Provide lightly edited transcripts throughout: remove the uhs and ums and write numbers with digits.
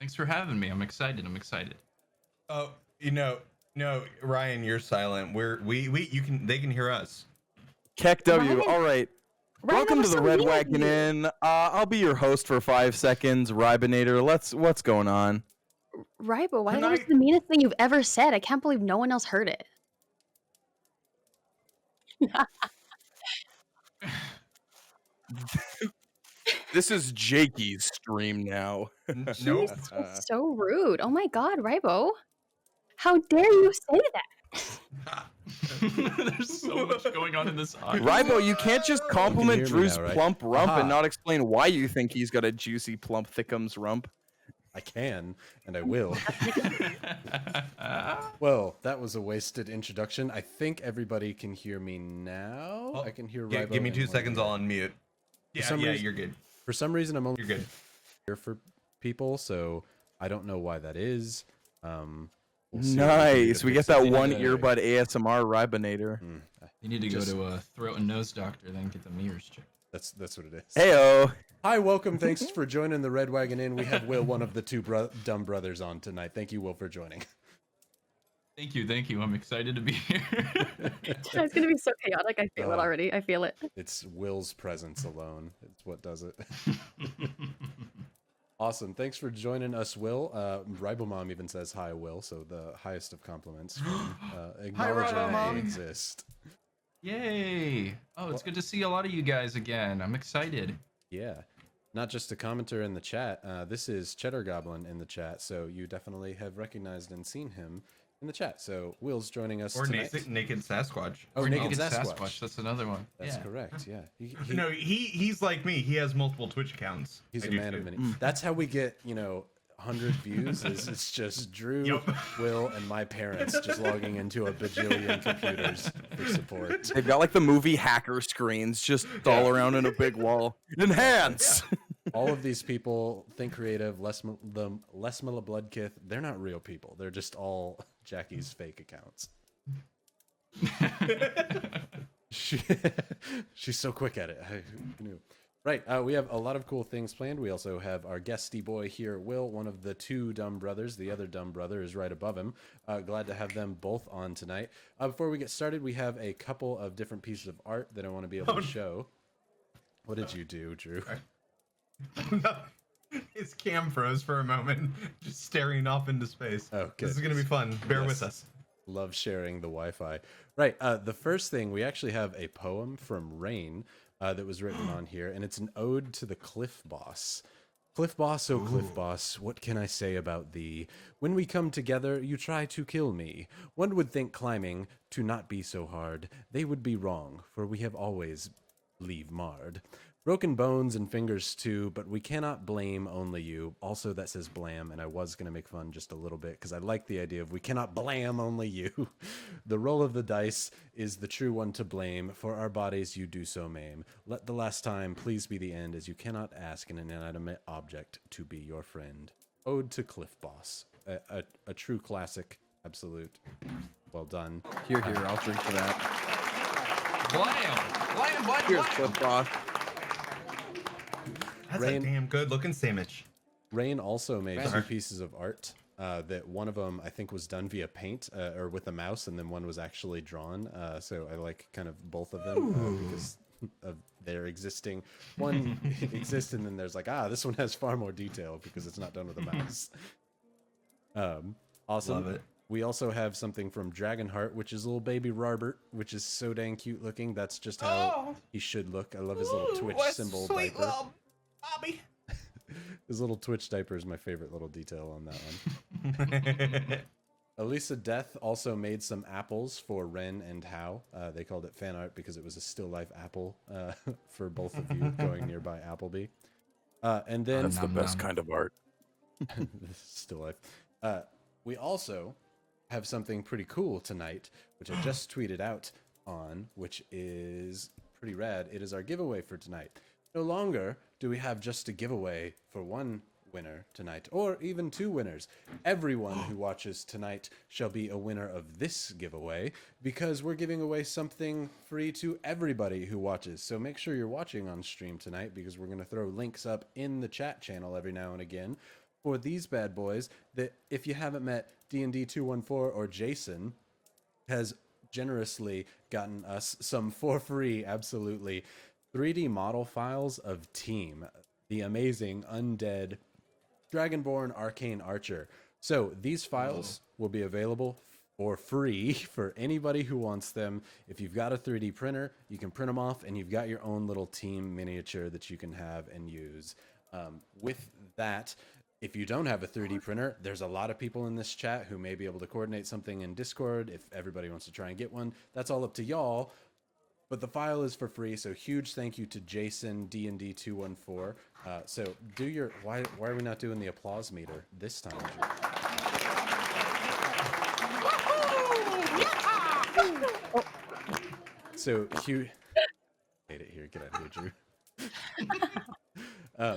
Thanks for having me. I'm excited. Oh, no, Ryan, you're silent. They can hear us. Keck W. Ryan- All right. Ryan, Welcome that to was the so Red mean of Wagon you. Inn. I'll be your host for 5 seconds. Rybonator, what's going on? Rybo, why Can that was I- the meanest thing you've ever said. I can't believe no one else heard it. This is Jakey's stream now. Nope. It's so rude. Oh my god, Rybo. How dare you say that? There's so much going on in this audio. Rybo, you can't just compliment hear me Drew's now, right? plump rump Aha. and not explain why you think he's got a juicy plump thickums rump. I can, and I will. Well, that was a wasted introduction. I think everybody can hear me now. Oh, I can hear Give Rybo me and 2 seconds. Wayne. I'll unmute. Yeah, some reason- you're good. For some reason, I'm only You're good. here for people, so I don't know why that is. We'll see what we can do Nice. to We get fix that it. one Yeah. earbud ASMR Rybonator. You need to go Just- to a throat and nose doctor, then get the mirrors checked. That's what it is. Heyo. Hi, welcome. Thanks for joining the Red Wagon Inn. We have Will, one of the two dumb brothers, on tonight. Thank you, Will, for joining. Thank you. I'm excited to be here. It's gonna be so chaotic. I feel it already. I feel it. It's Will's presence alone. It's what does it. Awesome. Thanks for joining us, Will. Ribomom even says hi, Will, so the highest of compliments from acknowledging that Ribomom. you exist. Yay! Oh, it's good to see a lot of you guys again. I'm excited. Yeah. Not just a commenter in the chat. This is Cheddar Goblin in the chat, so you definitely have recognized and seen him in the chat. So Will's joining us Or tonight. naked Sasquatch. Oh, Or Naked Naked Sasquatch. That's another one. That's Yeah. correct, yeah. No, he's like me. He has multiple Twitch accounts. He's I a do man of too. many. That's how we get, 100 views. It's just Drew, Yup. Will, and my parents just logging into a bajillion computers for support. They've got like the movie hacker screens just all around in a big wall. Enhance! All of these people, Think Creative, the Lesmilla Bloodkith, they're not real people. They're just all Jackie's fake accounts. She's so quick at it. I knew. Right, we have a lot of cool things planned. We also have our guesty boy here, Will, one of the two dumb brothers. The other dumb brother is right above him. Glad to have them both on tonight. Before we get started, we have a couple of different pieces of art that I want to be able to show. What did you do, Drew? His cam froze for a moment, just staring off into space. Oh, good. This is gonna be fun. Bear Yes. with us. Love sharing the Wi-Fi. Right, the first thing, we actually have a poem from Rain that was written on here, and it's an ode to the Cliff Boss. Cliff Boss, oh Cliff Boss, what can I say about thee? When we come together, you try to kill me. One would think climbing to not be so hard. They would be wrong, for we have always leave marred. Broken bones and fingers too, but we cannot blame only you. Also, that says blam, and I was going to make fun just a little bit because I like the idea of we cannot blam only you. The roll of the dice is the true one to blame. For our bodies you do so maim. Let the last time please be the end, as you cannot ask an inanimate object to be your friend. Ode to Cliff Boss. A true classic. Absolute. Well done. Here, I'll drink to that. Blam! Here's Cliff Boss. That's Rain- a damn good looking sandwich. Rain also made two pieces of art. That one of them I think was done via paint or with a mouse, and then one was actually drawn. So I like kind of both of them because of their existing. One exists, and then there's like, this one has far more detail because it's not done with a mouse. Awesome. Love it. We also have something from Dragonheart, which is little baby Robert, which is so dang cute looking. That's just how he should look. I love his little Twitch symbol diaper. Bobby. His little Twitch diaper is my favorite little detail on that one. Elisa Death also made some apples for Ren and Hao. They called it fan art because it was a still life apple for both of you going nearby Applebee. And then That's the best kind of art. still life. We also have something pretty cool tonight, which I just tweeted out on, which is pretty rad. It is our giveaway for tonight. No longer do we have just a giveaway for one winner tonight, or even two winners. Everyone who watches tonight shall be a winner of this giveaway, because we're giving away something free to everybody who watches. So make sure you're watching on stream tonight, because we're going to throw links up in the chat channel every now and again for these bad boys that if you haven't met D&D 214 or Jason has generously gotten us some for free, absolutely, 3D model files of Team, the amazing undead Dragonborn Arcane Archer. So these files will be available for free for anybody who wants them. If you've got a 3D printer, you can print them off and you've got your own little team miniature that you can have and use. With that, if you don't have a 3D printer, there's a lot of people in this chat who may be able to coordinate something in Discord. If everybody wants to try and get one, that's all up to y'all. But the file is for free, so huge thank you to Jason, D&D 214. So do your... Why are we not doing the applause meter this time? So huge... Hate it here. Get out of here, Drew.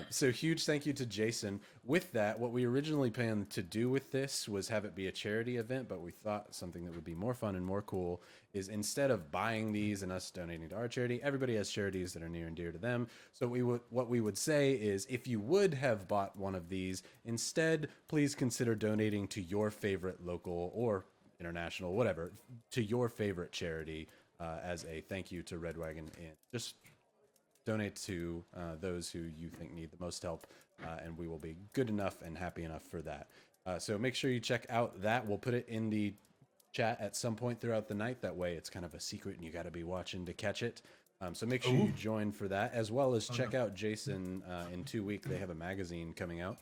So huge thank you to Jason. With that, what we originally planned to do with this was have it be a charity event, but we thought something that would be more fun and more cool is instead of buying these and us donating to our charity, everybody has charities that are near and dear to them. So what we would say is if you would have bought one of these, instead, please consider donating to your favorite local or international, whatever, to your favorite charity as a thank you to Red Wagon Inn. Just donate to those who you think need the most help, and we will be good enough and happy enough for that. So make sure you check out that. We'll put it in the chat at some point throughout the night. That way it's kind of a secret and you got to be watching to catch it. So make sure you join for that, as well as check out Jason in 2 weeks. They have a magazine coming out,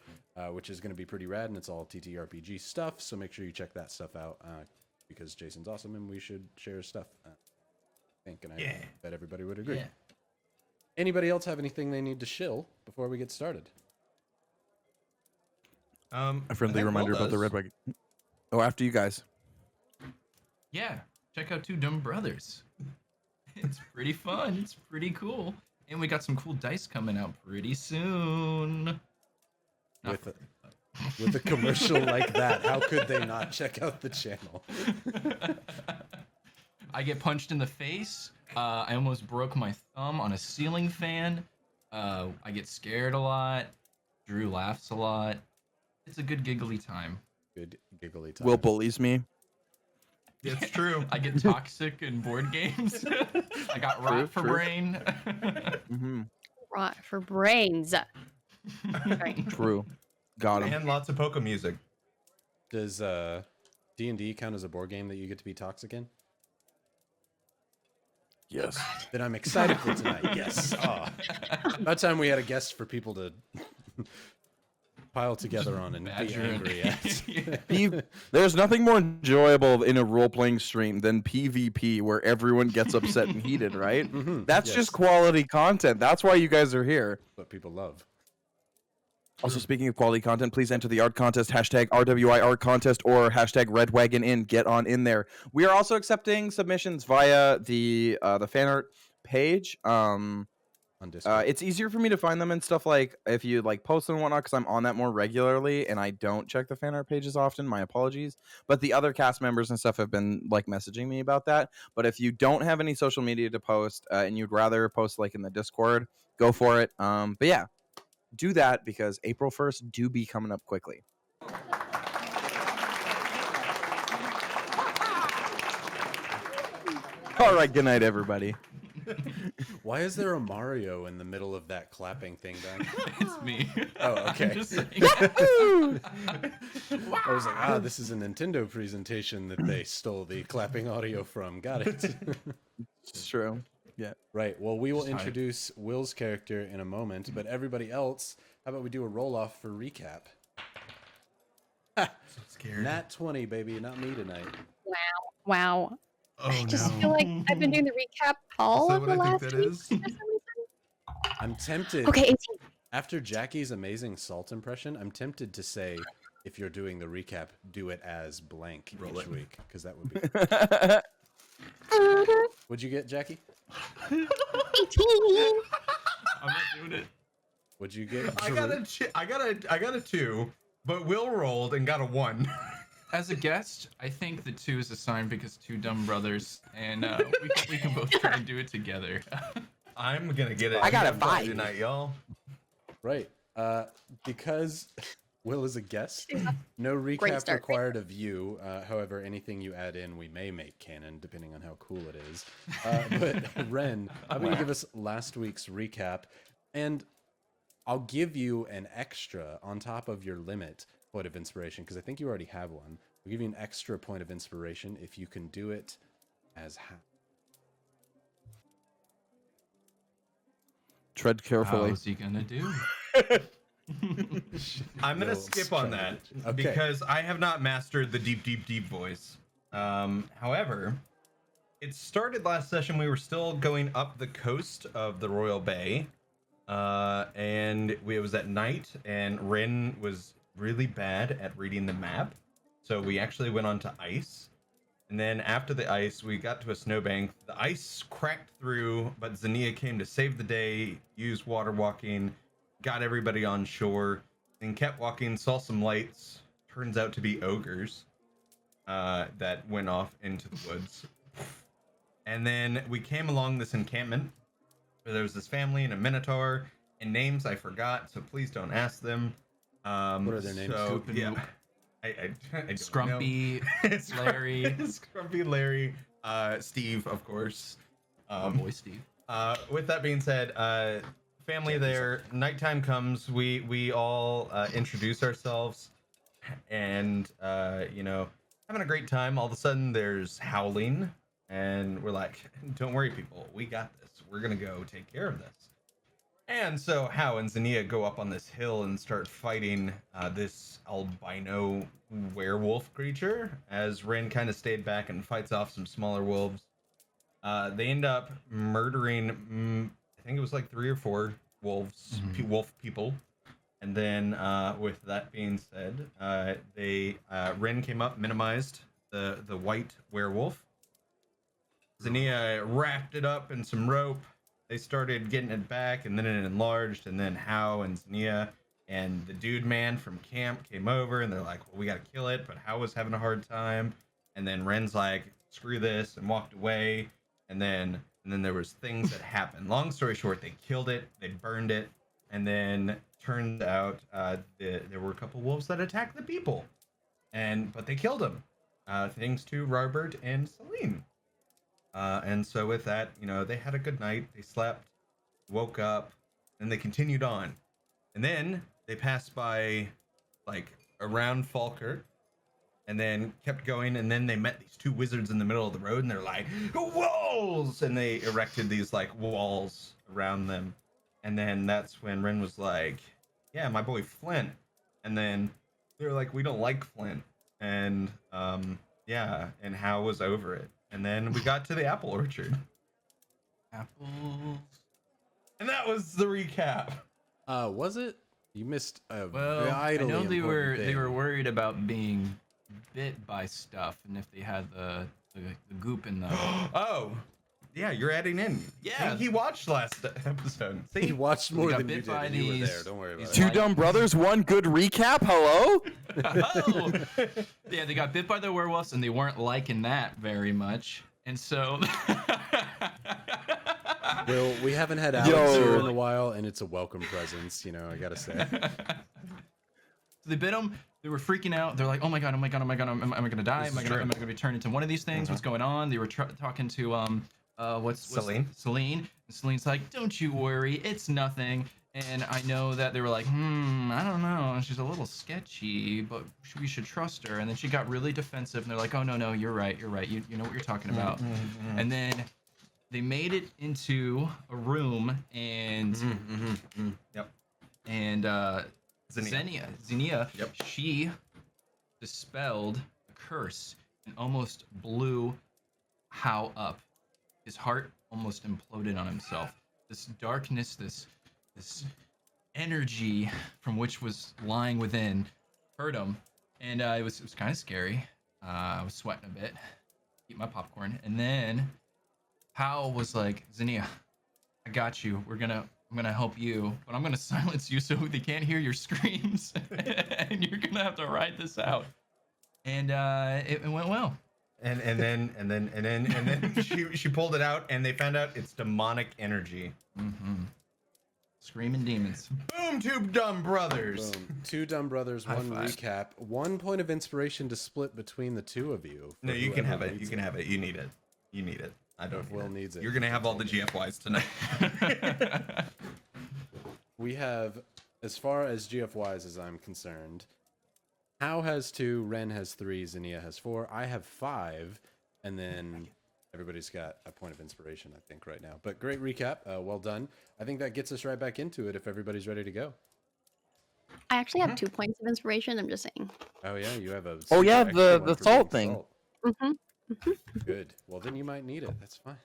which is going to be pretty rad, and it's all TTRPG stuff. So make sure you check that stuff out because Jason's awesome and we should share his stuff. I think, and I bet everybody would agree. Yeah. Anybody else have anything they need to shill before we get started? A friendly reminder about the Red Wagon. Oh, after you guys. Yeah, check out Two Dumb Brothers. It's pretty fun. It's pretty cool. And we got some cool dice coming out pretty soon. With a commercial like that, how could they not check out the channel? I get punched in the face. I almost broke my thumb on a ceiling fan. I get scared a lot. Drew laughs a lot. It's a good giggly time. Good giggly time. Will bullies me. It's true. I get toxic in board games. I got rot for brain. Rot for brains. Right. True. Got him. And lots of polka music. Does D&D count as a board game that you get to be toxic in? Yes. Then I'm excited for tonight. Yes. Oh. About time we had a guest for people to pile together on and be angry at. There's nothing more enjoyable in a role-playing stream than PvP, where everyone gets upset and heated, right? That's just quality content. That's why you guys are here. What people love. Also, speaking of quality content, please enter the art contest, hashtag RWI art contest, or hashtag Red Wagon Inn. Get on in there. We are also accepting submissions via the fan art page. On Discord. It's easier for me to find them and stuff, like if you like post and whatnot, because I'm on that more regularly and I don't check the fan art pages often. My apologies. But the other cast members and stuff have been like messaging me about that. But if you don't have any social media to post and you'd rather post like in the Discord, go for it. But yeah, do that because April 1st do be coming up quickly. All right, good night, everybody. Why is there a Mario in the middle of that clapping thing, Ben? It's me. Oh, okay. I'm just saying. I was like, this is a Nintendo presentation that they stole the clapping audio from. Got it. It's true. Yeah. Right. Well, we will Just hype. introduce Will's character in a moment, but everybody else, how about we do a roll-off for recap? So scared. Nat 20, baby. Not me tonight. Wow. Oh, I just no. feel like I've been doing the recap all Is that of what the I think last that week is? for some reason. I'm tempted. Okay, 18. After Jackie's amazing salt impression, I'm tempted to say, if you're doing the recap, do it as blank Roll each it. week, because that would be. What'd you get, Jackie? 18. I'm not doing it. What'd you get? I got a 2, but Will rolled and got a 1. As a guest, I think the 2 is a sign because Two Dumb Brothers, and we can both try and do it together. I'm gonna get it. I got a on Friday 5 tonight, y'all. Right. Because Will is a guest. Yeah. No recap start. required of you. However, anything you add in, we may make canon, depending on how cool it is. But Ren, how about you give us last week's recap? And I'll give you an extra on top of your limit point of inspiration, because I think you already have one. I'll give you an extra point of inspiration if you can do it as how. Tread carefully. How's he gonna do? I'm gonna Will skip on that Okay. because I have not mastered the deep voice. However, it started last session. We were still going up the coast of the Royal Bay, and it was at night, and Rin was really bad at reading the map, so we actually went on to ice. And then after the ice, we got to a snowbank. The ice cracked through, but Xenia came to save the day, used water walking, got everybody on shore, and kept walking, saw some lights. Turns out to be ogres that went off into the woods. And then we came along this encampment where there was this family and a minotaur, and names I forgot, so please don't ask them. What are their names? So, Scoop and yeah. Moop. I don't know. Scrumpy, Larry. Scrumpy Larry, Steve, of course. Oh boy, Steve. With that being said, family there. Nighttime comes. We all introduce ourselves, and having a great time. All of a sudden, there's howling, and we're like, "Don't worry, people. We got this. We're gonna go take care of this." And so Hao and Xenia go up on this hill and start fighting this albino werewolf creature, as Rin kind of stayed back and fights off some smaller wolves. They end up murdering, I think it was like 3 or 4 wolves, wolf people. And then with that being said, Rin came up, minimized the white werewolf. Xenia wrapped it up in some rope. They started getting it back, and then it enlarged, and then Hao and Xenia and the dude man from camp came over, and they're like, well, we gotta kill it, but Hao was having a hard time. And then Ren's like, screw this, and walked away. And then there was things that happened. Long story short, they killed it, they burned it, and then turned out there were a couple wolves that attacked the people, but they killed them, thanks to Robert and Celine. And so with that, they had a good night. They slept, woke up, and they continued on. And then they passed by, like, around Falkirk, and then kept going. And then they met these 2 wizards in the middle of the road, and they're like, walls! And they erected these, like, walls around them. And then that's when Rin was like, yeah, my boy Flint. And then they were like, we don't like Flint. And, yeah, and Hal was over it. And then we got to the apple orchard. Apples. And that was the recap. Was it? You missed a Well, I vitally know they were important worried about being bit by stuff, and if they had the goop in them. Oh, yeah, you're adding in. Yeah. He watched last episode. thing. He See, watched more got than you bit did, by and you were these- there. Don't worry about these it. Two dumb brothers, one good recap. Hello. Oh! Yeah, they got bit by the werewolves, and they weren't liking that very much, and so. Well, we haven't had Alex Yo. here in a while, and it's a welcome presence. I gotta say. So they bit them. They were freaking out. They're like, "Oh my god! Oh my god! Oh my god! Am I gonna die? Am I gonna be turned into one of these things? What's going on?" They were talking to what's Celine. Celine. And Celine's like, "Don't you worry, it's nothing." And I know that they were like, I don't know. She's a little sketchy, but we should trust her. And then she got really defensive, and they're like, "Oh no, you're right. You know what you're talking about." And then they made it into a room, and Yep. and Xenia. Xenia, Yep. she dispelled a curse and almost blew Hao up. His heart almost imploded on himself. This darkness, this energy from which was lying within, hurt him, and it was kind of scary. I was sweating a bit. Eat my popcorn, and then Hao was like, "Xenia, I got you. I'm gonna help you, but I'm gonna silence you so they can't hear your screams, and you're gonna have to ride this out." And it went well. And then she pulled it out, and they found out it's demonic energy. Mm-hmm. Screaming demons. Boom, two dumb brothers. Boom. Two dumb brothers, High one five. recap, 1 point of inspiration to split between the two of you. for No, you can whoever have it. leads You can have it. You need it. You need it. I don't. If Will needs it, You're gonna you have can all the take it. GFYs tonight. We have, as far as GFYs as I'm concerned, How has 2, Ren has 3, Zinnia has 4, I have 5, and then everybody's got a point of inspiration, I think, right now. But great recap. Well done. I think that gets us right back into it if everybody's ready to go. I actually have 2 points of inspiration. I'm just saying. Oh, yeah, you have a Oh, super yeah, extra one the for salt being thing. salt. Mm-hmm. Good. Well, then you might need it. That's fine.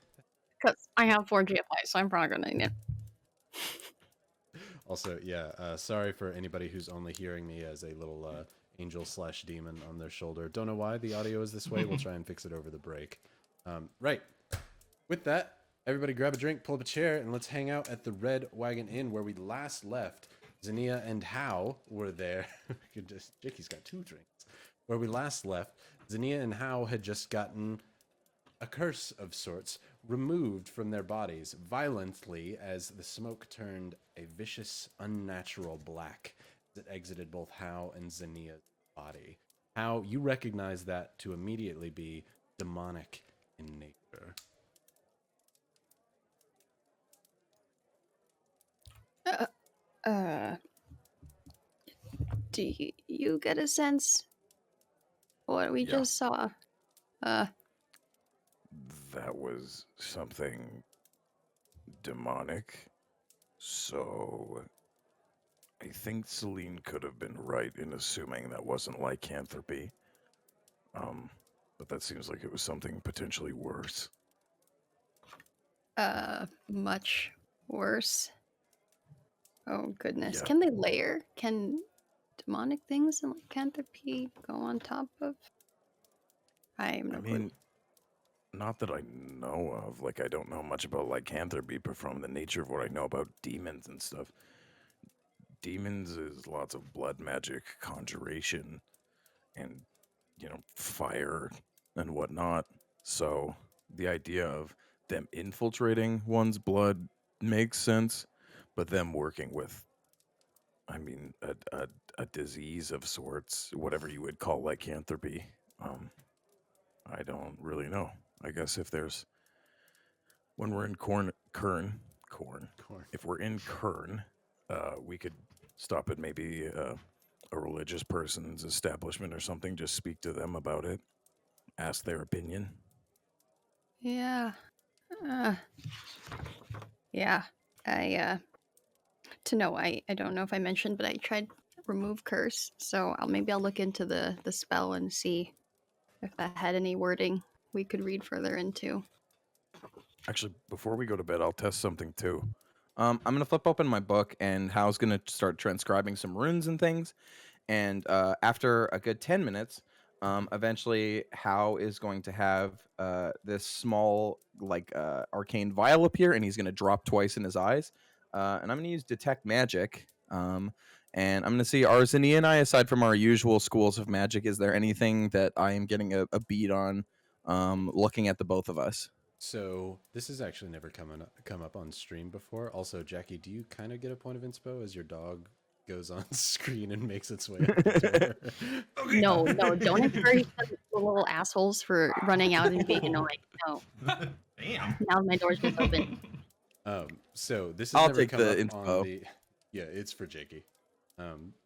Because I have 4 GFI, so I'm probably gonna need it. Also, yeah, sorry for anybody who's only hearing me as a little angel/demon on their shoulder. Don't know why the audio is this way. We'll try and fix it over the break. Right. With that, everybody grab a drink, pull up a chair, and let's hang out at the Red Wagon Inn where we last left. Zinnia and How were there. Jakey's got 2 drinks. Where we last left, Zinnia and How had just gotten a curse of sorts removed from their bodies violently as the smoke turned a vicious, unnatural black that exited both How and Zinnia's body. How, you recognize that to immediately be demonic in nature. Do you get a sense what we Yeah. just saw? That was something demonic. So I think Celine could have been right in assuming that wasn't lycanthropy. But that seems like it was something potentially worse. Much worse. Oh goodness. Yeah. Can they layer? Can demonic things and lycanthropy go on top of? I have no I clue. mean, not that I know of. Like, I don't know much about lycanthropy, but from the nature of what I know about demons and stuff, demons is lots of blood magic, conjuration, and, fire and whatnot. So the idea of them infiltrating one's blood makes sense, but them working with, a disease of sorts, whatever you would call lycanthropy, I don't really know. I guess when we're in Qurn, if we're in Qurn, we could stop at maybe a religious person's establishment or something, just speak to them about it, ask their opinion. Yeah. Yeah. I don't know if I mentioned, but I tried remove curse, so maybe I'll look into the spell and see if that had any wording we could read further into. Actually, before we go to bed, I'll test something too. I'm gonna flip open my book, and Hal's gonna start transcribing some runes and things. And after a good 10 minutes, eventually Hal is going to have this small, arcane vial appear, and he's gonna drop twice in his eyes. And I'm gonna use detect magic. And I'm gonna see, are Zinnia and I, aside from our usual schools of magic, is there anything that I am getting a beat on? Looking at the both of us. So this has actually never come up on stream before. Also, Jackie, do you kind of get a point of inspo as your dog goes on screen and makes its way out the door? No, don't encourage the little assholes for running out and being annoying. No. Damn. Now my door's just open. So this has I'll never take come the up info. on the. Yeah, it's for Jakey.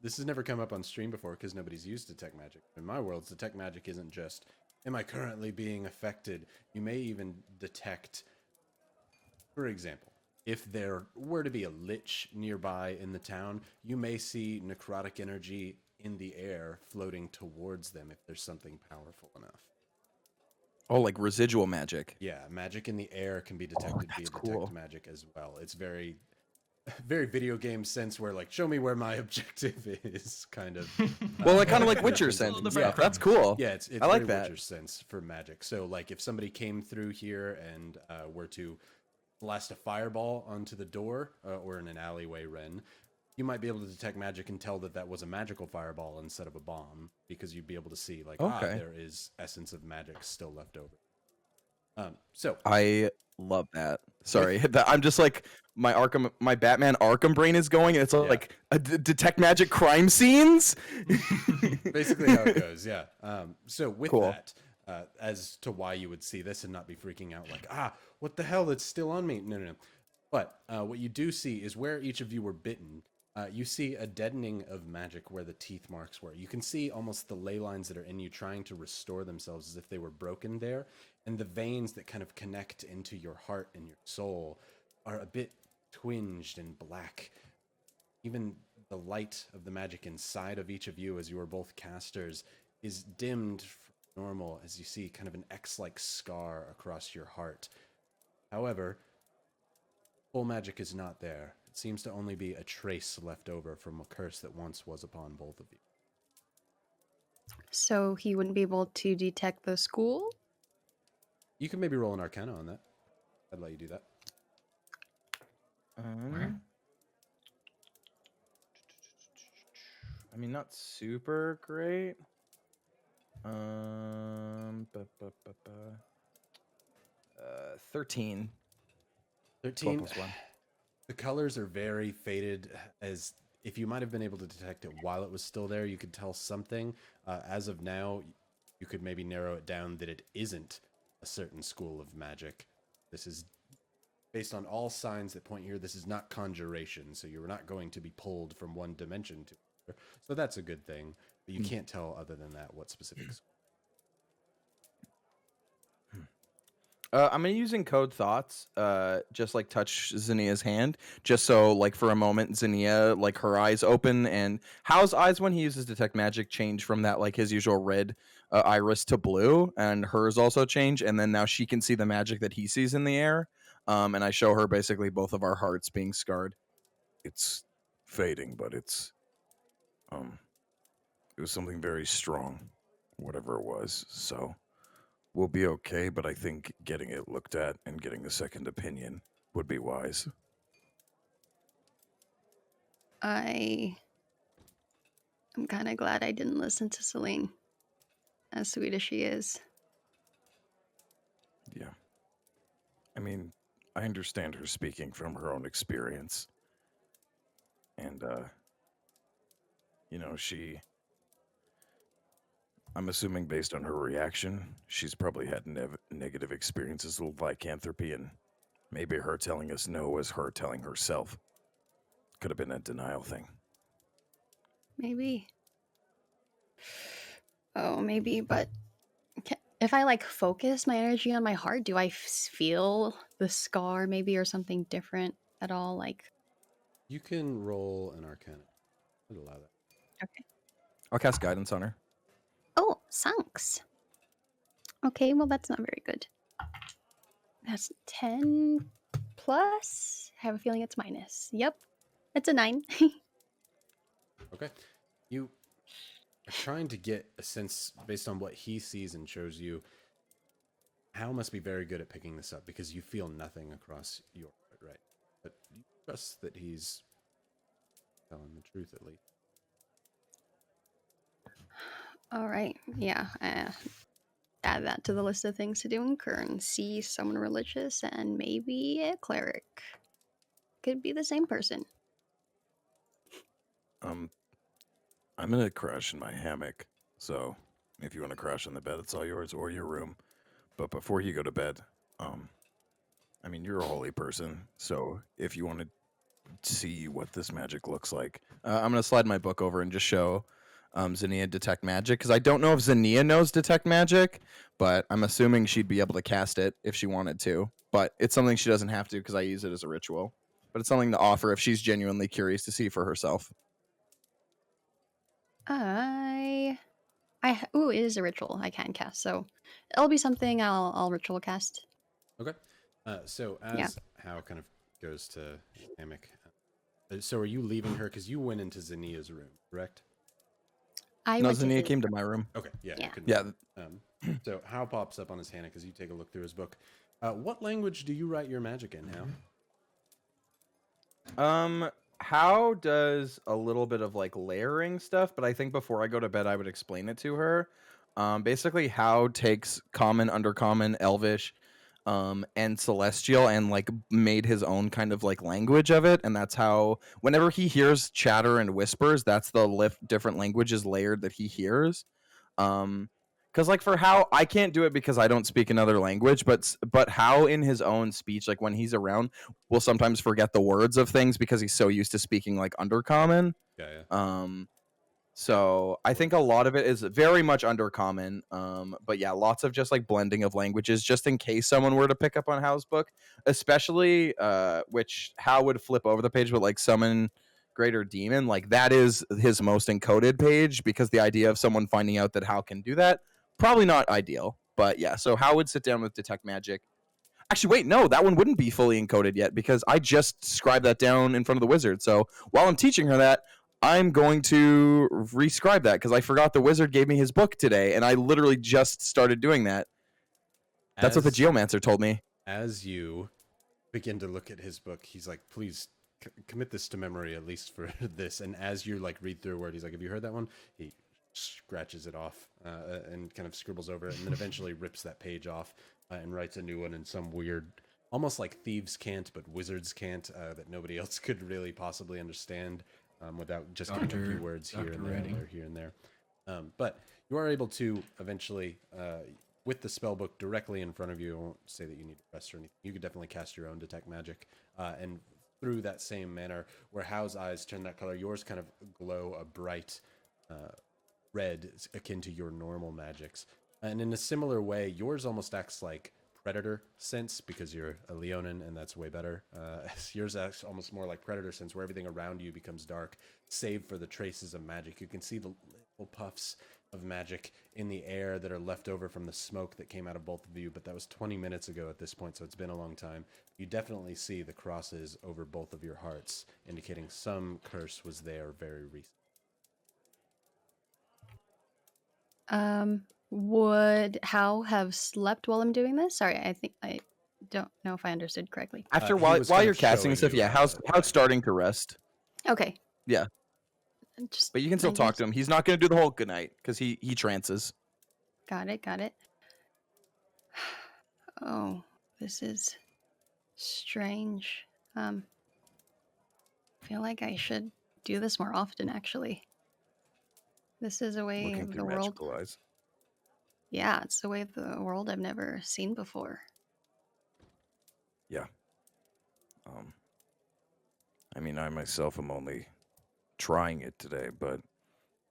This has never come up on stream before because nobody's used detect magic. In my world, detect magic isn't just, am I currently being affected? You may even detect, for example, if there were to be a lich nearby in the town, you may see necrotic energy in the air floating towards them if there's something powerful enough. Oh, like residual magic. Yeah, magic in the air can be detected via that's detect cool. magic as well. It's very video game sense where, like, show me where my objective is, kind of. Well, like kind of like Witcher different sense. things. Yeah, that's cool. Yeah, it's I like very that. Witcher sense for magic. So, like, if somebody came through here and were to blast a fireball onto the door or in an alleyway, Ren, you might be able to detect magic and tell that that was a magical fireball instead of a bomb, because you'd be able to see, like, Okay. there is essence of magic still left over. So I love that. Sorry, I'm just like my Batman Arkham brain is going, and it's like detect magic crime scenes. basically how it goes, yeah. So with Cool. that, as to why you would see this and not be freaking out like, what the hell, it's still on me. No. But what you do see is where each of you were bitten, you see a deadening of magic where the teeth marks were. You can see almost the ley lines that are in you trying to restore themselves as if they were broken there. And the veins that kind of connect into your heart and your soul are a bit twinged and black. Even the light of the magic inside of each of you as you are both casters is dimmed from normal as you see kind of an X-like scar across your heart. However, full magic is not there. It seems to only be a trace left over from a curse that once was upon both of you. So he wouldn't be able to detect the school? You can maybe roll an Arcana on that. I'd let you do that. I mean, not super great. 13. 13. 12 plus 1. The colors are very faded, as if you might have been able to detect it while it was still there, you could tell something. As of now, you could maybe narrow it down that it isn't a certain school of magic. This is based on all signs that point here. This is not conjuration, so you're not going to be pulled from one dimension to another. So that's a good thing, but you can't tell other than that what specifics. I'm gonna using code thoughts. Just like touch Zinnia's hand, just so like for a moment, Zinnia like her eyes open, and Hal's eyes when he uses detect magic change from that like his usual red iris to blue, and hers also change, and then now she can see the magic that he sees in the air. And I show her basically both of our hearts being scarred. It's fading, but it was something very strong, whatever it was. So we'll be okay, but I think getting it looked at and getting a second opinion would be wise. I'm kind of glad I didn't listen to Celine, as sweet as she is. Yeah. I mean, I understand her speaking from her own experience. And, I'm assuming based on her reaction, she's probably had negative experiences with lycanthropy, and maybe her telling us no was her telling herself. Could have been a denial thing. Maybe. Oh, maybe, but if I like focus my energy on my heart, do I feel the scar maybe or something different at all? Like, You can roll an Arcana. I'd allow that. okay. I'll cast guidance on her. Oh, thanks. Okay, well, that's not very good. That's 10 plus. I have a feeling it's minus. Yep, it's a 9. Okay. You are trying to get a sense based on what he sees and shows you. Hal must be very good at picking this up because you feel nothing across your heart, right? But you trust that he's telling the truth at least. All right, yeah. Add that to the list of things to do in Qurn. See someone religious and maybe a cleric. Could be the same person. I'm gonna crash in my hammock, so if you want to crash on the bed, it's all yours, or your room. But before you go to bed, I mean, you're a holy person, so if you want to see what this magic looks like, I'm gonna slide my book over and just show Zinnia detect magic, because I don't know if Zinnia knows detect magic, but I'm assuming she'd be able to cast it if she wanted to. But it's something she doesn't have to because I use it as a ritual. But it's something to offer if she's genuinely curious to see for herself. Ooh, it is a ritual I can cast, so it'll be something I'll ritual cast. Okay. So as Hal kind of goes to hammock, so are you leaving her because you went into Zinnia's room, correct? No, Zinnia came to my room. Okay. Yeah. Yeah. So Hal pops up on his hammock as you take a look through his book. What language do you write your magic in, Hal? How does a little bit of like layering stuff, but I think before I go to bed, I would explain it to her. Basically, how takes common, undercommon, elvish, and Celestial, and like made his own kind of like language of it. And that's how whenever he hears chatter and whispers, that's the different languages layered that he hears. Because like for How, I can't do it because I don't speak another language, but How in his own speech, like when he's around, will sometimes forget the words of things because he's so used to speaking like Undercommon. Yeah. So I think a lot of it is very much Undercommon. But yeah, lots of just like blending of languages, just in case someone were to pick up on How's book, especially which How would flip over the page, but like Summon Greater Demon, like that is his most encoded page, because the idea of someone finding out that How can do that, probably not ideal. But yeah, so How would sit down with Detect Magic. Actually, wait, no, that one wouldn't be fully encoded yet because I just scribed that down in front of the wizard. So while I'm teaching her that, I'm going to rescribe that because I forgot the wizard gave me his book today, and I literally just started doing that. That's what the geomancer told me. As you begin to look at his book, he's like, please commit this to memory, at least for this. And as you like read through a word, he's like, have you heard that one? He scratches it off and kind of scribbles over it, and then eventually rips that page off and writes a new one in some weird, almost like thieves can't, but wizards can't, that nobody else could really possibly understand without just getting a few words here and there, here and there. But you are able to eventually, with the spell book directly in front of you, I won't say that you need to rest or anything, you could definitely cast your own Detect Magic, and through that same manner, where How's eyes turn that color, yours kind of glow a bright red akin to your normal magics. And in a similar way, yours almost acts like Predator Sense, because you're a Leonin, and that's way better. Yours acts almost more like Predator Sense, where everything around you becomes dark, save for the traces of magic. You can see the little puffs of magic in the air that are left over from the smoke that came out of both of you, but that was 20 minutes ago at this point, so it's been a long time. You definitely see the crosses over both of your hearts, indicating some curse was there very recently. Would How have slept while I'm doing this? Sorry, I think I don't know if I understood correctly. After He was while kind you're of casting showing stuff, you yeah, How's starting to rest. Okay. Yeah. Just, But you can still talk to him. He's not going to do the whole good night because he trances. Got it. Oh, this is strange. I feel like I should do this more often, actually. This is a way Looking of the through world. magical eyes. Yeah, it's the way of the world I've never seen before. Yeah. I mean, I myself am only trying it today, but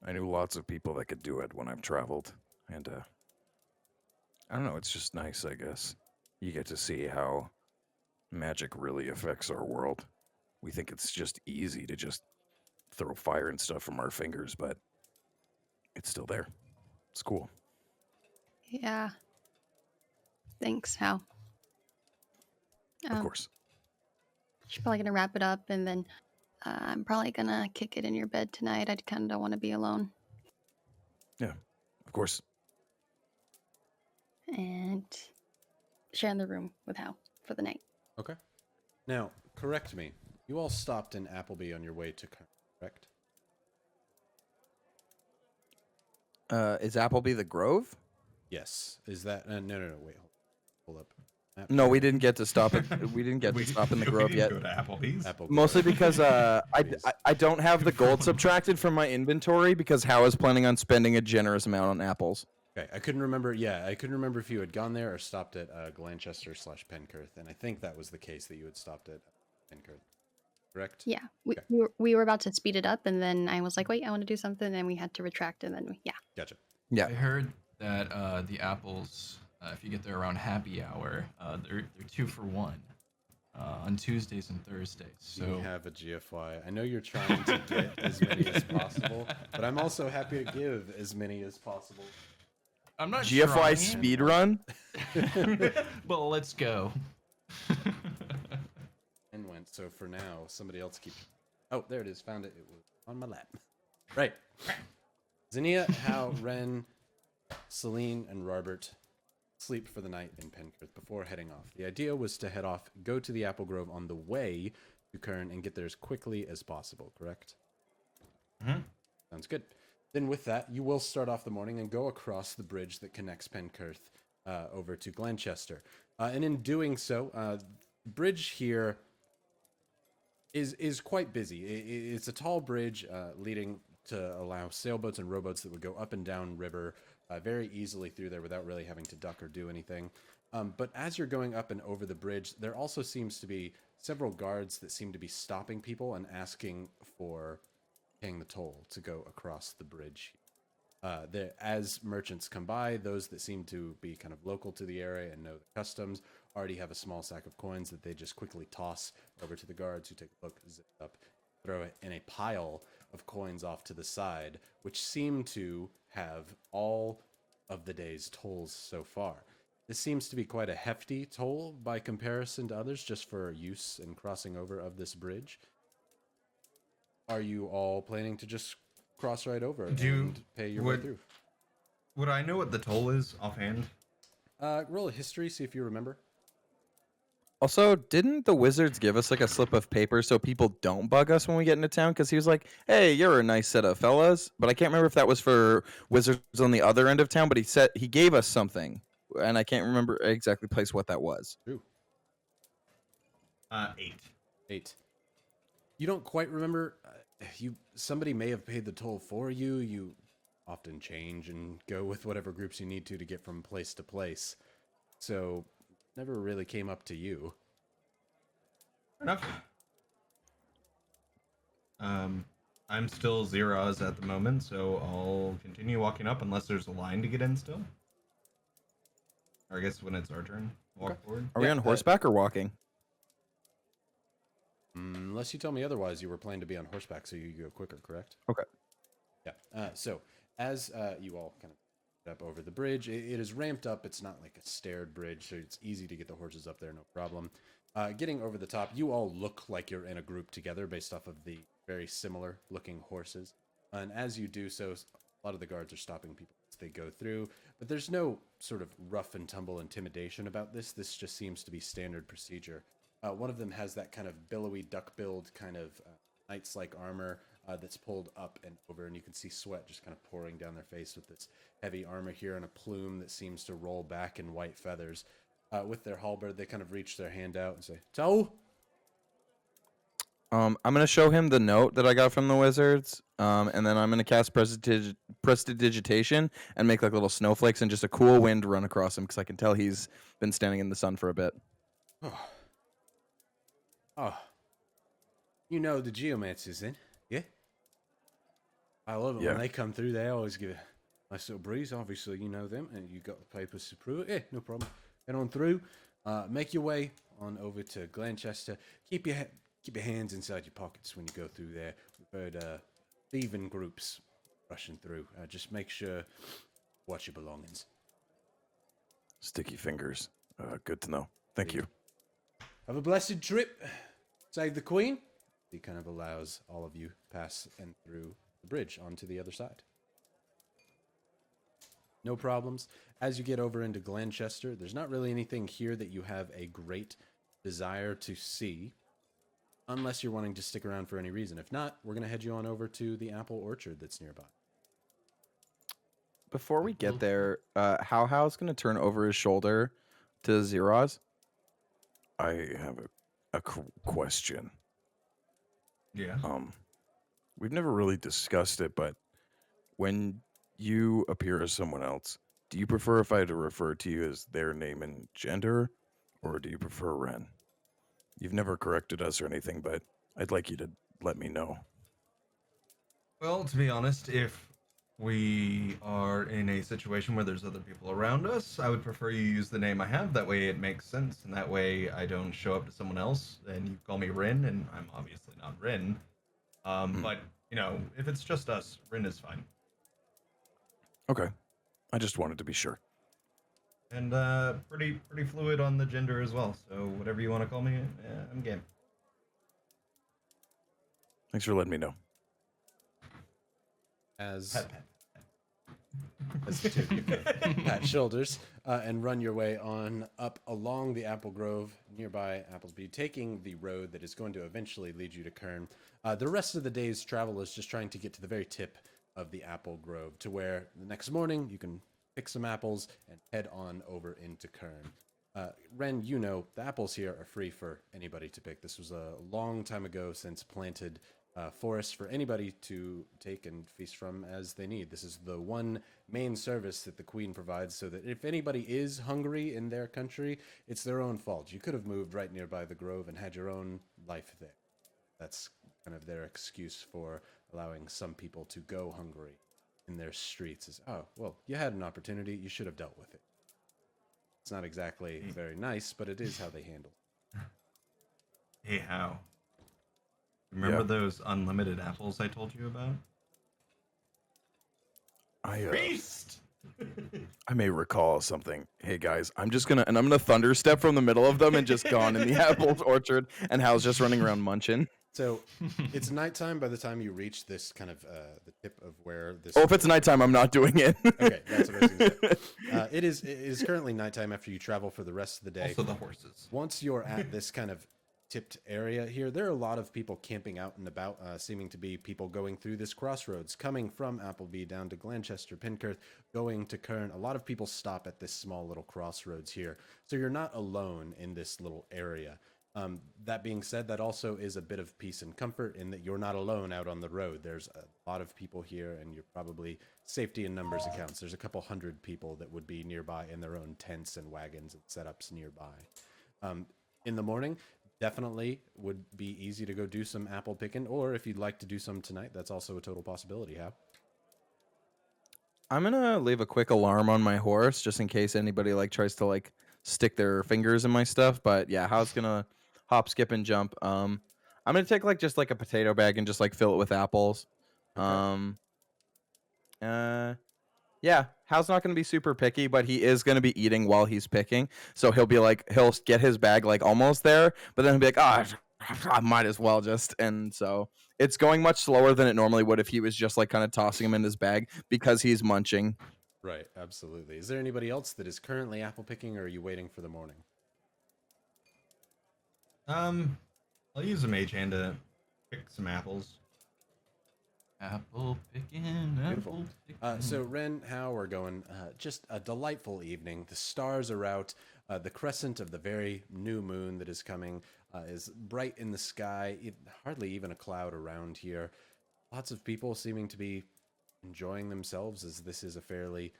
I knew lots of people that could do it when I've traveled. And I don't know, it's just nice, I guess. You get to see how magic really affects our world. We think it's just easy to just throw fire and stuff from our fingers, but it's still there. It's cool. Yeah. Thanks, Hal. Of course. She's probably gonna wrap it up, and then I'm probably gonna kick it in your bed tonight. I kind of don't want to be alone. Yeah, of course. And share in the room with Hal for the night. Okay. Now, correct me. You all stopped in Appleby on your way to Qurn, correct? Is Appleby the Grove? Yes. Is that... no. Wait. Hold up. No, we didn't get to stop it. We didn't get to stop in the Grove yet. Go to Applebee's. Mostly because I don't have the gold subtracted from my inventory because How is planning on spending a generous amount on apples. Okay, I couldn't remember. Yeah, I couldn't remember if you had gone there or stopped at Glanchester/Penkirth, and I think that was the case that you had stopped at Penkirth. Correct? Yeah, Okay. we were about to speed it up, and then I was like, "Wait, I want to do something," and we had to retract, and then yeah. Gotcha. Yeah. I heard that the apples, if you get there around happy hour, they're 2 for 1 on Tuesdays and Thursdays. So You have a GFY. I know you're trying to get as many as possible, but I'm also happy to give as many as possible. I'm not GFY trying, speed run. but let's go. And went. So for now, somebody else keep. Oh, there it is. Found it. It was on my lap. Right. Zinnia, Hal, Ren, Celine, and Robert sleep for the night in Penkirth before heading off. The idea was to head off, go to the Apple Grove on the way to Qurn, and get there as quickly as possible. Correct? Mm-hmm. Sounds good. Then with that, you will start off the morning and go across the bridge that connects Penkirth over to Glenchester. And in doing so, bridge here is quite busy. It's a tall bridge leading to allow sailboats and rowboats that would go up and down river very easily through there without really having to duck or do anything. But as you're going up and over the bridge, there also seems to be several guards that seem to be stopping people and asking for paying the toll to go across the bridge. As merchants come by, those that seem to be kind of local to the area and know the customs already have a small sack of coins that they just quickly toss over to the guards, who take a look, zip it up, throw it in a pile of coins off to the side, which seem to have all of the day's tolls so far. This seems to be quite a hefty toll by comparison to others, just for use and crossing over of this bridge. Are you all planning to just cross right over and pay your way through? Would I know what the toll is offhand? Roll a history, see if you remember. Also, didn't the wizards give us like a slip of paper so people don't bug us when we get into town? Because he was like, "Hey, you're a nice set of fellas," but I can't remember if that was for wizards on the other end of town. But he said he gave us something, and I can't remember exactly place what that was. True. 8. 8. You don't quite remember. Somebody may have paid the toll for you. You often change and go with whatever groups you need to get from place to place. So never really came up to you. Fair enough. I'm still Zeros at the moment, so I'll continue walking up unless there's a line to get in still. Or I guess when it's our turn, walk forward. Are we on horseback or walking? Unless you tell me otherwise, you were planning to be on horseback, so you go quicker, correct? Okay. Yeah. So as you all kind of get up over the bridge, it is ramped up. It's not like a staired bridge, so it's easy to get the horses up there, no problem. Getting over the top, you all look like you're in a group together based off of the very similar looking horses. And as you do so, a lot of the guards are stopping people as they go through, but there's no sort of rough and tumble intimidation about this. This just seems to be standard procedure. One of them has that kind of billowy duck-billed kind of knights-like armor that's pulled up and over, and you can see sweat just kind of pouring down their face with this heavy armor here and a plume that seems to roll back in white feathers. With their halberd, they kind of reach their hand out and say, "Toll." I'm gonna show him the note that I got from the wizards, and then I'm gonna cast prestidigitation and make like little snowflakes and just a cool wind run across him because I can tell he's been standing in the sun for a bit. Oh, you know the geomancers then, yeah? I love it when they come through. They always give a nice little breeze. Obviously, you know them, and you got the papers to prove it. Yeah, no problem. Head on through. Make your way on over to Glenchester. Keep your hands inside your pockets when you go through there. We've heard thieving groups rushing through. Just make sure watch your belongings. Sticky fingers. Good to know. Thank you. Have a blessed trip. Save the Queen. He kind of allows all of you pass and through the bridge onto the other side. No problems. As you get over into Glenchester, there's not really anything here that you have a great desire to see, unless you're wanting to stick around for any reason. If not, we're going to head you on over to the apple orchard that's nearby. Before we get there, How's gonna turn over his shoulder to Zeros. I have a question. Yeah. We've never really discussed it, but when you appear as someone else, do you prefer if I had to refer to you as their name and gender, or do you prefer Ren? You've never corrected us or anything, but I'd like you to let me know. Well, to be honest, if we are in a situation where there's other people around us, I would prefer you use the name I have. That way it makes sense, and that way I don't show up to someone else and you call me Rin, and I'm obviously not Rin. But, you know, if it's just us, Rin is fine. Okay. I just wanted to be sure. And pretty fluid on the gender as well, so whatever you want to call me, I'm game. Thanks for letting me know. As Pet, pet. the two of you pat shoulders and run your way on up along the apple grove nearby Applesby, taking the road that is going to eventually lead you to Qurn. The rest of the day's travel is just trying to get to the very tip of the apple grove, to where the next morning you can pick some apples, and head on over into Qurn. Ren, you know, the apples here are free for anybody to pick. This was a long time ago since planted forest for anybody to take and feast from as they need. This is the one main service that the Queen provides, so that if anybody is hungry in their country, it's their own fault. You could have moved right nearby the grove and had your own life there. That's kind of their excuse for allowing some people to go hungry in their streets. Is, oh, well, you had an opportunity, you should have dealt with it. It's not exactly very nice, but it is how they handle it. Hey, how? Remember Yeah. those unlimited apples I told you about? Beast! I may recall something. Hey guys, I'm gonna thunder step from the middle of them and just gone in the apple orchard, and Hal's just running around munching. So it's nighttime by the time you reach this kind of the tip of where this. Oh, if it's nighttime, I'm not doing it. Okay, that's what I was going to say. It is currently nighttime after you travel for the rest of the day. Also the horses. Once you're at this kind of tipped area here, there are a lot of people camping out and about, seeming to be people going through this crossroads, coming from Appleby down to Glanchester, Pincurth, going to Qurn. A lot of people stop at this small little crossroads here. So you're not alone in this little area. That being said, that also is a bit of peace and comfort in that you're not alone out on the road. There's a lot of people here, and you're probably safety in numbers accounts. There's a couple hundred people that would be nearby in their own tents and wagons and setups nearby. In the morning, definitely would be easy to go do some apple picking, or if you'd like to do some tonight, that's also a total possibility. How? I'm gonna leave a quick alarm on my horse just in case anybody tries to stick their fingers in my stuff. But yeah, Hal's gonna hop, skip, and jump. I'm gonna take just a potato bag and just fill it with apples. Okay. Yeah, Hal's not gonna be super picky, but he is gonna be eating while he's picking. So he'll be he'll get his bag almost there, but then he'll be I might as well just. And so it's going much slower than it normally would if he was just kind of tossing him in his bag because he's munching. Right, absolutely. Is there anybody else that is currently apple picking, or are you waiting for the morning? I'll use a mage hand to pick some apples. Apple picking, Beautiful. apple picking. So Ren, how we're going? Just a delightful evening. The stars are out. The crescent of the very new moon that is coming is bright in the sky. Hardly even a cloud around here. Lots of people seeming to be enjoying themselves, as this is a fairly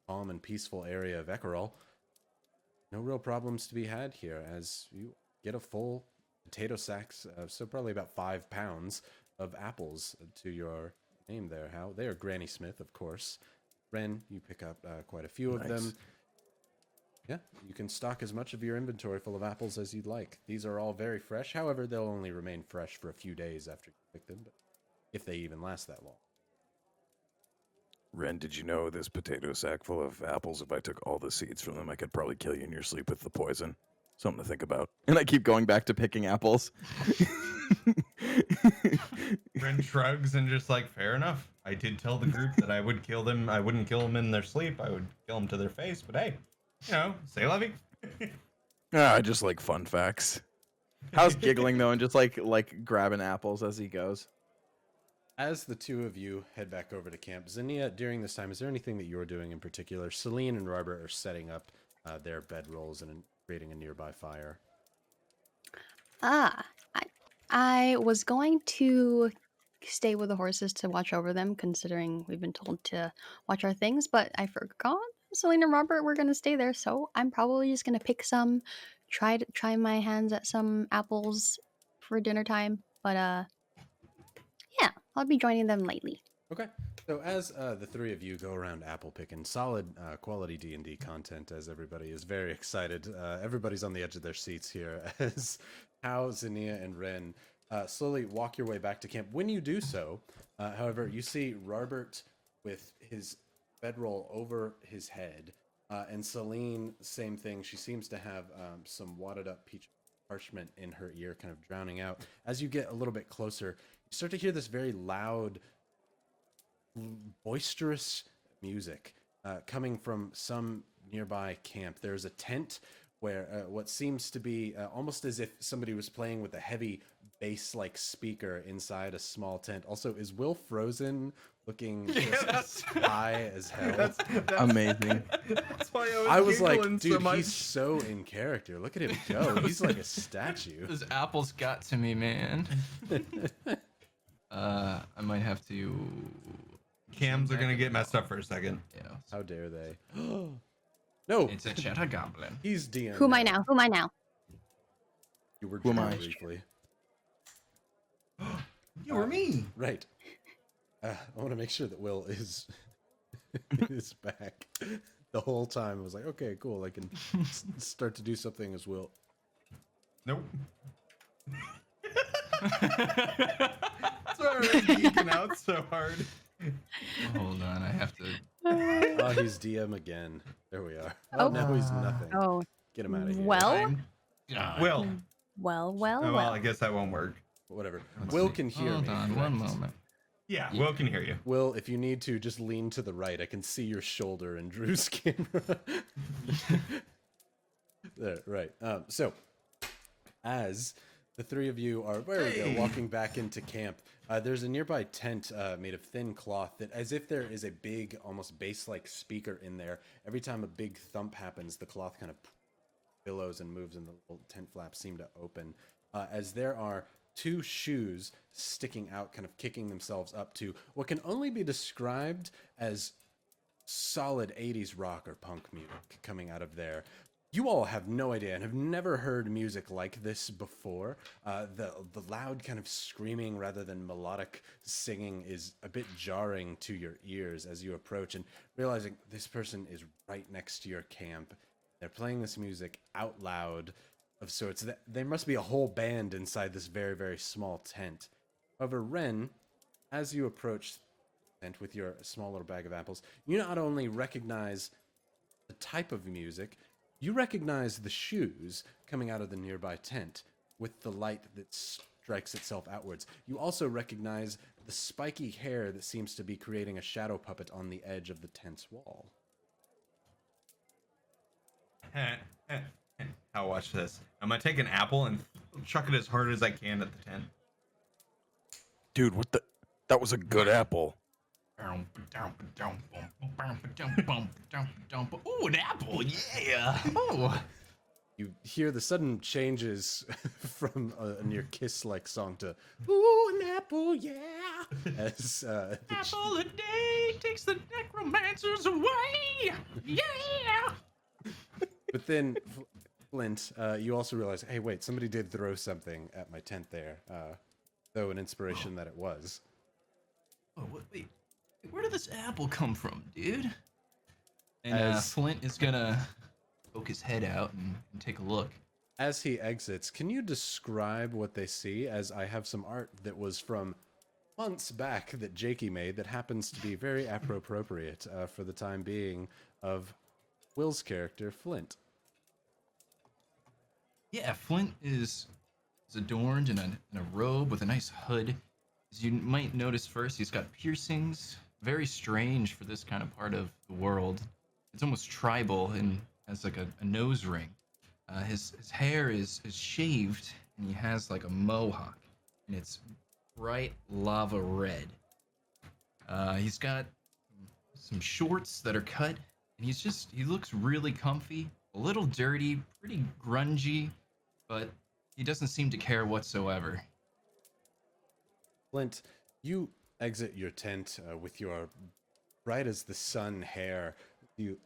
calm and peaceful area of Ekerol. No real problems to be had here, as you get a full potato sacks, so probably about 5 pounds of apples to your name there. How they are Granny Smith, of course. Ren, you pick up quite a few of them. Yeah, you can stock as much of your inventory full of apples as you'd like. These are all very fresh. However, they'll only remain fresh for a few days after you pick them, but if they even last that long. Ren, did you know this potato sack full of apples, if I took all the seeds from them, I could probably kill you in your sleep with the poison? Something to think about. And I keep going back to picking apples. Ren shrugs and just fair enough. I did tell the group that I would kill them. I wouldn't kill them in their sleep. I would kill them to their face. But hey, say lovey. I just like fun facts. Hal's giggling though and just grabbing apples as he goes. As the two of you head back over to camp, Zinnia, during this time, is there anything that you're doing in particular? Celine and Robert are setting up their bedrolls and creating a nearby fire. I was going to stay with the horses to watch over them, considering we've been told to watch our things, but I forgot. Selena and Robert were going to stay there, so I'm probably just going to pick some, try my hands at some apples for dinner time. But yeah, I'll be joining them lately. Okay. So as the three of you go around apple picking, solid quality D&D content, as everybody is very excited. Everybody's on the edge of their seats here as Hao, Zinnia, and Ren slowly walk your way back to camp. When you do so, however, you see Robert with his bedroll over his head, and Celine, same thing. She seems to have some wadded up peach parchment in her ear, kind of drowning out. As you get a little bit closer, you start to hear this very loud, boisterous music coming from some nearby camp. There's a tent where what seems to be almost as if somebody was playing with a heavy bass-like speaker inside a small tent. Also, is Will frozen, looking that's- just high as hell? That's Amazing. That's why I was like, giggling dude, so much. he's so in character. Look at him go. He's like a statue. Those apples got to me, man. I might have to. Cams are gonna get messed up for a second. You know, How dare they? No, it's a cheddar goblin. he's DM. Who am I now? Who am I now? You were Who am Drew I? briefly. You or me? Right. I want to make sure that Will is is back. The whole time I was like, okay, cool. I can start to do something as Will. Nope. Sorry, I'm geeking out so hard. Hold on, I have to. Oh, he's DM again. There we are. Oh, Oh. now he's nothing. Oh, Get him out of here. well, Will. well. Oh, well, I guess that won't work. Whatever. Let's Will see. can hear Hold me. on, one moment. Yeah, Will can hear you. Will, if you need to, just lean to the right. I can see your shoulder in Drew's camera. There, right. So, as the three of you are, there we go, walking back into camp, there's a nearby tent made of thin cloth that, as if there is a big, almost bass-like speaker in there, every time a big thump happens, the cloth kind of billows and moves and the little tent flaps seem to open. As there are two shoes sticking out, kind of kicking themselves up to what can only be described as solid 80s rock or punk music coming out of there. You all have no idea and have never heard music like this before. The loud kind of screaming rather than melodic singing is a bit jarring to your ears as you approach and realizing this person is right next to your camp. They're playing this music out loud of sorts. There must be a whole band inside this very, very small tent. However, Ren, as you approach the tent with your small little bag of apples, you not only recognize the type of music, you recognize the shoes coming out of the nearby tent with the light that strikes itself outwards. You also recognize the spiky hair that seems to be creating a shadow puppet on the edge of the tent's wall. I'll watch this. I'm gonna take an apple and chuck it as hard as I can at the tent. Dude, what the? That was a good apple. Ooh, an apple, yeah. Oh, You hear the sudden changes from a near Kiss-like song to "Ooh, an apple, yeah." As the apple a day takes the necromancers away. Yeah. but then Flint, you also realize, hey, wait, somebody did throw something at my tent there. Though an inspiration that it was. Oh, wait. Where did this apple come from, dude? And As- Flint is gonna poke his head out and take a look. As he exits, can you describe what they see? As I have some art that was from months back that Jakey made that happens to be very appropriate for the time being of Will's character, Flint. Yeah, Flint is adorned in a robe with a nice hood. As you might notice first, he's got piercings, very strange for this kind of part of the world. It's almost tribal and has like a nose ring. His hair is shaved and he has like a mohawk and it's bright lava red. He's got some shorts that are cut and he looks really comfy, a little dirty, pretty grungy, but he doesn't seem to care whatsoever. Flint, you exit your tent with your bright as the sun hair. You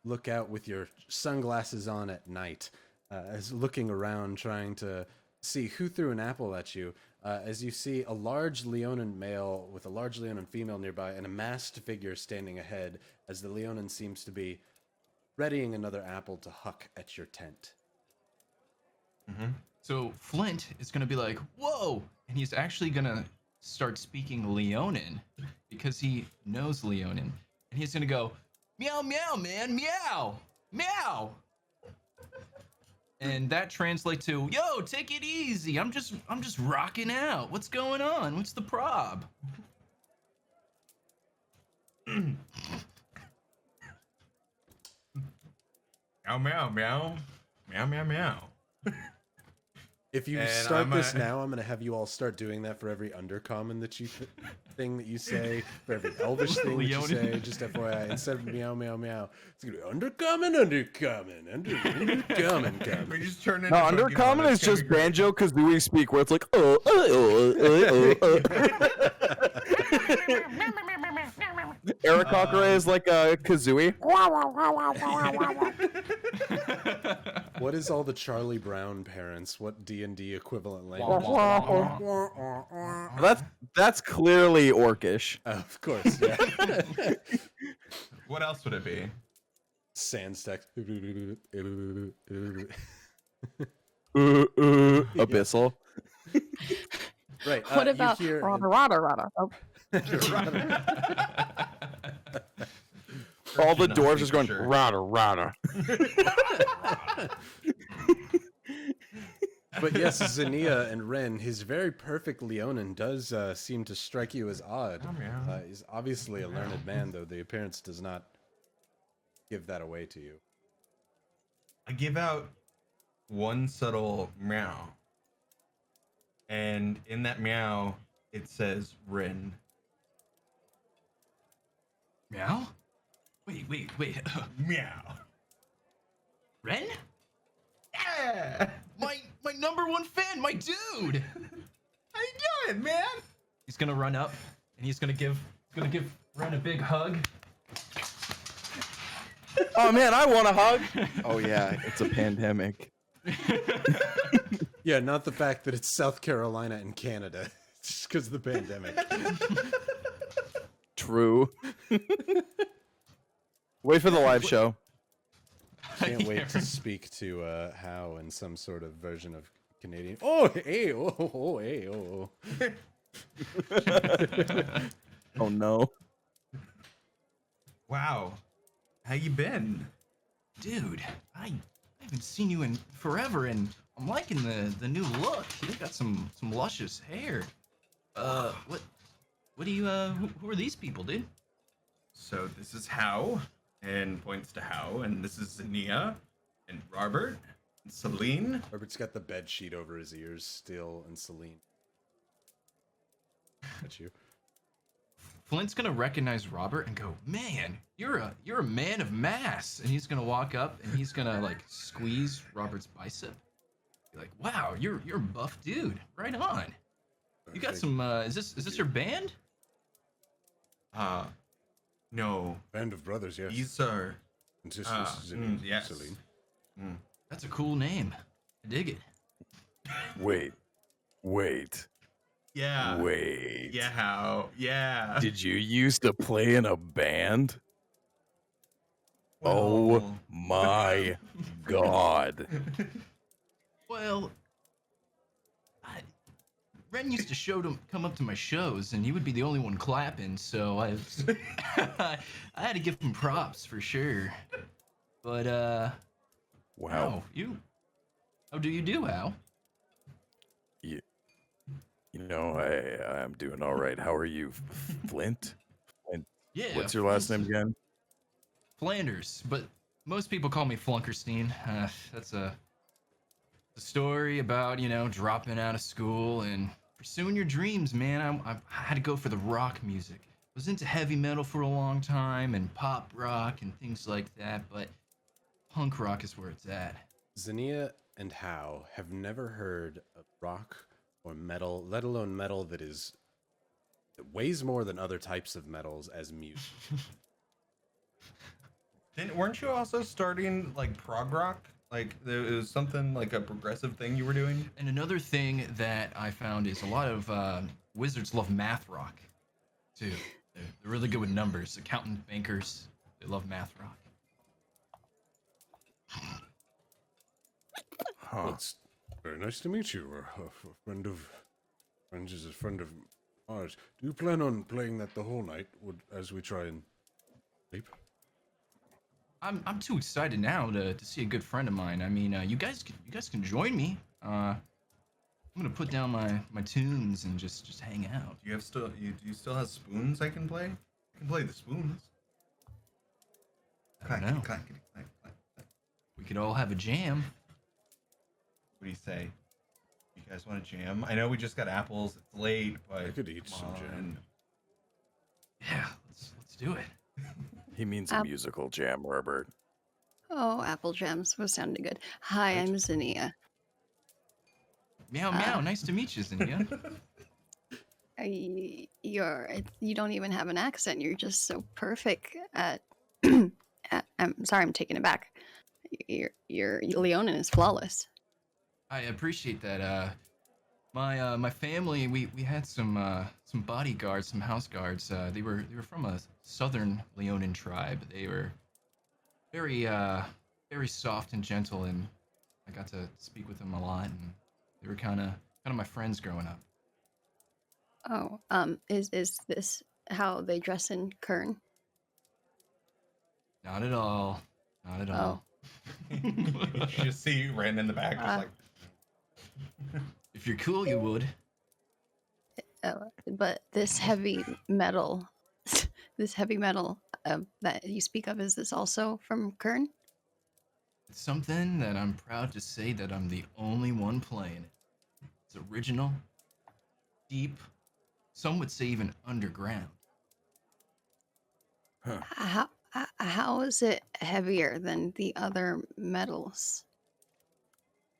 look out with your sunglasses on at night, as looking around trying to see who threw an apple at you, as you see a large Leonin male with a large Leonin female nearby and a masked figure standing ahead as the Leonin seems to be readying another apple to huck at your tent. Mm-hmm. So Flint is gonna be like, whoa! And he's actually gonna start speaking Leonin because he knows Leonin. And he's gonna go, meow, meow, man, meow, meow. And that translates to, yo, take it easy. I'm just rocking out. What's going on? What's the prob? Meow, meow, meow. Meow, meow, meow. If you And start this now, I'm gonna have you all start doing that for every undercommon that you thing that you say, for every elvish thing that you say. Just FYI, instead of meow meow meow, it's gonna be undercommon. We just turn into No, Pokemon. undercommon It's is gonna just be great. Banjo Kazooie speak, where it's like Eric Cockray is like a Kazooie. What is all the Charlie Brown parents? What D&D equivalent Wah, language? That's clearly Orcish. Of course, yeah. What else would it be? Sandstacks. Abyssal. Right. What you about hear- rada? Oh, All the Not dwarves just going sure. rada. But yes, Xenia and Ren, his very perfect Leonin does seem to strike you as odd. He's obviously a learned man, though the appearance does not give that away to you. I give out one subtle meow. And in that meow, it says Rin. Meow? Wait. Meow. Ren? Yeah! My number one fan, my dude! How you doing, man? He's gonna run up and he's gonna give Ren a big hug. Oh man, I want a hug. Oh yeah, it's a pandemic. Yeah, not the fact that it's South Carolina and Canada. It's just because of the pandemic. True. Wait for the live show. Can't wait to speak to How in some sort of version of Canadian. Oh, hey, hey, oh. Oh no. Wow. How you been? Dude, I haven't seen you in forever, and I'm liking the new look. You got some luscious hair. What do you who are these people, dude? So this is How, and points to How, and this is Xenia, and Robert, and Celine. Robert's got the bed sheet over his ears still, and Celine. That's you. Flint's gonna recognize Robert and go, "Man, you're a man of mass." And he's gonna walk up and he's gonna like squeeze Robert's bicep. Be like, "Wow, you're a buff dude. Right on. You got some. Is this your band?" No. Band of brothers, yes. These are, And sisters, yes. Celine. That's a cool name. I dig it. Wait. Yeah. Wait. Yeah, How. Yeah. Did you used to play in a band? Oh Well, my god. Well, Ren used to come up to my shows, and he would be the only one clapping. So I had to give him props for sure. But Wow. how do you do, Al? You know, I'm doing all right. How are you, Flint? Yeah. What's your last name again? Flanders, but most people call me Flunkerstein. That's a story about, dropping out of school and pursuing your dreams, man. I had to go for the rock music. I was into heavy metal for a long time and pop rock and things like that, but punk rock is where it's at. Xenia and How have never heard of rock or metal, let alone metal that weighs more than other types of metals as music. weren't you also starting like prog rock? Like there was something like a progressive thing you were doing? And another thing that I found is a lot of wizards love math rock, too. They're really good with numbers. Accountant, bankers, they love math rock. Huh. Well, it's very nice to meet you. A friend of ours. Do you plan on playing that the whole night as we try and sleep? I'm too excited now to see a good friend of mine. I mean, you guys can join me. I'm gonna put down my tunes and just hang out. Do you still have spoons I can play? I can play the spoons. I don't know. Clackety, clack, clack, clack. We could all have a jam. What do you say? you guys want to jam? I know we just got apples. It's late, but I could eat some come jam. on. Yeah, let's do it. He means a App- musical jam, Robert. Oh, apple gems was sounding good. Hi, Right. I'm Zinnia. Meow meow. Nice to meet you, Zinnia. You don't even have an accent. You're just so perfect at. I'm sorry, I'm taking it back. Your Leonin is flawless. I appreciate that. My family, we had some bodyguards, some house guards. They were from a southern Leonin tribe. They were very soft and gentle, and I got to speak with them a lot, and they were kind of my friends growing up. Oh, is this how they dress in Qurn? Not at all. Not at all. You just see Ren in the back, just like. If you're cool, you would. But this heavy metal, this heavy metal that you speak of, is this also from Qurn? It's something that I'm proud to say that I'm the only one playing it. It's original, deep, some would say even underground. How is it heavier than the other metals?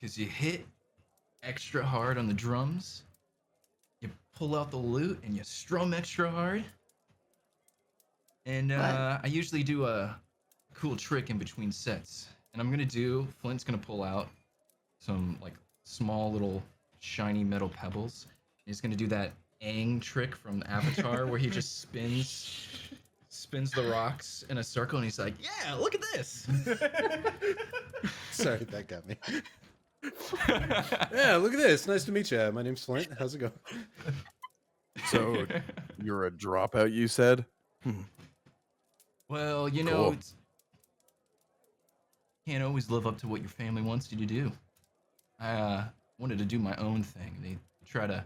Because you hit extra hard on the drums, you pull out the lute, and you strum extra hard. And I usually do a cool trick in between sets. And I'm gonna do, Flint's gonna pull out some like small little shiny metal pebbles. He's gonna do that Aang trick from Avatar where he just spins the rocks in a circle, and he's like, "Yeah, look at this." Sorry, that got me. Yeah, look at this. Nice to meet you. My name's Flint. How's it going? So you're a dropout, you said? Well, you know, Cool. it's can't always live up to what your family wants you to do. I wanted to do my own thing. They try to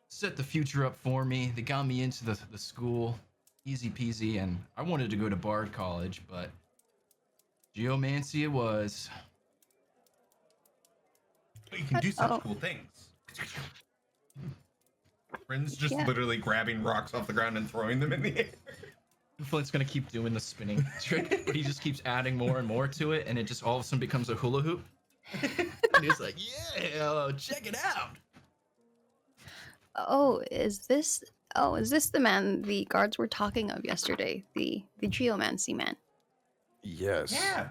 set the future up for me. They got me into the school, easy peasy, and I wanted to go to Bard College, but geomancy it was. But you can do such Oh. cool things. Ren's just Yeah. literally grabbing rocks off the ground and throwing them in the air. Flint's gonna keep doing the spinning trick, but he just keeps adding more and more to it, and it just all of a sudden becomes a hula hoop. And he's like, "Yeah, check it out." Is this the man the guards were talking of yesterday? The geomancy man. Yes. Yeah.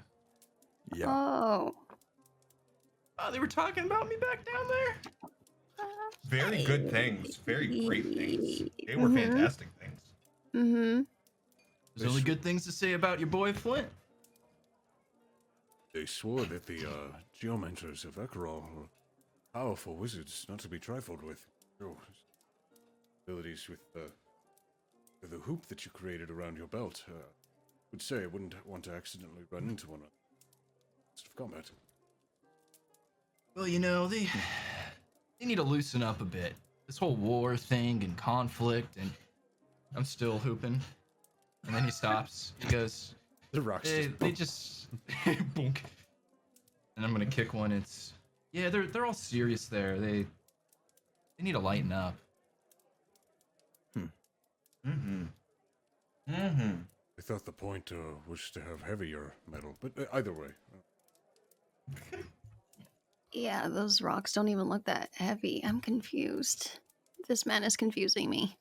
Yeah. Oh. Oh, they were talking about me back down there. Very good things. Very great things. They were Mhm. fantastic things. Mm-hmm. There's only good things to say about your boy Flint. They swore that the geomancers of Ekerall were powerful wizards, not to be trifled with. Your abilities with the hoop that you created around your belt. Would say I wouldn't want to accidentally run into one of combat. Well, you know, they need to loosen up a bit. This whole war thing and conflict, and I'm still hooping. And then he stops. He goes, The rocks they just boonk. And I'm gonna kick one. It's they're all serious there. They need to lighten up. Mm-hmm. Mm-hmm. I thought the point was to have heavier metal, but either way. Yeah, those rocks don't even look that heavy. I'm confused. This man is confusing me.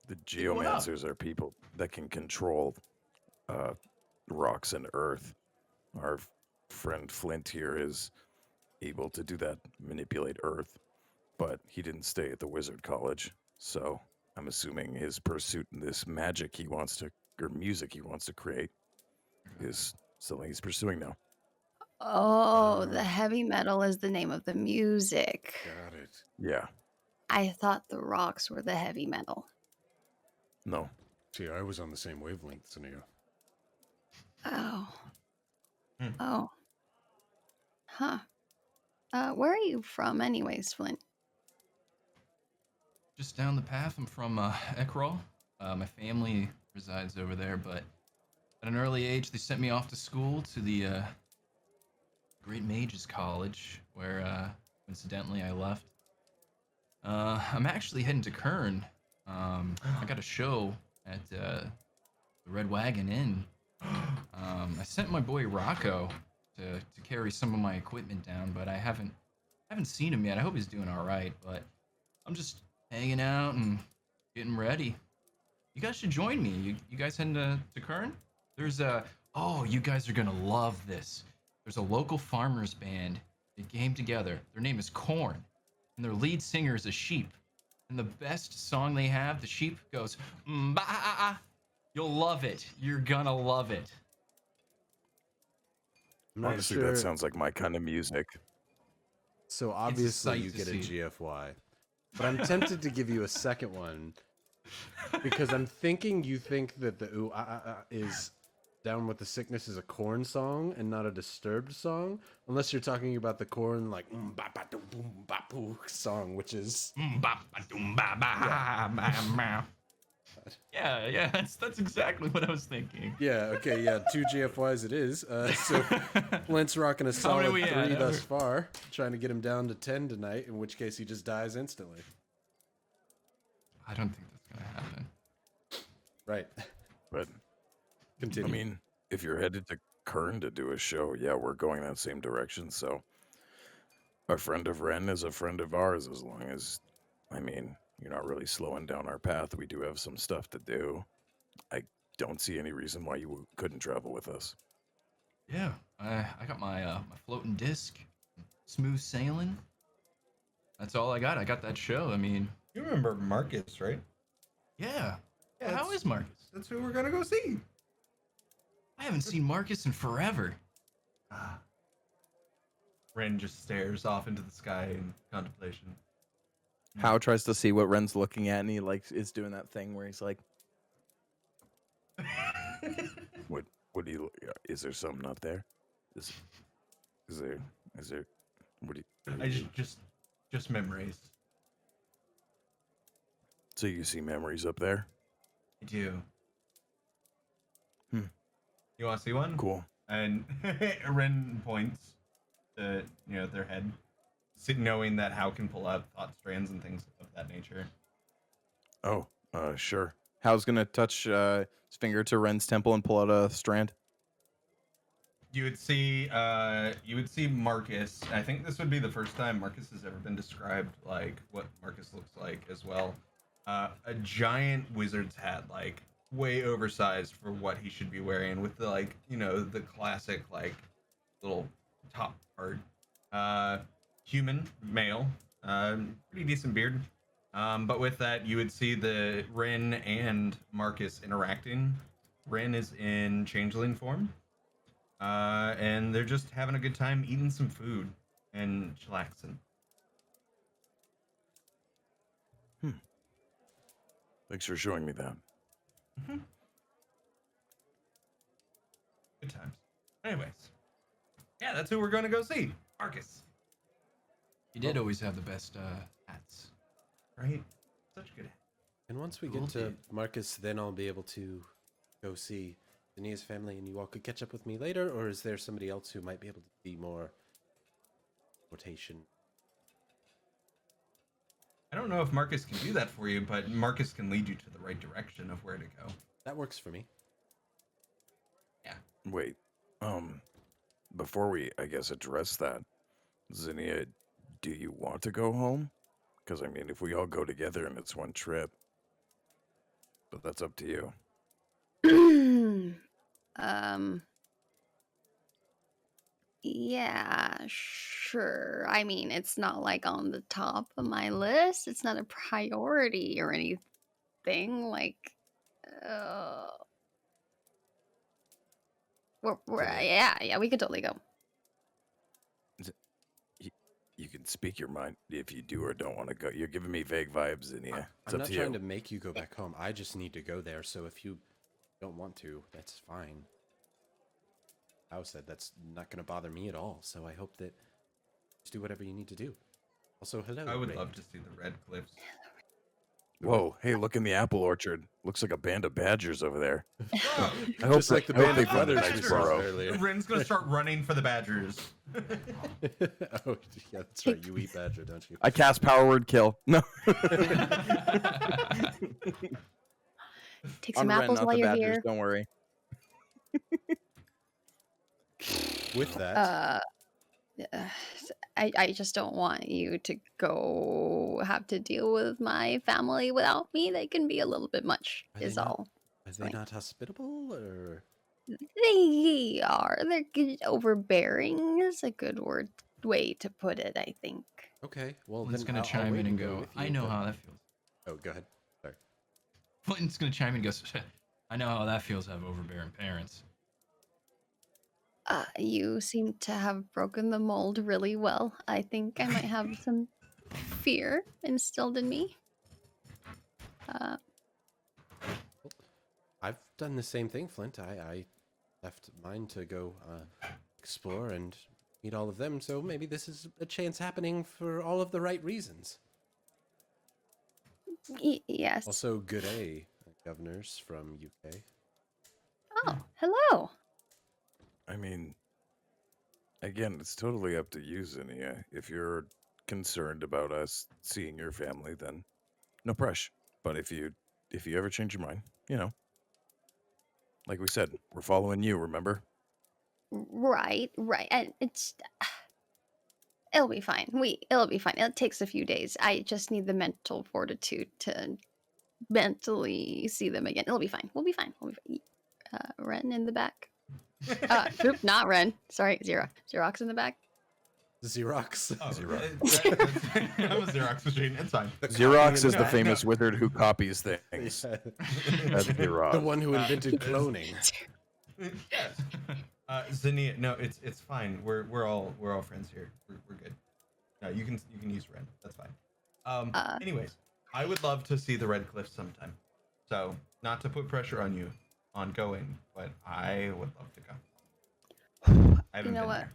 The going up. geomancers are people that can control rocks and earth. Our friend Flint here is able to do that, manipulate earth, but he didn't stay at the wizard college. So I'm assuming his pursuit in this magic he wants to, or music he wants to create, is something he's pursuing now. Oh, the heavy metal is the name of the music. Got it. Yeah. I thought the rocks were the heavy metal. No. See, I was on the same wavelength, Zinnia. Oh. Hmm. Oh. Huh. Where are you from anyways, Flint? Just down the path. I'm from Ekrol. My family resides over there, but at an early age, they sent me off to school to the Great Mages College, where Coincidentally, I left. I'm actually heading to Qurn. I got a show at the Red Wagon Inn. I sent my boy Rocco to carry some of my equipment down, but I haven't seen him yet. I hope he's doing all right. But I'm just hanging out and getting ready. You guys should join me. You guys heading to Qurn? There's you guys are gonna love this. There's a local farmers band. They came together. Their name is Qurn, and their lead singer is a sheep. And the best song they have, the sheep goes, "Mbaa." You'll love it. You're gonna love it. I'm not Honestly, sure. that sounds like my kind of music. So sight obviously you to get a see. GFY, but I'm tempted to give you a second one because I'm thinking you think that the ooh ah, ah, ah is Down with the Sickness is a Qurn song and not a Disturbed song, unless you're talking about the Qurn like ba ba dum boom ba poo song, which is Yeah, that's exactly what I was thinking. yeah, okay, yeah, 2 GFYs it is. So Flint's rocking a How solid many we 3 at? thus far, trying to get him down to 10 tonight, in which case he just dies instantly. I don't think that's gonna happen. Right. But Continue. I mean, if you're headed to Qurn to do a show, yeah, we're going that same direction. So a friend of Ren is a friend of ours, as long as, I mean, you're not really slowing down our path. We do have some stuff to do. I don't see any reason why you couldn't travel with us. Yeah, I got my my floating disc, smooth sailing. That's all I got. I got that show. I mean, You remember Marcus, right? yeah. Yeah, How that's- is Marcus? That's who we're gonna go see. I haven't seen Marcus in forever. Ren just stares off into the sky in contemplation. How tries to see what Ren's looking at, and he like is doing that thing where he's like, What do you? Is there something up there? Is there? What do you? I just memories. So you see memories up there? I do. Hmm. You want to see one? Cool. And Ren points to their head, knowing that Hal can pull out thought strands and things of that nature. Oh, sure. Hal's gonna touch his finger to Ren's temple and pull out a strand. You would see Marcus. I think this would be the first time Marcus has ever been described like what Marcus looks like as well. A giant wizard's hat, like way oversized for what he should be wearing, with the the classic little top part. Human, male, pretty decent beard. But with that, you would see the Ren and Marcus interacting. Ren is in changeling form. And they're just having a good time eating some food and chillaxing. Thanks for showing me that. Good times. Anyways, yeah, that's who we're going to go see. Marcus. He did always have the best hats. Right? Such good. And once we Cool, get to dude. Marcus, then I'll be able to go see Dania's family, and you all could catch up with me later, or is there somebody else who might be able to be more rotation? I don't know if Marcus can do that for you, but Marcus can lead you to the right direction of where to go. That works for me. Wait, before we, I guess, address that, Zinnia, do you want to go home? Because, I mean, if we all go together and it's one trip, but that's up to you. Yeah, sure. I mean, it's not like on the top of my list. It's not a priority or anything. Like, yeah, we could totally go. You can speak your mind if you do or don't want to go. You're giving me vague vibes, Zinnia. It's I'm up not to trying you. to make you go back home. I just need to go there, so if you don't want to, that's fine. I said that's not going to bother me at all, so I hope that just do whatever you need to do. Also, hello. I would Ray. love to see the red cliffs. Whoa, hey, look in the apple orchard. Looks like a band of badgers over there. Just like the I hope band they of found a brothers nice we saw burrow. earlier. Ren's gonna start running for the badgers. Oh, yeah, that's right. You eat badger, don't you? I cast power word kill. No. Take On some Ren, apples not while the you're badgers. here. Don't worry. With that, Uh, I just don't want you to go have to deal with my family without me. They can be a little bit much, Are they is not- all. are they not hospitable, or They are. They're overbearing is a good way to put it, I think. okay? Well, Flint's then gonna I'll chime wait in and go go, with I you, know but- how that feels. Oh, go ahead. Sorry. Flint's gonna chime in and goes, I know how that feels to have overbearing parents. You seem to have broken the mold really well. I think I might have some fear instilled in me. I've done the same thing, Flint. I left mine to go explore and meet all of them, so maybe this is a chance happening for all of the right reasons. Yes. Also, good day, governors from UK. Oh, hello. I mean, again, it's totally up to you, Zinnia. If you're concerned about us seeing your family, then no pressure. But if you ever change your mind, like we said, we're following you. Remember? Right. And it'll be fine. It'll be fine. It takes a few days. I just need the mental fortitude to mentally see them again. It'll be fine. We'll be fine. Ren in the back. Nope, not Ren. Sorry, Xerox in the back. Xerox. Oh, Xerox. I'm a Xerox machine. It's fine. Xerox is the No, famous no. wizard who copies things. Yeah. That's Xerox. The one who invented It's- cloning. Yes. Zinnia, no, it's fine. We're all friends here. We're good. No, you can use Ren. That's fine. Anyways, I would love to see the Red Cliff sometime. So, not to put pressure on you on going, but I would love to go. I haven't You know been what? there.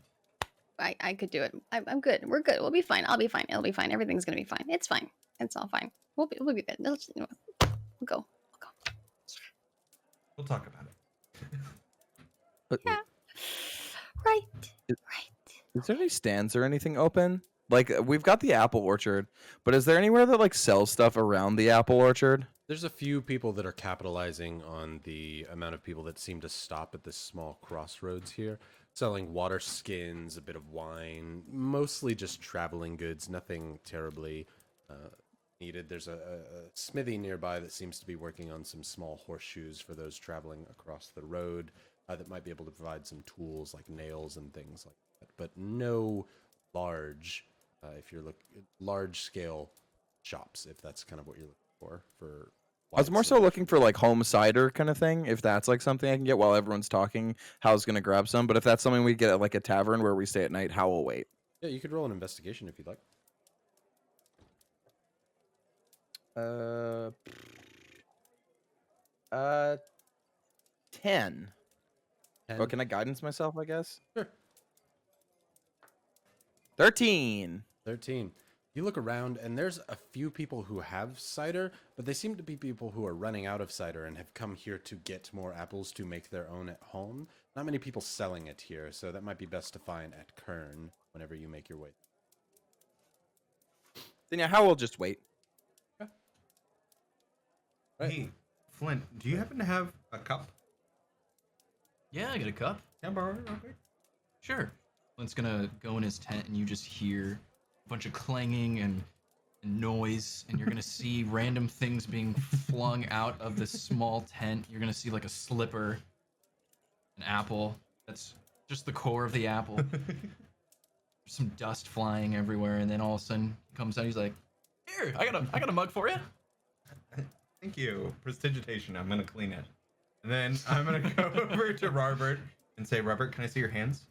I could do it. I'm good. We're good. We'll be fine. I'll be fine. It'll be fine. Everything's gonna be fine. It's fine. It's all fine. We'll be good. We'll go. We'll talk about it. Yeah. Right. Is- Right. Is there any stands or anything open? Like we've got the apple orchard, but is there anywhere that like sells stuff around the apple orchard? There's a few people that are capitalizing on the amount of people that seem to stop at this small crossroads here, selling water skins, a bit of wine, mostly just traveling goods, nothing terribly needed. There's a smithy nearby that seems to be working on some small horseshoes for those traveling across the road that might be able to provide some tools like nails and things like that, but no large, large scale shops, if that's kind of what you're looking for I was more so looking for like home cider kind of thing. If that's like something I can get while everyone's talking, Hal's gonna grab some. But if that's something we get at like a tavern where we stay at night, Hal will wait. Yeah, you could roll an investigation if you'd like. 10. 10. Oh, can I guidance myself? I guess. Sure. 13. 13. You look around, and there's a few people who have cider, but they seem to be people who are running out of cider and have come here to get more apples to make their own at home. Not many people selling it here, so that might be best to find at Qurn whenever you make your way. Then yeah, Hal will just wait. Right. Hey, Flint, do you happen to have a cup? Yeah, I get a cup. Can I borrow it real quick? Sure. Flint's gonna go in his tent, and you just hear a bunch of clanging and noise, and you're gonna see random things being flung out of this small tent. You're gonna see like a slipper, an apple. That's just the core of the apple. There's some dust flying everywhere, and then all of a sudden he comes out. He's like, "Here, I got a mug for you." Thank you. Prestidigitation. I'm gonna clean it. And then I'm gonna go over to Robert and say, Robert, can I see your hands?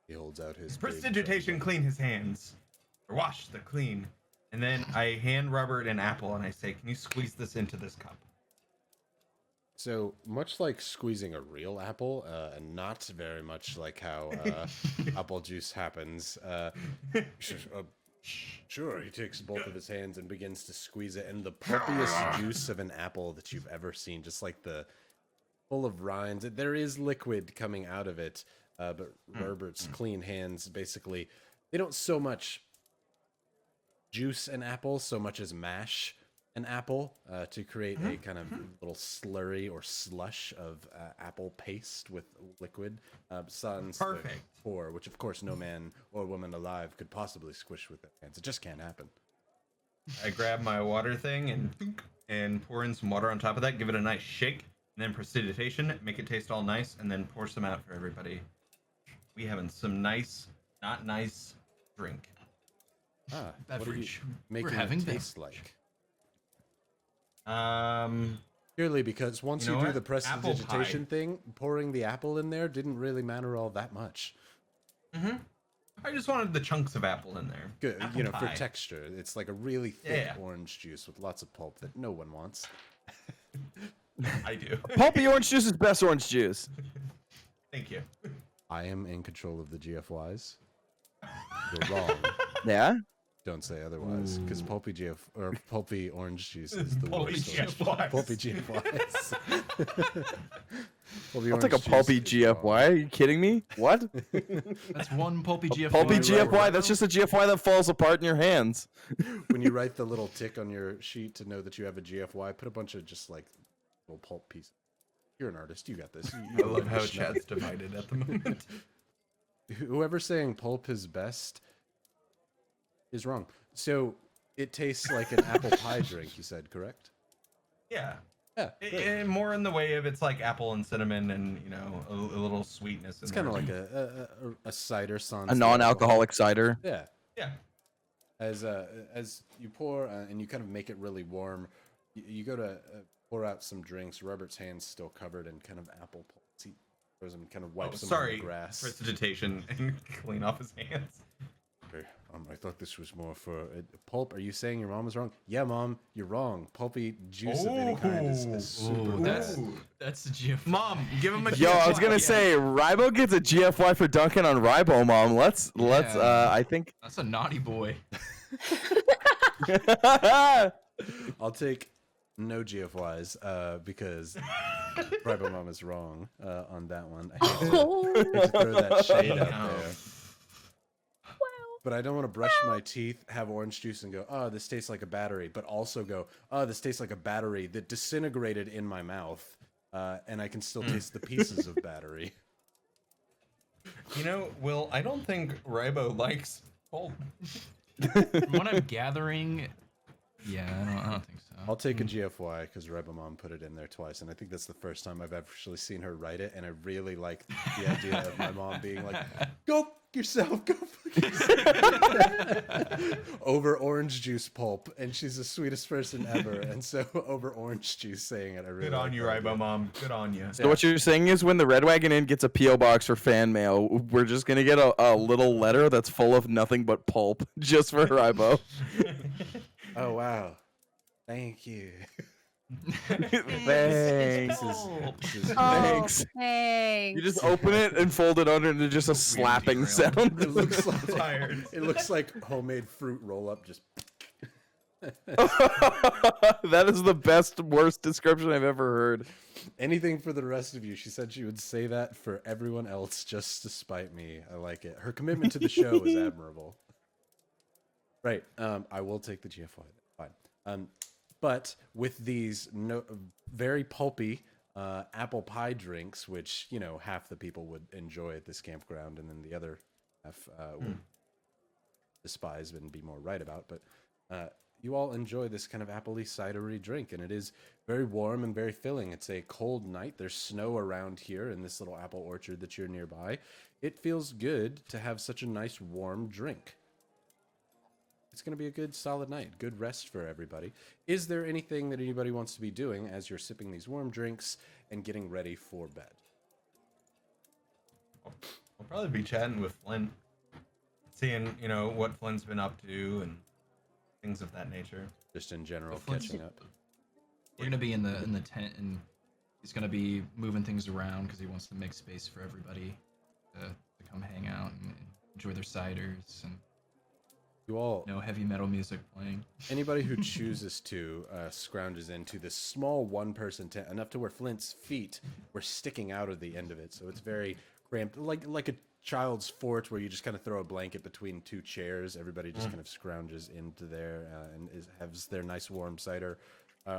He holds out his big Prestidigitation, clean his hands. Or wash the clean. And then I hand Robert an apple and I say, can you squeeze this into this cup? So, much like squeezing a real apple, and not very much like how apple juice happens, sure, he takes both of his hands and begins to squeeze it, and the pulpiest juice of an apple that you've ever seen, just like the full of rinds. There is liquid coming out of it, but Herbert's clean hands basically, they don't so much juice an apple so much as mash an apple to create a kind of little slurry or slush of apple paste with liquid. Sans the Perfect. core, which of course no man or woman alive could possibly squish with their hands. It just can't happen. I grab my water thing and pour in some water on top of that, give it a nice shake, and then precipitation, make it taste all nice, and then pour some out for everybody. We having some nice, not nice drink. Ah, what are you Beverage. making We're having it taste beverage. like? Purely because once You you, know do what? the Apple prestidigitation thing, pouring the apple in there didn't really matter all that much. I just wanted the chunks of apple in there. Good, Apple for pie. texture. It's like a really thick Yeah. orange juice with lots of pulp that no one wants. I do. Pulpy orange juice is best orange juice. Thank you. I am in control of the GFYs. You're wrong. Yeah. Don't say otherwise, because pulpy orange juice is the Pulpy worst. GFYs. Pulpy GFYs. Pulpy I'll take a orange pulpy juice is wrong. GFY. Are you kidding me? What? That's one pulpy GFY. Pulpy right GFY. there. That's just a GFY that falls apart in your hands. When you write the little tick on your sheet to know that you have a GFY, put a bunch of just like little pulp pieces. You're an artist. You got this. I love how chat's divided at the moment. Whoever's saying pulp is best is wrong. So it tastes like an apple pie drink, you said, correct? Yeah. Yeah. And more in the way of it's like apple and cinnamon and, a little sweetness. It's kind of like a cider sans A non-alcoholic cider. Yeah. Yeah. As you pour and you kind of make it really warm, you go to pour out some drinks. Robert's hands still covered in kind of apple pulp. He throws them, kind of wipes them on Sorry. the grass. Prestidigitation and clean off his hands. Okay, I thought this was more for pulp. Are you saying your mom was wrong? Yeah, mom, you're wrong. Pulpy juice of any kind is super. Ooh, bad. that's the GFY. Mom, give him a Yo, I was GFY. gonna say Rybo gets a GFY for dunking on Rybo, Mom. Let's. Yeah. I think. That's a naughty boy. I'll take no GFYs because Ribo Mom is wrong on that one. I hate to throw that shade out there. But I don't want to brush my teeth, have orange juice, and go, oh, this tastes like a battery. But also go, oh, this tastes like a battery that disintegrated in my mouth. And I can still taste the pieces of battery. Will, I don't think Rybo likes pulp. From what I'm gathering, yeah, I don't think so. I'll take a GFY because Ribo Mom put it in there twice. And I think that's the first time I've actually seen her write it. And I really like the idea of my mom being like, go yourself, go fuck yourself. Over orange juice pulp, and she's the sweetest person ever. And so over orange juice saying it, I really Good on like you, that idea. Rybo Mom. Good on you. So what you're saying is when the Red Wagon Inn gets a P.O. box for fan mail, we're just gonna get a little letter that's full of nothing but pulp just for Rybo. Oh wow, thank you. Thanks. This is Thanks. Thanks. You just open it and fold it under into just a slapping derailed. sound. It looks like Tired. it looks like homemade fruit roll up. Just That is the best, worst description I've ever heard. anything for the rest of you. She said she would say that for everyone else just to spite me. I like it. Her commitment to the show is admirable. Right. I will take the GFY. Fine. But with these very pulpy apple pie drinks, which half the people would enjoy at this campground, and then the other half would despise and be more right about. But you all enjoy this kind of appley cidery drink, and it is very warm and very filling. It's a cold night. There's snow around here in this little apple orchard that you're nearby. It feels good to have such a nice warm drink. It's going to be a good, solid night. Good rest for everybody. Is there anything that anybody wants to be doing as you're sipping these warm drinks and getting ready for bed? We'll probably be chatting with Flint, seeing what Flint's been up to and things of that nature. Just in general, Flint's- catching up. We're gonna be in the tent, and he's gonna be moving things around because he wants to make space for everybody to come hang out and enjoy their ciders and You all, no heavy metal music playing. anybody who chooses to scrounges into this small one-person tent, enough to where Flint's feet were sticking out of the end of it, so it's very cramped, like a child's fort where you just kind of throw a blanket between two chairs. Everybody just kind of scrounges into there and has their nice warm cider.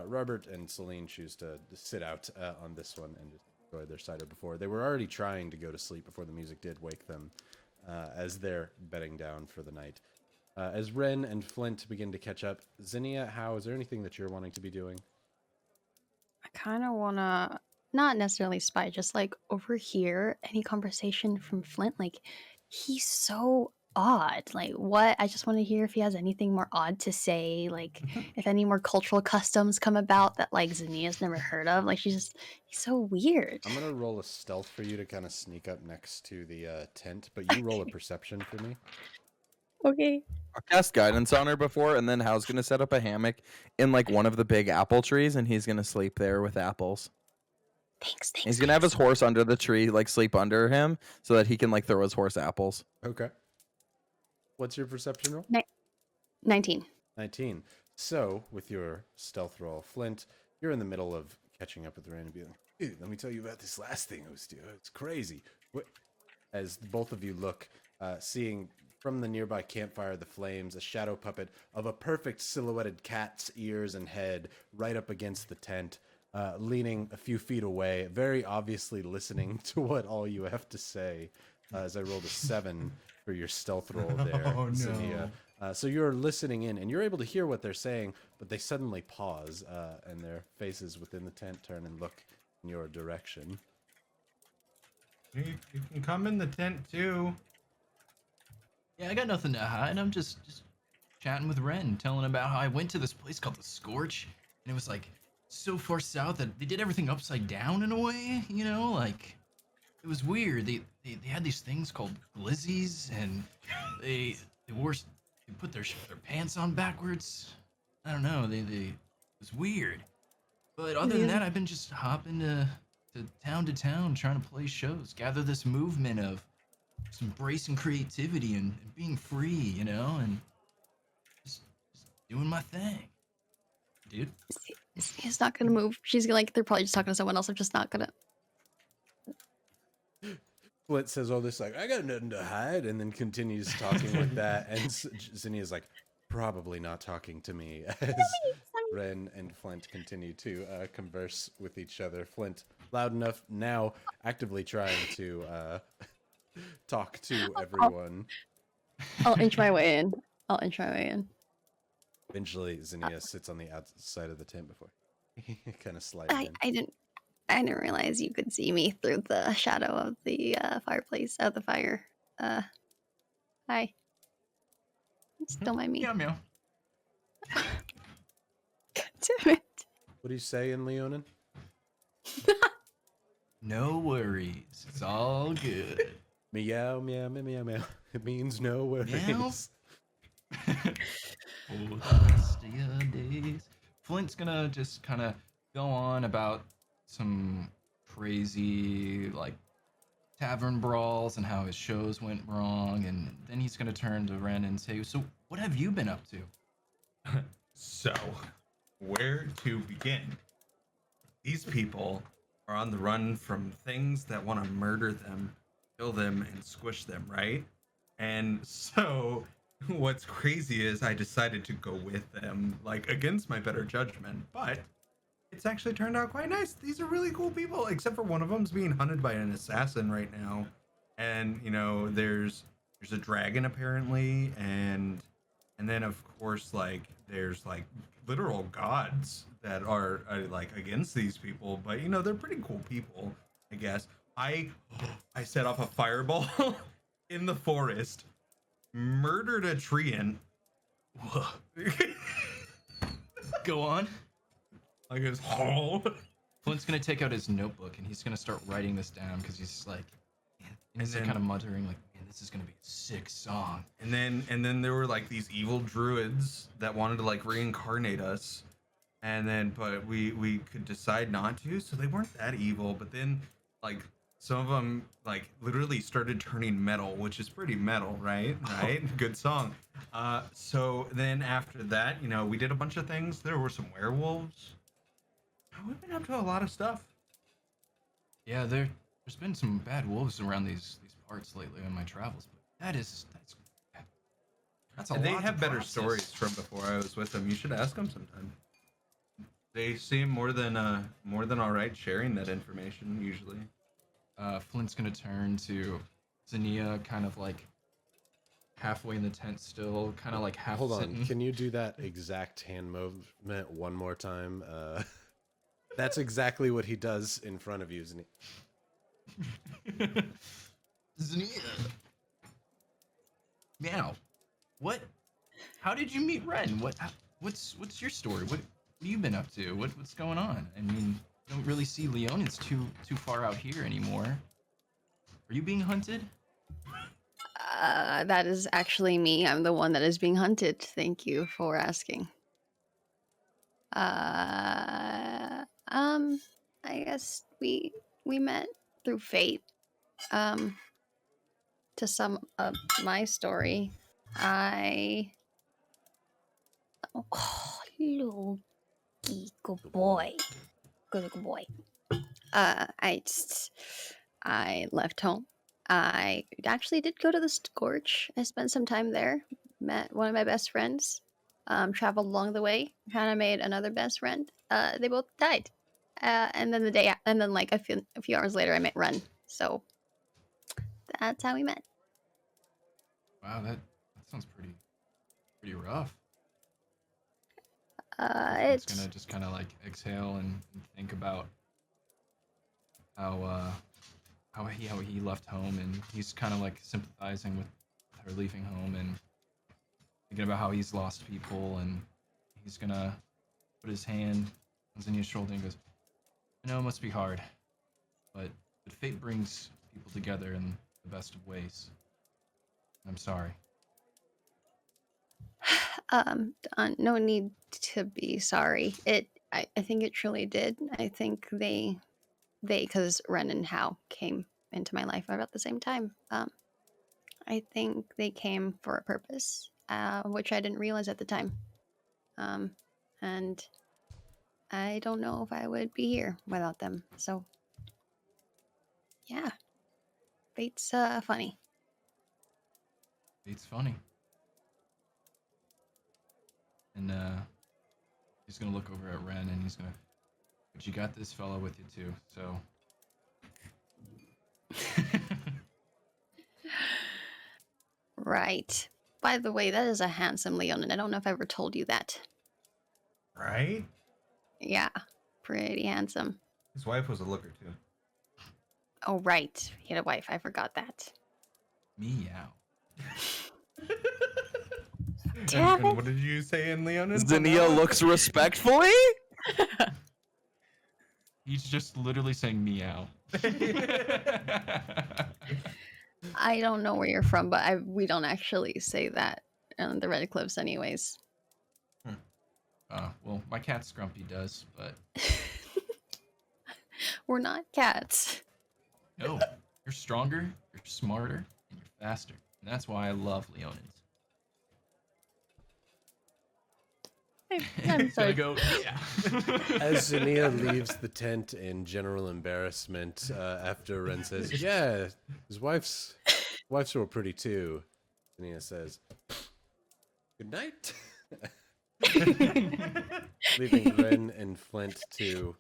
Robert and Celine choose to sit out on this one and just enjoy their cider before. They were already trying to go to sleep before the music did wake them as they're bedding down for the night. As Ren and Flint begin to catch up, Zinnia, how is there anything that you're wanting to be doing? I kind of want to not necessarily spy, just like overhear any conversation from Flint. Like, he's so odd. Like, what? I just want to hear if he has anything more odd to say. Like, if any more cultural customs come about that like Zinnia's never heard of. Like, he's so weird. I'm going to roll a stealth for you to kind of sneak up next to the tent, but you roll a perception for me. Okay. I cast guidance on her before, and then Hal's gonna set up a hammock in like one of the big apple trees, and he's gonna sleep there with apples. Thanks. He's gonna have his horse under the tree, like sleep under him, so that he can like throw his horse apples. Okay. What's your perception roll? 19. 19. So, with your stealth roll, Flint, you're in the middle of catching up with Ren and being like, "Dude, let me tell you about this last thing I was doing. It's crazy." As both of you look, seeing from the nearby campfire the flames, a shadow puppet of a perfect silhouetted cat's ears and head right up against the tent, leaning a few feet away, very obviously listening to what all you have to say. As I rolled a 7 for your stealth roll there, Oh, no. Zinnia. So you're listening in, and you're able to hear what they're saying, but they suddenly pause, and their faces within the tent turn and look in your direction. You can come in the tent too. Yeah, I got nothing to hide. I'm just chatting with Ren, telling about how I went to this place called the Scorch, and it was like so far south that they did everything upside down in a way, you know, like it was weird. They had these things called glizzies, and they put their pants on backwards. I don't know. It was weird. But other than that, I've been just hopping to town trying to play shows, gather this movement of just embracing creativity and being free, you know, and just doing my thing, dude. He's not gonna move. She's like, they're probably just talking to someone else. I'm just not gonna. Flint says all this like, "I got nothing to hide," and then continues talking like that. And Zinnia's like, "Probably not talking to me," as Ren and Flint continue to converse with each other. Flint, loud enough now, actively trying to talk to everyone. I'll inch my way in. Eventually, Zinnia sits on the outside of the tent before kind of sliding in. I didn't realize you could see me through the shadow of the fireplace, of the fire. Hi. Don't mind me. Meow meow. God damn it. What do you say in Leonin? No worries. It's all good. Meow, meow, meow, meow, meow. It means no worries. Meow. For the rest of your days. Flint's gonna just kind of go on about some crazy like tavern brawls and how his shows went wrong, and then he's gonna turn to Ren and say, "So, what have you been up to?" So, where to begin? These people are on the run from things that want to murder them, kill them, and squish them, right? And so, what's crazy is I decided to go with them, like against my better judgment, but it's actually turned out quite nice. These are really cool people, except for one of them's being hunted by an assassin right now. And, you know, there's a dragon apparently, and then of course like there's like literal gods that are like against these people, but you know, they're pretty cool people, I guess. I set off a fireball in the forest, murdered a treant. Go on. Like his whole. Flint's gonna take out his notebook and he's gonna start writing this down because he's like, and he's then- kind of muttering like, "Man, this is gonna be a sick song." And then there were like these evil druids that wanted to like reincarnate us, and then but we could decide not to, so they weren't that evil. But then like some of them like literally started turning metal, which is pretty metal, right? Right, good song. So then after that, you know, we did a bunch of things. There were some werewolves. We've been up to a lot of stuff. Yeah, they're there's been some bad wolves around these parts lately on my travels, but that's a And they lot to have better process. stories from before I was with them. You should ask them sometime. They seem more than all right sharing that information usually. Flint's gonna turn to Zania, kind of like halfway in the tent still, kind of like half Hold on. sitting. Can you do that exact hand movement one more time? That's exactly what he does in front of you, isn't he? Zania. Now, what? How did you meet Ren? What's your story? What have you been up to? What's going on? I mean, I don't really see Leonins too far out here anymore. Are you being hunted? That is actually me. I'm the one that is being hunted. Thank you for asking. I guess we met through fate. To sum up my story, Loki, good boy, good boy. I left home. I actually did go to the Scorch. I spent some time there. Met one of my best friends. Traveled along the way. Kind of made another best friend. They both died. And then like a few hours later, I met Run. So that's how we met. Wow, that sounds pretty rough. It's gonna just kind of like exhale and think about how he left home, and he's kind of like sympathizing with her leaving home and thinking about how he's lost people, and he's gonna put his hand on Zinnia's shoulder and goes, "I know it must be hard, but fate brings people together in the best of ways. I'm sorry." No need to be sorry. I think it truly did. I think they because Ren and Hao came into my life about the same time. I think they came for a purpose, which I didn't realize at the time. And I don't know if I would be here without them. So yeah, fate's funny. Fate's funny. And he's gonna look over at Ren and he's gonna, but you got this fella with you too, so. Right. By the way, that is a handsome Leon, and I don't know if I ever told you that. Right? Yeah, pretty handsome. His wife was a looker too. Oh, right. He had a wife. I forgot that. Meow. Damn And it. what did you say in Leonin? Zinnia looks respectfully. He's just literally saying meow. I don't know where you're from, but we don't actually say that on the Red Cliffs anyways. Well, my cat Scrumpy does, but We're not cats. no, you're stronger, you're smarter, and you're faster. And that's why I love Leonins. I'm sorry. Go, yeah. As Zinnia leaves the tent in general embarrassment, after Ren says, "Yeah, his wife's real pretty too," Zinnia says, "Good night." Leaving Ren and Flint to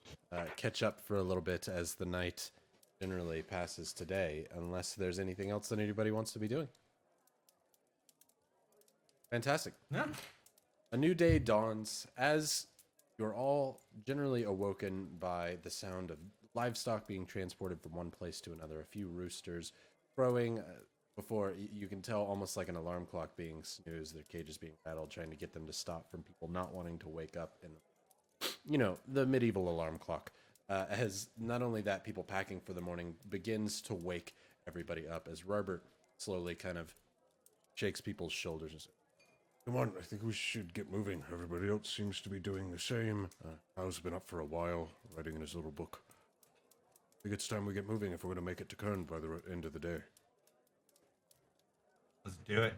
catch up for a little bit as the night generally passes today, unless there's anything else that anybody wants to be doing. Fantastic. Yeah. A new day dawns as you're all generally awoken by the sound of livestock being transported from one place to another. A few roosters crowing before you can tell, almost like an alarm clock being snoozed. Their cages being rattled, trying to get them to stop from people not wanting to wake up. And the medieval alarm clock. As not only that, people packing for the morning begins to wake everybody up as Robert slowly kind of shakes people's shoulders and says, Come on, I think we should get moving. Everybody else seems to be doing the same. Hal's been up for a while, writing in his little book. I think it's time we get moving if we're going to make it to Qurn by the end of the day. Let's do it.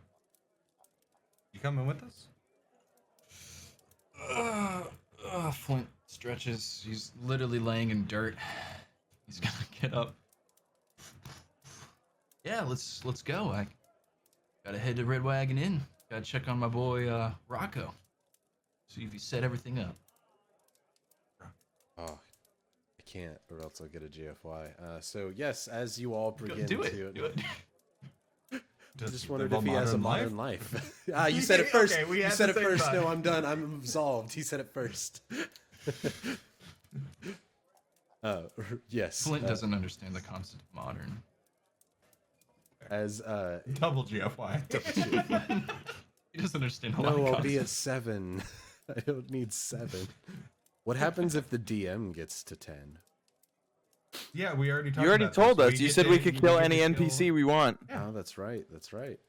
You coming with us? Flint stretches. He's literally laying in dirt. He's gonna get up, Yeah, let's go. I gotta head to Red Wagon Inn. Gotta check on my boy Rocco. See if he set everything up. Oh, I can't, or else I'll get a GFY. So yes, as you all begin Do it. to, Do it. I just wondered if he has a modern life. You said it Okay, first. we You had said the it same first. thought. No, I'm done. I'm absolved. He said it first. Yes. Flint doesn't understand the concept of modern. As Double GFY. He doesn't understand a lot of no, I'll be concepts. at 7. I don't need 7. What happens if the DM gets to 10? Yeah, we already talked You already about told this. us. You said we could kill any NPC we want. Yeah. Oh, that's right. That's right.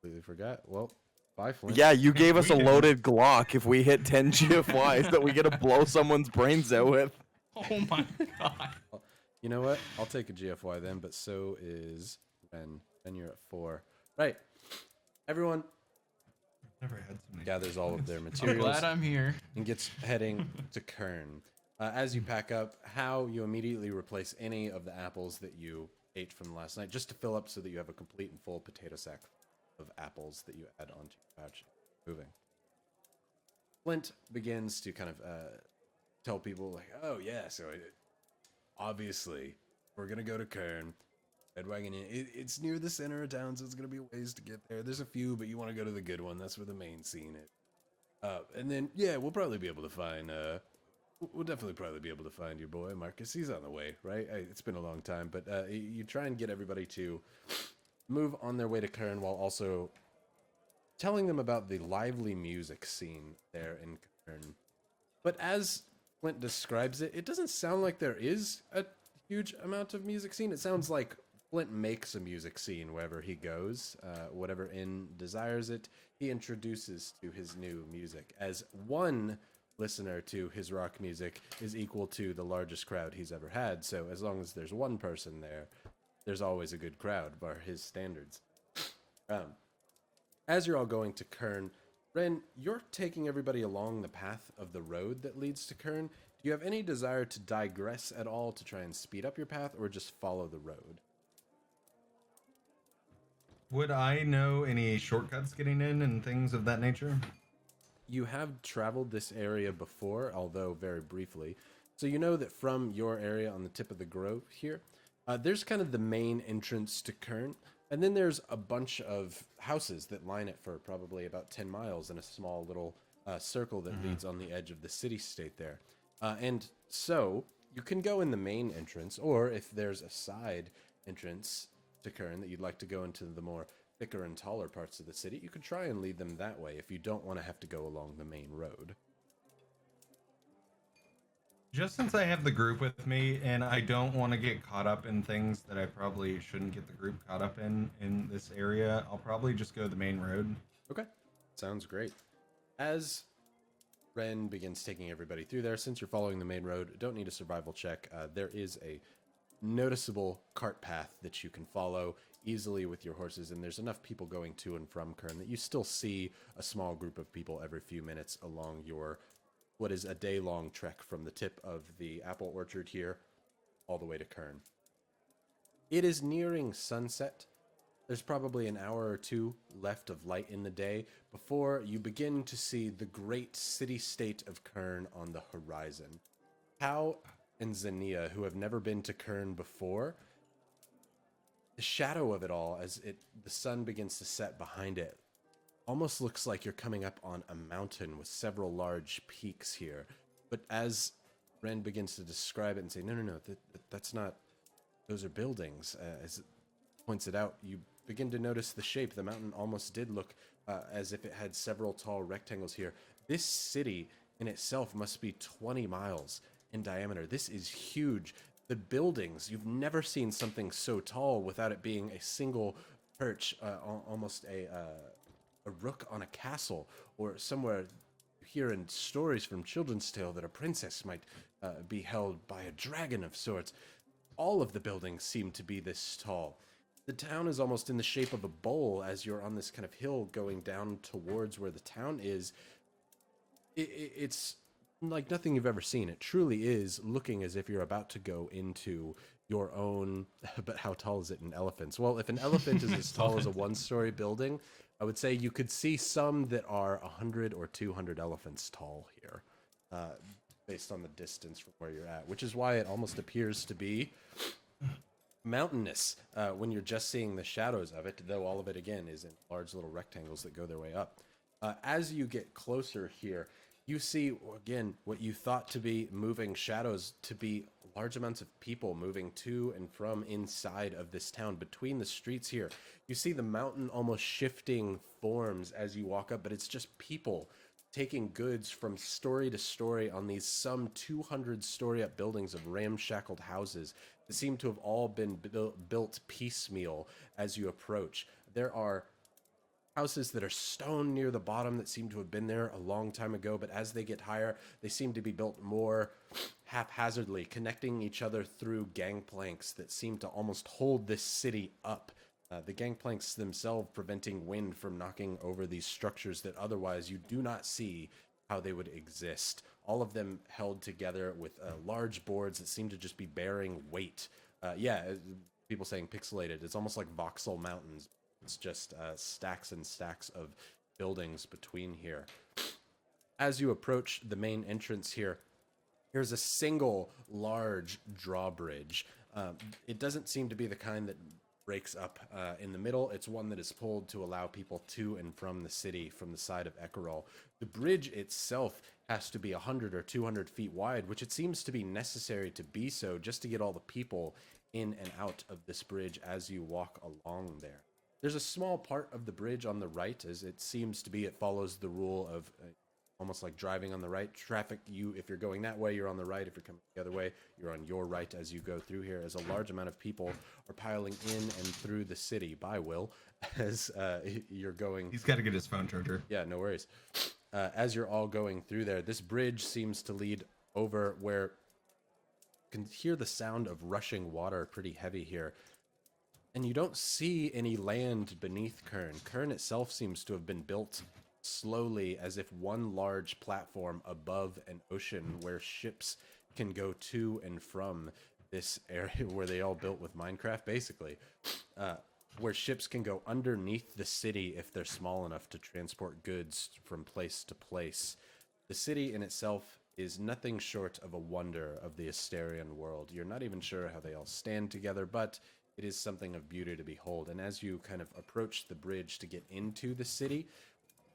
Completely forgot. Well, bye, Flint. Yeah, you gave us We a didn't. loaded Glock if we hit 10 GFYs that we get to blow someone's brains out with. Oh my god. You know what? I'll take a GFY then, but so is Ren. And you're at 4. Right. Everyone Never had so many. gathers all of their I'm materials glad I'm here. and gets heading to Qurn. As you pack up, how you immediately replace any of the apples that you ate from last night, just to fill up so that you have a complete and full potato sack of apples that you add onto your pouch. Moving. Flint begins to kind of tell people, like, oh, yeah, so obviously we're going to go to Qurn. Red Wagon Inn. It's near the center of town, so it's going to be ways to get there. There's a few, but you want to go to the good one. That's where the main scene is. And then, yeah, we'll probably be able to find... We'll definitely probably be able to find your boy, Marcus. He's on the way, right? It's been a long time, but you try and get everybody to move on their way to Qurn while also telling them about the lively music scene there in Qurn. But as Flint describes it, it doesn't sound like there is a huge amount of music scene. It sounds like Flint makes a music scene wherever he goes. Whatever inn desires it, he introduces to his new music. As one listener to his rock music is equal to the largest crowd he's ever had. So as long as there's one person there, there's always a good crowd by his standards. As you're all going to Qurn, Ren, you're taking everybody along the path of the road that leads to Qurn. Do you have any desire to digress at all to try and speed up your path, or just follow the road? Would I know any shortcuts getting in and things of that nature? You have traveled this area before, although very briefly. So you know that from your area on the tip of the grove here, there's kind of the main entrance to Qurn. And then there's a bunch of houses that line it for probably about 10 miles in a small little circle that leads on the edge of the city-state there. And so you can go in the main entrance, or if there's a side entrance to Qurn that you'd like to go into the more thicker and taller parts of the city, you could try and lead them that way if you don't want to have to go along the main road. Just since I have the group with me and I don't want to get caught up in things that I probably shouldn't get the group caught up in this area, I'll probably just go the main road. Okay, sounds great. As Ren begins taking everybody through there, since you're following the main road, don't need a survival check. There is a noticeable cart path that you can follow easily with your horses, and there's enough people going to and from Qurn that you still see a small group of people every few minutes along your what is a day-long trek from the tip of the apple orchard here all the way to Qurn. It is nearing sunset. There's probably an hour or two left of light in the day before you begin to see the great city-state of Qurn on the horizon. Hal and Xenia, who have never been to Qurn before, the shadow of it all as the sun begins to set behind it almost looks like you're coming up on a mountain with several large peaks here. But as Ren begins to describe it and say, no, that's not, those are buildings, as it points it out, you begin to notice the shape. The mountain almost did look as if it had several tall rectangles here. This city in itself must be 20 miles in diameter. This is huge. The buildings, you've never seen something so tall without it being a single perch, almost a rook on a castle, or somewhere here in stories from children's tale that a princess might be held by a dragon of sorts. All of the buildings seem to be this tall. The town is almost in the shape of a bowl as you're on this kind of hill going down towards where the town is. It's like nothing you've ever seen. It truly is looking as if you're about to go into your own. But how tall is it in elephants? Well, if an elephant is as tall as a one-story building, I would say you could see some that are 100 or 200 elephants tall here, based on the distance from where you're at, which is why it almost appears to be mountainous when you're just seeing the shadows of it, though all of it, again, is in large little rectangles that go their way up. As you get closer here, you see, again, what you thought to be moving shadows to be large amounts of people moving to and from inside of this town. Between the streets here, you see the mountain almost shifting forms as you walk up, but it's just people taking goods from story to story on these some 200-story up buildings of ramshackled houses that seem to have all been built piecemeal as you approach. There are houses that are stone near the bottom that seem to have been there a long time ago, but as they get higher, they seem to be built more haphazardly, connecting each other through gangplanks that seem to almost hold this city up. The gangplanks themselves preventing wind from knocking over these structures that otherwise you do not see how they would exist. All of them held together with large boards that seem to just be bearing weight. People saying pixelated. It's almost like voxel mountains. It's just stacks and stacks of buildings between here. As you approach the main entrance here, here's a single large drawbridge. It doesn't seem to be the kind that breaks up in the middle. It's one that is pulled to allow people to and from the city from the side of Ekerol. The bridge itself has to be 100 or 200 feet wide, which it seems to be necessary to be so just to get all the people in and out of this bridge as you walk along there. There's a small part of the bridge on the right, as it seems to be, it follows the rule of almost like driving on the right. Traffic, if you're going that way, you're on the right. If you're coming the other way, you're on your right as you go through here, as a large amount of people are piling in and through the city. Bye, Will, as you're going. He's got to get his phone charger. Yeah, no worries. As you're all going through there, this bridge seems to lead over where you can hear the sound of rushing water pretty heavy here. And you don't see any land beneath Qurn. Qurn itself seems to have been built slowly, as if one large platform above an ocean where ships can go to and from this area where they all built with Minecraft, basically. Where ships can go underneath the city if they're small enough to transport goods from place to place. The city in itself is nothing short of a wonder of the Asterian world. You're not even sure how they all stand together, but it is something of beauty to behold. And as you kind of approach the bridge to get into the city,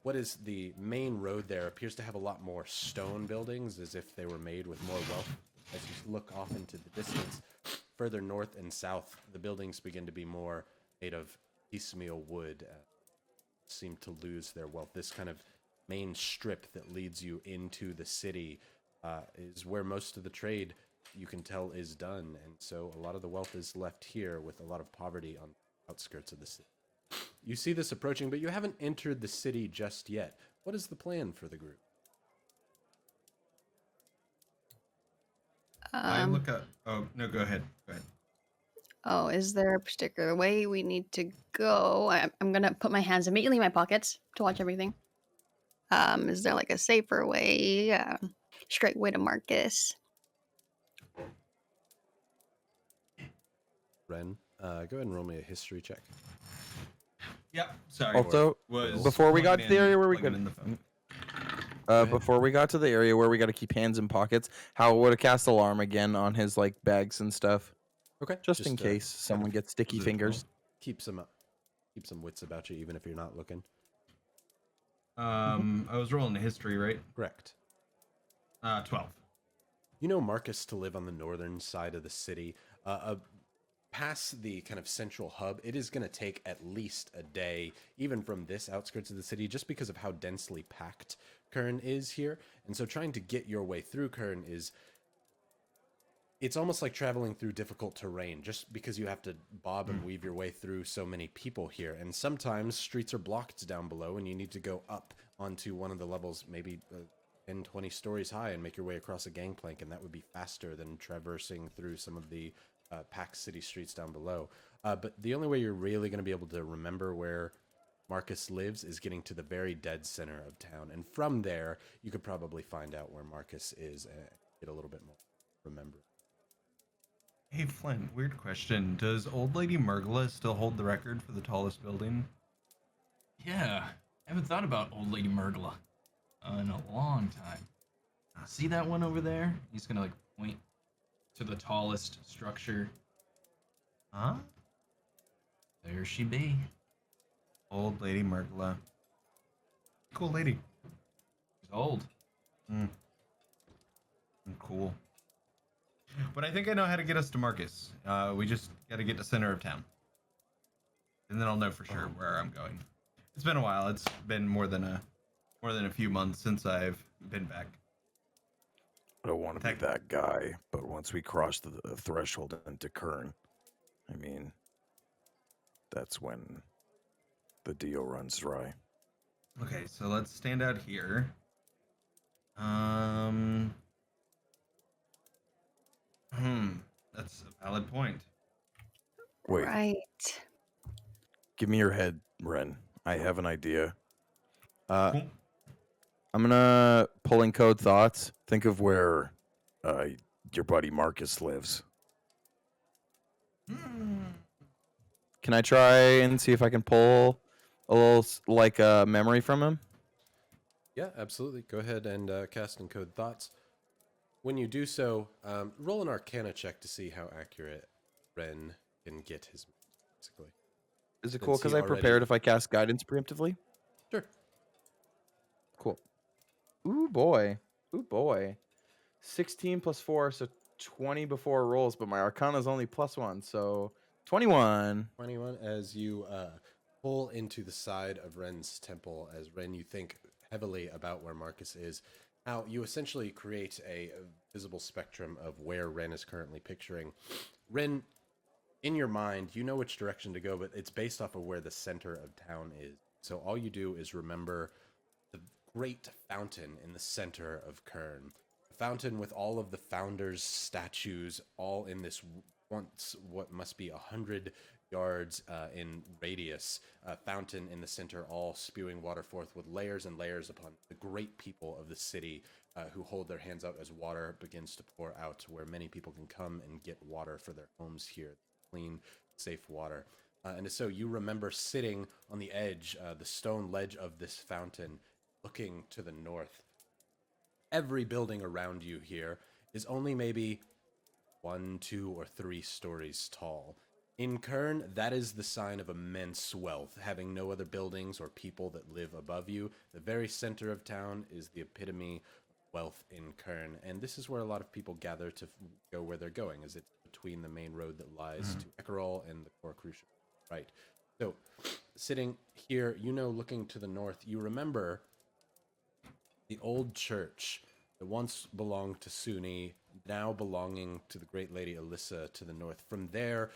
what is the main road there appears to have a lot more stone buildings, as if they were made with more wealth. As you look off into the distance, further north and south, the buildings begin to be more made of piecemeal wood, seem to lose their wealth. This kind of main strip that leads you into the city is where most of the trade, you can tell, is done, and so a lot of the wealth is left here, with a lot of poverty on the outskirts of the city. You see this approaching, but you haven't entered the city just yet. What is the plan for the group? I look up. Oh no, go ahead. Go ahead. Oh, is there a particular way we need to go? I'm gonna put my hands immediately in my pockets to watch everything. Is there like a safer way, straight way to Marcus? Ren, go ahead and roll me a history check. Yep. Sorry. Also, Was before we got to the area where we plugging got in the phone. before we got to the area where we got to keep hands in pockets, Hal would have cast alarm again on his like bags and stuff, Okay. just in case someone gets sticky fingers. Keep some wits about you, even if you're not looking. I was rolling the history, right? Correct. 12. You know Marcus to live on the northern side of the city. Past the kind of central hub, it is going to take at least a day, even from this outskirts of the city, just because of how densely packed Qurn is here. And so trying to get your way through Qurn it's almost like traveling through difficult terrain, just because you have to bob and weave your way through so many people here. And sometimes streets are blocked down below and you need to go up onto one of the levels, maybe 10, 20 stories high, and make your way across a gangplank, and that would be faster than traversing through some of the packed city streets down below. But the only way you're really going to be able to remember where Marcus lives is getting to the very dead center of town. And from there, you could probably find out where Marcus is and get a little bit more remember. Hey Flint, weird question. Does Old Lady Murgla still hold the record for the tallest building? Yeah, I haven't thought about Old Lady Murgla in a long time. See that one over there? He's gonna like point to the tallest structure. Huh? There she be. Old Lady Murgla. Cool lady. She's old. Mm. Cool. But I think I know how to get us to Marcus. We just got to get to center of town, and then I'll know for sure where I'm going. It's been a while. It's been more than a few months since I've been back. I don't want to be that guy, but once we cross the threshold into Qurn, I mean, that's when the deal runs dry. Okay, so let's stand out here. That's a valid point. Wait, Right. give me your head, Ren. I have an idea. Cool. I'm gonna pull in code thoughts. Think of where your buddy Marcus lives. Can I try and see if I can pull a little like a memory from him? Yeah, absolutely. Go ahead and cast Encode Thoughts. When you do so, roll an Arcana check to see how accurate Ren can get his basically. Is it Since cool because he I already- prepared if I cast guidance preemptively? Sure. Cool. Ooh boy. Ooh boy. 16 plus 4, so 20 before rolls, but my Arcana is only +1, so 21. 21 as you pull into the side of Ren's temple as Ren, you think heavily about where Marcus is. How you essentially create a visible spectrum of where Ren is currently picturing. Ren, in your mind, you know which direction to go, but it's based off of where the center of town is. So all you do is remember the great fountain in the center of Qurn. A fountain with all of the founders' statues all in this once what must be 100 yards in radius, fountain in the center, all spewing water forth with layers and layers upon the great people of the city who hold their hands out as water begins to pour out, where many people can come and get water for their homes here, clean, safe water. And so you remember sitting on the edge, the stone ledge of this fountain, looking to the north. Every building around you here is only maybe 1, 2, or 3 stories tall. In Qurn, that is the sign of immense wealth, having no other buildings or people that live above you. The very center of town is the epitome of wealth in Qurn, and this is where a lot of people gather to go where they're going, as it's between the main road that lies to Ekerol and the core crucial. Right. So, sitting here, looking to the north, you remember the old church that once belonged to Sunni, now belonging to the great lady Alyssa to the north. From there,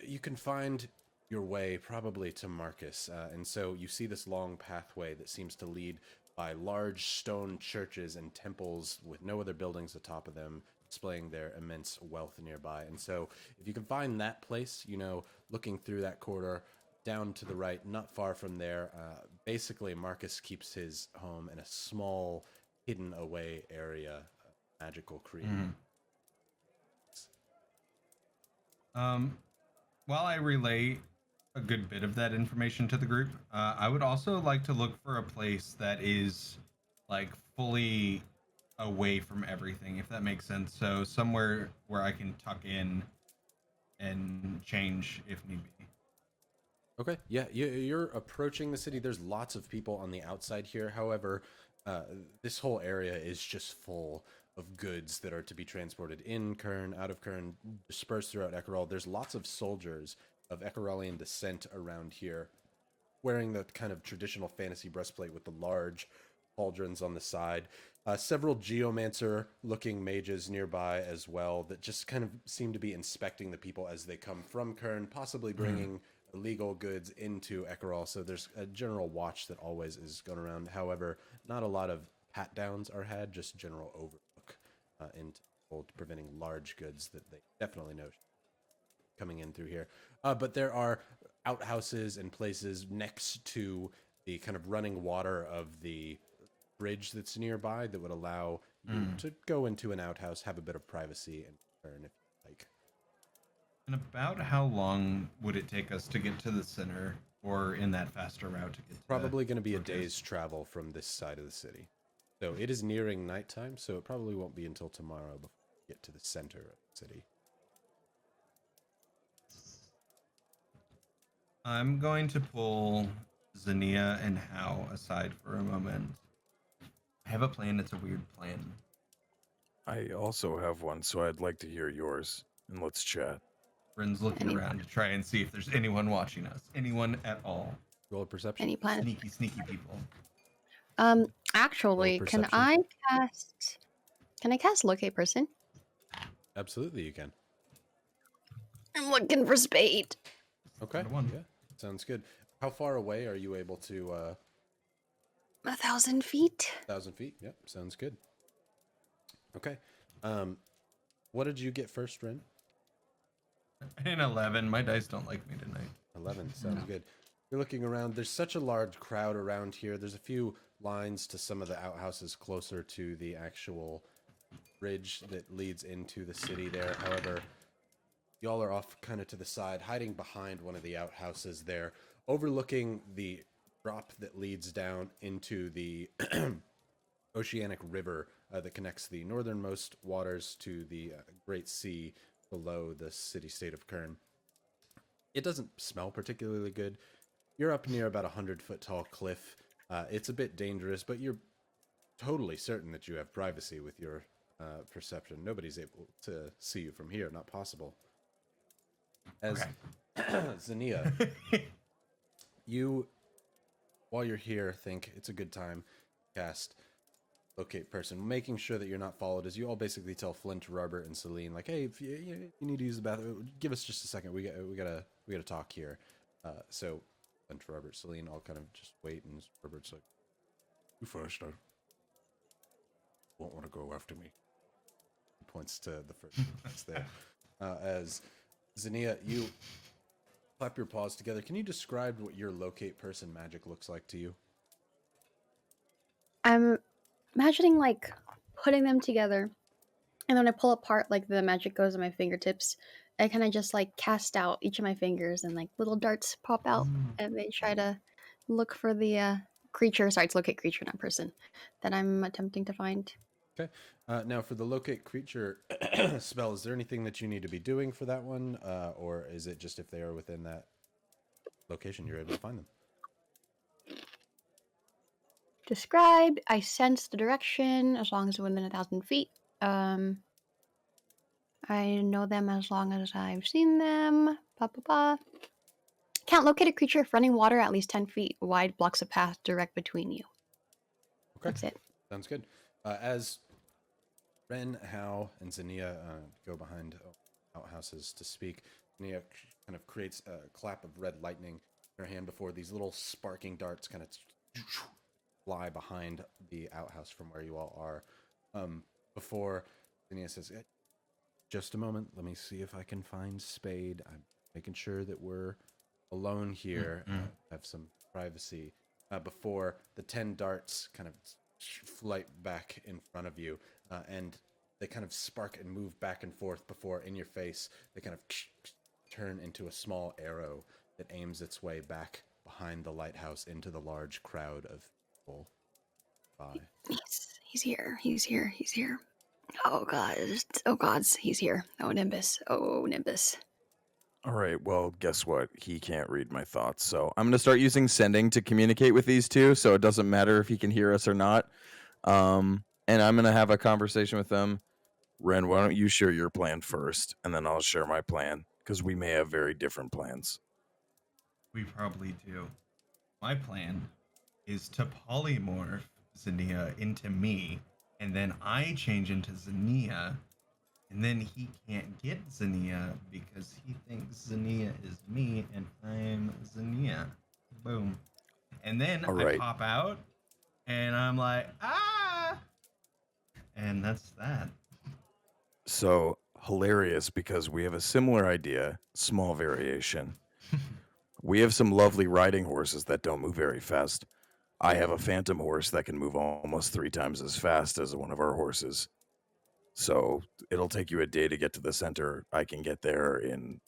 you can find your way probably to Marcus. And so you see this long pathway that seems to lead by large stone churches and temples with no other buildings atop of them, displaying their immense wealth nearby. And so if you can find that place, looking through that corridor, down to the right, not far from there, basically Marcus keeps his home in a small, hidden away area, magical creature. While I relay a good bit of that information to the group, I would also like to look for a place that is like fully away from everything, if that makes sense. So somewhere where I can tuck in and change if need be. Okay, yeah, you're approaching the city. There's lots of people on the outside here. However, this whole area is just full of goods that are to be transported in Qurn, out of Qurn, dispersed throughout Ekerol. There's lots of soldiers of Ekerolian descent around here, wearing the kind of traditional fantasy breastplate with the large pauldrons on the side. Several geomancer-looking mages nearby as well that just kind of seem to be inspecting the people as they come from Qurn, possibly bringing illegal goods into Ekerol. So there's a general watch that always is going around. However, not a lot of pat-downs are had, just general overlook into people, preventing large goods that they definitely know coming in through here. But there are outhouses and places next to the kind of running water of the bridge that's nearby that would allow you to go into an outhouse, have a bit of privacy, and return if you like. And about how long would it take us to get to the center, or in that faster route to get to Probably going to be a Orcas? day's travel from this side of the city. So it is nearing nighttime, so it probably won't be until tomorrow before we get to the center of the city. I'm going to pull Xenia and Hao aside for a moment. I have a plan. It's a weird plan. I also have one, so I'd like to hear yours, and let's chat. Ren's looking Any- around to try and see if there's anyone watching us. Anyone at all. Roll a perception. Any plan? Sneaky, sneaky people. Actually, can perception. I cast? Can I cast locate person? Absolutely, you can. I'm looking for Spade. Okay. One. Yeah, sounds good. How far away are you able to? 1,000 feet. 1,000 feet. Yep, sounds good. Okay. What did you get first, Ren? And 11. My dice don't like me tonight. 11. Sounds good. You're looking around. There's such a large crowd around here. There's a few lines to some of the outhouses closer to the actual bridge that leads into the city there. However, y'all are off kind of to the side, hiding behind one of the outhouses there, overlooking the drop that leads down into the oceanic river that connects the northernmost waters to the Great Sea below the city-state of Qurn. It doesn't smell particularly good. You're up near about 100-foot tall cliff. It's a bit dangerous, but you're totally certain that you have privacy with your perception. Nobody's able to see you from here. Not possible. As Xenia, you, while you're here, think it's a good time to cast locate person, making sure that you're not followed, as you all basically tell Flint, Robert, and Celine, like, hey, if you need to use the bathroom, give us just a second. We gotta talk here. So Flint, Robert, Celine all kind of just wait, and Robert's like, You first, I won't want to go after me. he points to the first that's there. As Xenia, you clap your paws together. Can you describe what your locate person magic looks like to you? I'm imagining like putting them together, and then I pull apart, like the magic goes on my fingertips. I kind of just like cast out each of my fingers, and like little darts pop out, and they try to look for the creature. Sorry, it's locate creature, not person, that I'm attempting to find. Okay. Now, for the locate creature spell, is there anything that you need to be doing for that one, or is it just if they are within that location, you're able to find them? Describe. I sense the direction as long as within 1,000 feet. I know them as long as I've seen them. Can't locate a creature if running water at least 10 feet wide blocks a path direct between you. Okay. That's it. Sounds good. As Ren, Hao, and Xenia go behind outhouses to speak, Xenia kind of creates a clap of red lightning in her hand before these little sparking darts kind of fly behind the outhouse from where you all are. Before Xenia says, just a moment, let me see if I can find Spade. I'm making sure that we're alone here, have some privacy. Before the 10 darts kind of flight back in front of you, and they kind of spark and move back and forth before, in your face, they kind of turn into a small arrow that aims its way back behind the lighthouse into the large crowd of people. He's here. He's here. He's here. Oh god. Oh gods. He's here. Oh Nimbus. Oh Nimbus. All right, well, guess what? He can't read my thoughts, so I'm gonna start using sending to communicate with these two, so it doesn't matter if he can hear us or not. And I'm gonna have a conversation with them. Ren, why don't you share your plan first, and then I'll share my plan, because we may have very different plans. We probably do. My plan is to polymorph Xenia into me, and then I change into Xenia, and then he can't get Xenia because he thinks Xenia is me and I'm Xenia. Boom. And then All I right. pop out, and I'm like, ah! And that's that. So, hilarious, because we have a similar idea, small variation. We have some lovely riding horses that don't move very fast. I have a phantom horse that can move almost 3 times as fast as one of our horses. So it'll take you a day to get to the center. I can get there in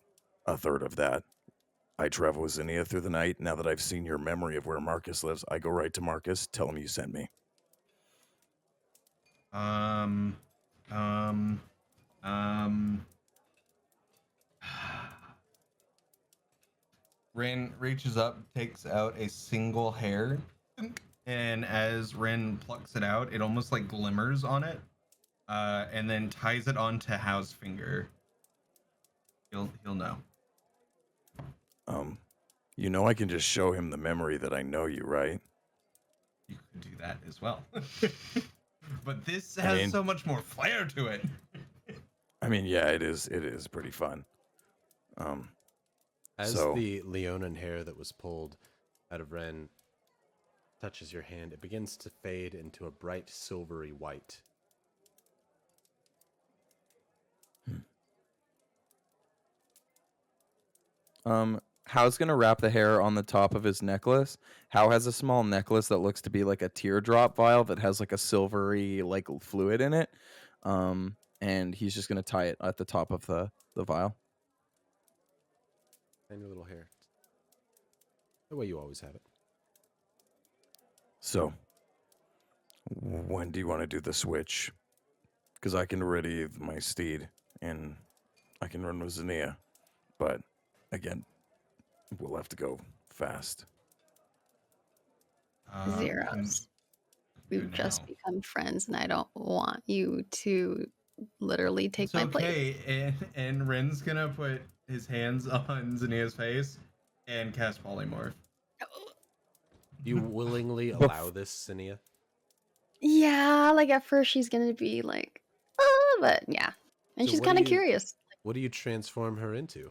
a third of that. I travel with Zinnia through the night. Now that I've seen your memory of where Marcus lives, I go right to Marcus, tell him you sent me. Rin reaches up, takes out a single hair, and as Rin plucks it out, it almost like glimmers on it, and then ties it onto Hao's finger. He'll know. You know I can just show him the memory that I know you, right? You could do that as well. But this has so much more flair to it. I mean, yeah, it is pretty fun. As So- the Leonin hair that was pulled out of Ren touches your hand, it begins to fade into a bright silvery white. Hal's gonna wrap the hair on the top of his necklace. Hal has a small necklace that looks to be like a teardrop vial that has like a silvery like fluid in it. And he's just gonna tie it at the top of the vial. Tiny little hair. The way you always have it. So, when do you want to do the switch? Because I can ready my steed and I can run with Zinnia. But, again, we'll have to go fast. Zeros. We've good just now. become friends, and I don't want you to literally take It's my place. okay, and Rin's gonna put his hands on Zinnia's face and cast polymorph. You willingly allow this, Sinia? Yeah, like at first she's gonna be like, oh, but yeah. And So she's what kind do of you- curious. What do you transform her into?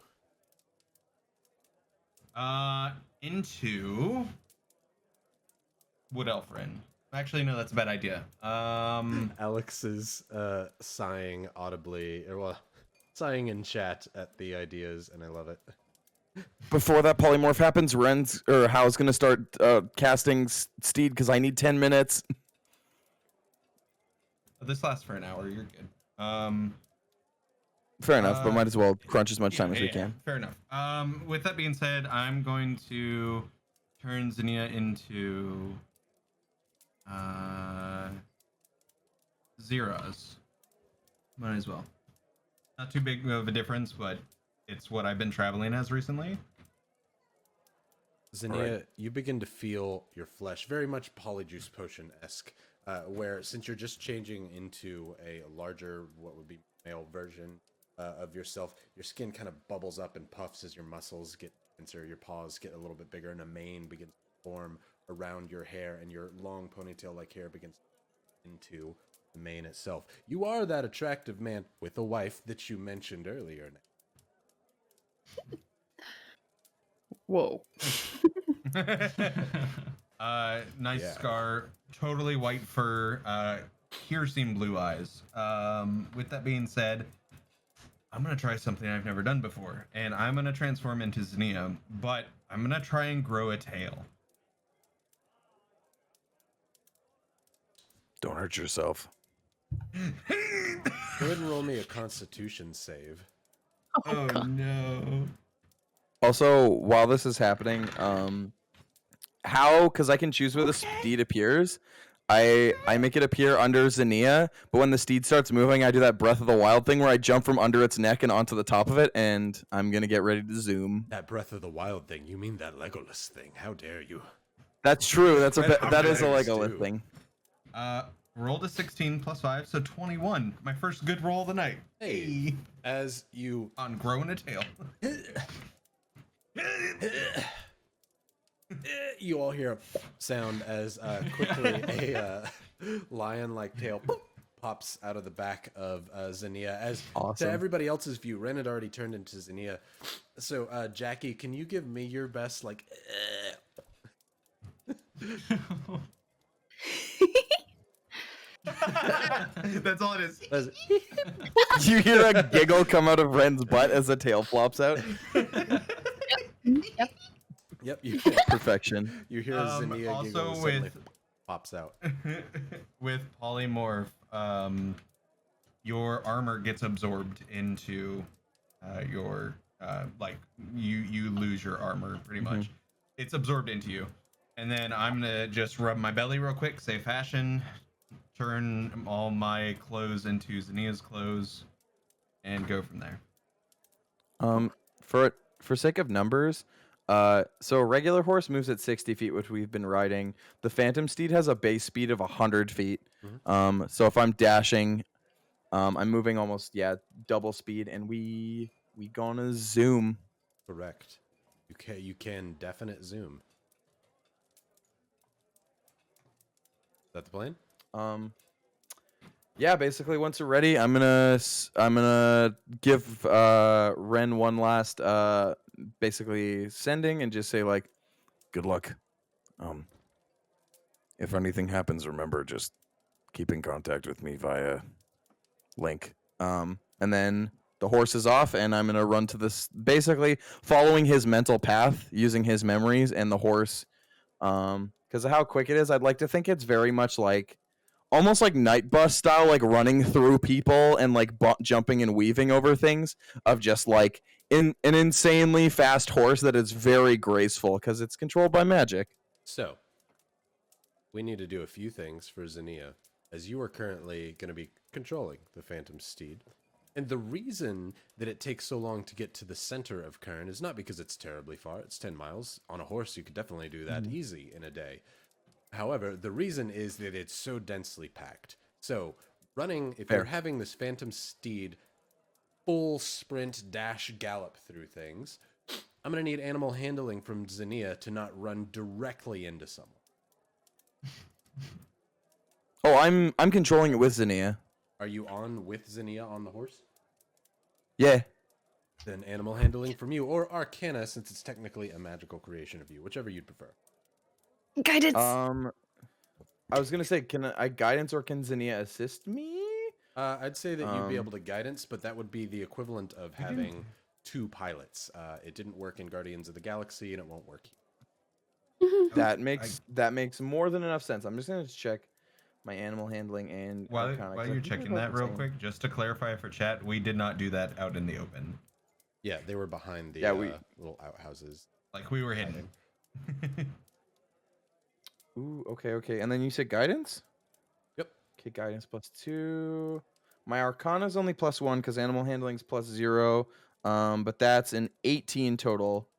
Into Wood Elf Rin. Actually, no, that's a bad idea. Alex is sighing audibly, or well, sighing in chat at the ideas, and I love it. Before that polymorph happens, Hal's gonna start casting Steed because I need 10 minutes. This lasts for an hour. You're good. Fair enough, but might as well crunch as much time as we can. Fair enough. With that being said, I'm going to turn Zinnia into Zeros. Might as well. Not too big of a difference, but it's what I've been traveling as recently. Zinnia, you begin to feel your flesh very much Polyjuice Potion-esque, where since you're just changing into a larger, what would be male version of yourself, your skin kind of bubbles up and puffs as your muscles get denser, your paws get a little bit bigger, and a mane begins to form around your hair, and your long ponytail-like hair begins into the mane itself. You are that attractive man with a wife that you mentioned earlier. Whoa. Nice Yeah. scar, totally white fur, piercing blue eyes. With that being said, I'm gonna try something I've never done before, and I'm gonna transform into Zinnia, but I'm gonna try and grow a tail. Don't hurt yourself. Go ahead and roll me a Constitution save. Oh no. Also, while this is happening, because I can choose where the steed appears, I make it appear under Zinnia, but when the steed starts moving, I do that Breath of the Wild thing where I jump from under its neck and onto the top of it, and I'm gonna get ready to zoom. That Breath of the Wild thing. You mean that Legolas thing? How dare you? That's true. That is a Legolas Legolas do. thing. Rolled a 16 plus 5, so 21. My first good roll of the night. Hey. As you On growing a tail. you all hear a sound as quickly a lion-like tail pops out of the back of Zinnia. As Awesome. to everybody else's view, Ren had already turned into Zinnia. So, Jackie, can you give me your best, like... That's all it is. as- You hear a giggle come out of Ren's butt as the tail flops out. Yep. Yep, you Perfection. you hear a Zinnia also giggle as suddenly with- pops out. With polymorph, your armor gets absorbed into your like you lose your armor pretty much. It's absorbed into you. And then I'm gonna just rub my belly real quick, save fashion, turn all my clothes into Zania's clothes, and go from there. For sake of numbers, so a regular horse moves at 60 feet, which we've been riding. The Phantom Steed has a base speed of 100 feet. So if I'm dashing, I'm moving almost double speed, and we gonna zoom. Correct. You can definite zoom. Is that the plan? Yeah, basically once we're ready, I'm gonna give Ren one last basically sending and just say like, Good luck. If anything happens, remember just keep in contact with me via link. and then the horse is off, and I'm gonna run to this, basically following his mental path, using his memories, and the horse, because of how quick it is. I'd like to think it's very much like, almost like Night Bus style, like running through people and like jumping and weaving over things, of just like an insanely fast horse that is very graceful because it's controlled by magic. So, we need to do a few things for Zania, as you are currently going to be controlling the Phantom Steed. And the reason that it takes so long to get to the center of Qurn is not because it's terribly far. It's 10 miles. On a horse, you could definitely do that easy in a day. However, the reason is that it's so densely packed. So, if you're having this Phantom Steed full sprint, dash, gallop through things, I'm going to need animal handling from Zania to not run directly into someone. Oh, I'm controlling it with Zania. Are you on with Zania on the horse? Yeah. Then animal handling from you, or Arcana, since it's technically a magical creation of you, whichever you'd prefer. Guidance. I was gonna say, can I guidance, or can Zania assist me? I'd say that you'd be able to guidance, but that would be the equivalent of having two pilots. It didn't work in Guardians of the Galaxy, and it won't work here. That makes more than enough sense. I'm just gonna check my animal handling and While Arcana, 'cause I you're think they're checking both that the real same. quick, just to clarify for chat, we did not do that out in the open. Yeah, they were behind the little outhouses. Like we were hidden. Ooh, okay. And then you said guidance? Yep. Okay, guidance +2. My Arcana is only +1 because animal handling's +0. But that's an 18 total.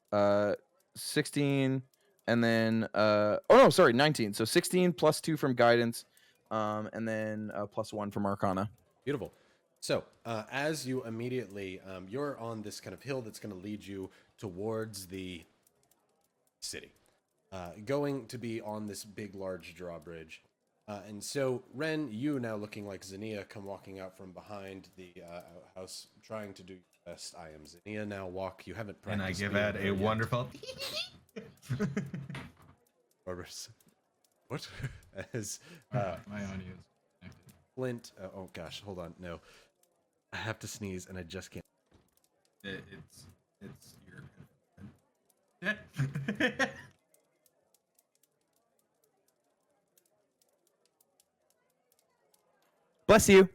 16, and then 19. So 16 +2 from guidance, and then +1 from Arcana. Beautiful. So, as you immediately, you're on this kind of hill that's going to lead you towards the city. Going to be on this big, large drawbridge. And so, Ren, you now looking like Zania, come walking out from behind the outhouse, trying to do your best. I am Zania, now walk. You haven't And practiced. I give Ed a wonderful. What? As My audio is connected. Flint. Oh gosh, hold on. No, I have to sneeze, and I just can't. It's your. Bless you.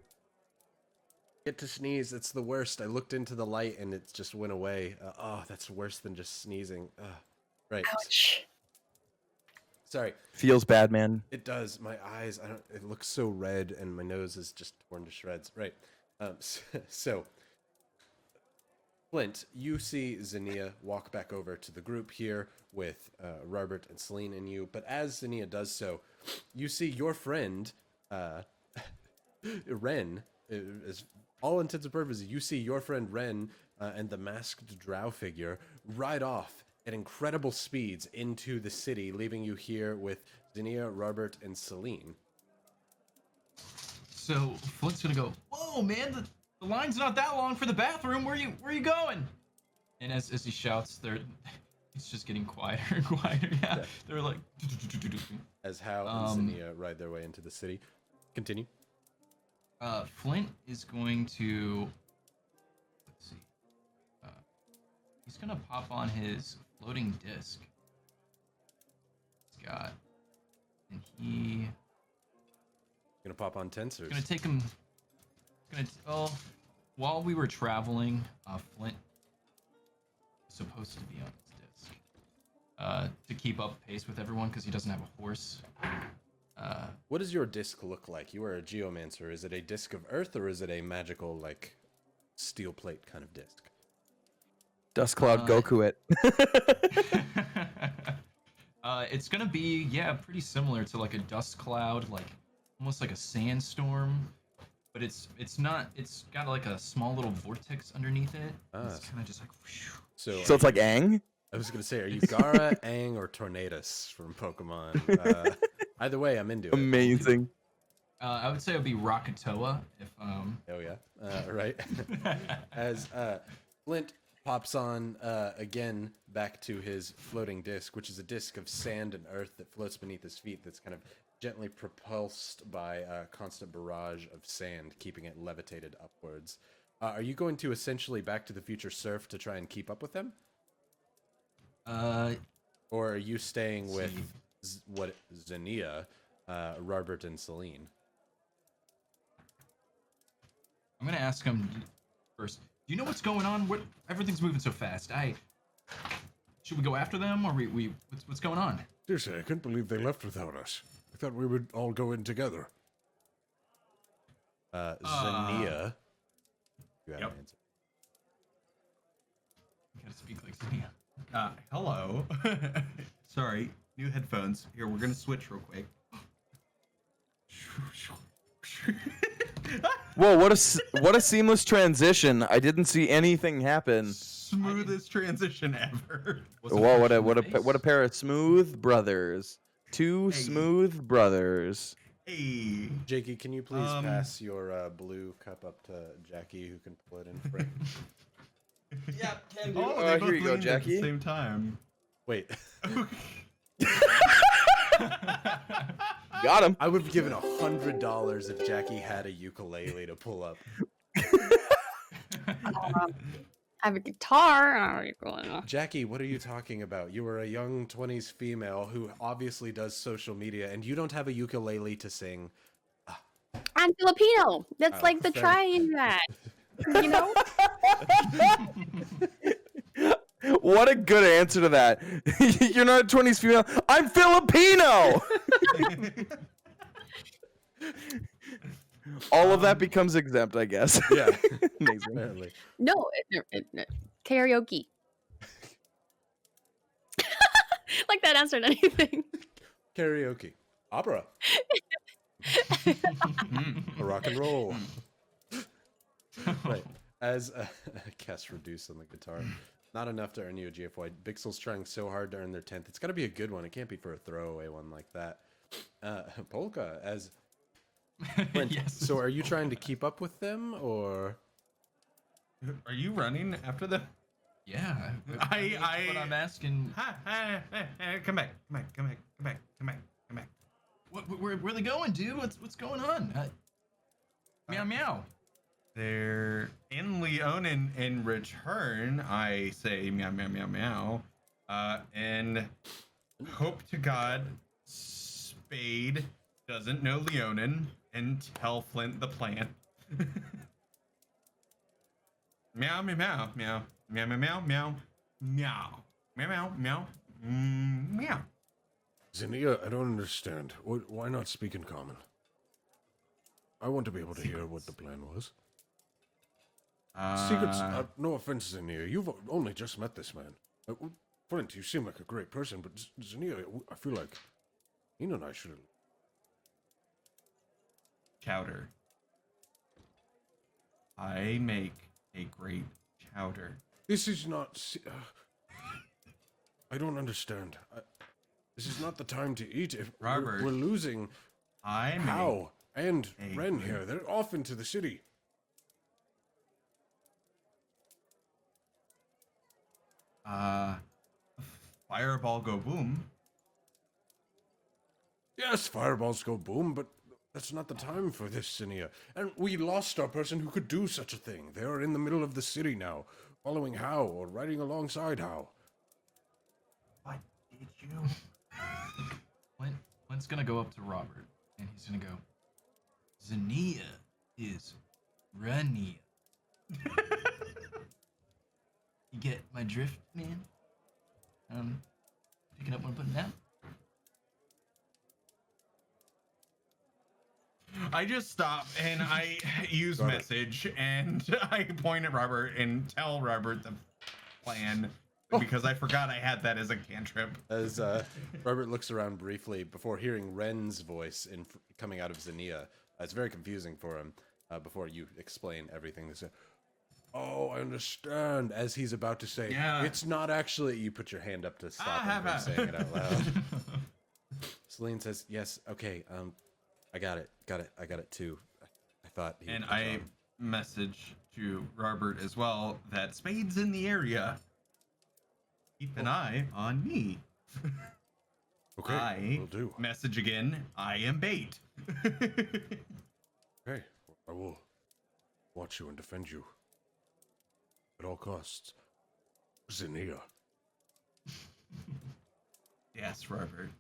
Get to sneeze. It's the worst. I looked into the light and it just went away. That's worse than just sneezing. Right. Ouch. Sorry. Feels bad, man. It does. My eyes. It looks so red, and my nose is just torn to shreds. Right. So, Flint, you see Zania walk back over to the group here with Robert and Celine and you. But as Zania does so, you see your friend, Ren. As all intents and purposes, you see your friend Ren and the masked drow figure ride off at incredible speeds into the city, leaving you here with Zania, Robert, and Celine. So Flint's gonna go, whoa, man, the line's not that long for the bathroom. Where are you going? And as he shouts, it's just getting quieter and quieter. Yeah, they're like. As Hal and Zania ride their way into the city. Continue. Flint is going to. Let's see. He's gonna pop on his floating disc. He's got, and he. Gonna pop on tensors. Gonna take him. While we were traveling, Flint supposed to be on his disc to keep up pace with everyone because he doesn't have a horse. What does your disc look like? You are a geomancer. Is it a disc of earth or is it a magical, like, steel plate kind of disc? Dust Cloud Goku it. It's gonna be pretty similar to like a dust cloud, like almost like a sandstorm, but it's not. It's got like a small little vortex underneath it. It's kind of just like. Whoosh. So it's like Aang? I was gonna say, are you Gara, Aang, or Tornadus from Pokemon? Either way, I'm into it. Amazing. I would say it would be Rakatoa if Oh yeah, right. As Flint pops on again back to his floating disc, which is a disc of sand and earth that floats beneath his feet. That's kind of gently propulsed by a constant barrage of sand, keeping it levitated upwards. Are you going to essentially Back to the Future surf to try and keep up with them? Or are you staying with Xenia, Robert, and Celine? I'm gonna ask him first. Do you know what's going on? Everything's moving so fast. Should we go after them, or what's going on? Seriously, I couldn't believe they left without us. I thought we would all go in together. Xenia. You have Yep. an answer. You gotta speak like Xenia. Hello. Sorry, new headphones. Here, we're gonna switch real quick. Whoa, what a seamless transition. I didn't see anything happen. Smoothest transition ever. Whoa, what a pair of smooth brothers. Two smooth brothers. Hey. Jakey, can you please pass your blue cup up to Jackie, who can pull it in frame? Yeah, can Oh, they both here you go, leaned at Jackie. the same time. Wait. Got him. I would have given $100 if Jackie had a ukulele to pull up. I have a guitar. I don't know what's going on. Jackie, what are you talking about? You are a young 20s female who obviously does social media, and you don't have a ukulele to sing. I'm Filipino. That's like the fair. trying that. You know? What a good answer to that. You're not a 20s female. I'm Filipino. All of that becomes exempt, I guess. Yeah, Amazing. apparently. No, karaoke. Like that answered anything. Karaoke. Opera. Rock and roll. Right. As cast reduce on the guitar. Not enough to earn you a GFY. Bixel's trying so hard to earn their 10th. It's got to be a good one. It can't be for a throwaway one like that. Polka, as... Yes. So are you trying to keep up with them, or... Are you running after them? Yeah. That's I- what I'm asking. Come back. Come back. Where are they going, dude? What's going on? Meow meow. They're in Leonin in return. I say meow meow meow meow. And hope to God Spade doesn't know Leonin and tell Flint the plan. Meow meow meow meow meow meow meow meow meow meow meow meow. Xenia, I don't understand. Why not speak in common? I want to be able to hear what the plan was. Secrets. No offense, Xenia. You've only just met this man. Flint, you seem like a great person, but Xenia, I feel like he and I should. Chowder. I make a great chowder. This is not. I don't understand. This is not the time to eat. If Robert, we're losing I make How and a Ren great- here. They're off into the city. Fireball go boom. Yes, fireballs go boom, but that's not the time for this, Xenia. And we lost our person who could do such a thing. They are in the middle of the city now, following How or riding alongside How. What did you? Flint's gonna go up to Robert and he's gonna go, Xenia is Rania. You get my drift, man? Picking up what I'm putting down? I just stop and I use Robert. message and I point at Robert and tell Robert the plan because I forgot I had that as a cantrip. As Robert looks around briefly before hearing Ren's voice coming out of Xenia, it's very confusing for him before you explain everything. They say, "Oh, I understand." As he's about to say, Yeah. "It's not actually." You put your hand up to stop him have from saying it out loud. Celine says, "Yes, okay. I got it. I got it too. I thought." And I message to Robert as well that Spade's in the area. Keep an eye on me. Okay, I will do. message again. I am bait. Okay, I will watch you and defend you at all costs. Xenia. Yes, Robert.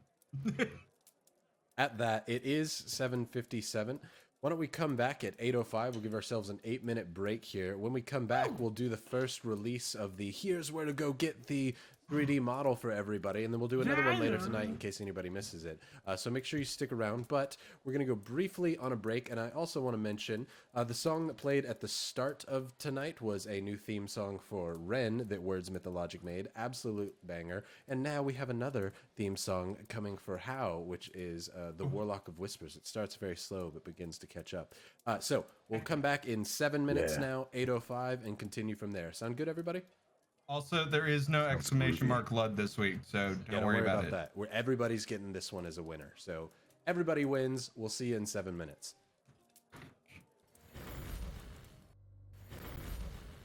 At that, it is 7:57. Why don't we come back at 8:05? We'll give ourselves an 8-minute break here. When we come back, we'll do the first release of the here's where to go get the 3D model for everybody, and then we'll do another one later tonight in case anybody misses it. So make sure you stick around, but we're going to go briefly on a break, and I also want to mention the song that played at the start of tonight was a new theme song for Ren that Words Mythologic made. Absolute banger. And now we have another theme song coming for How, which is the Warlock of Whispers. It starts very slow, but begins to catch up. So we'll come back in 7 minutes now, 8:05, and continue from there. Sound good, everybody? Also, there is no exclamation mark LUD this week, so don't worry about it. that. Everybody's getting this one as a winner. So everybody wins. We'll see you in 7 minutes.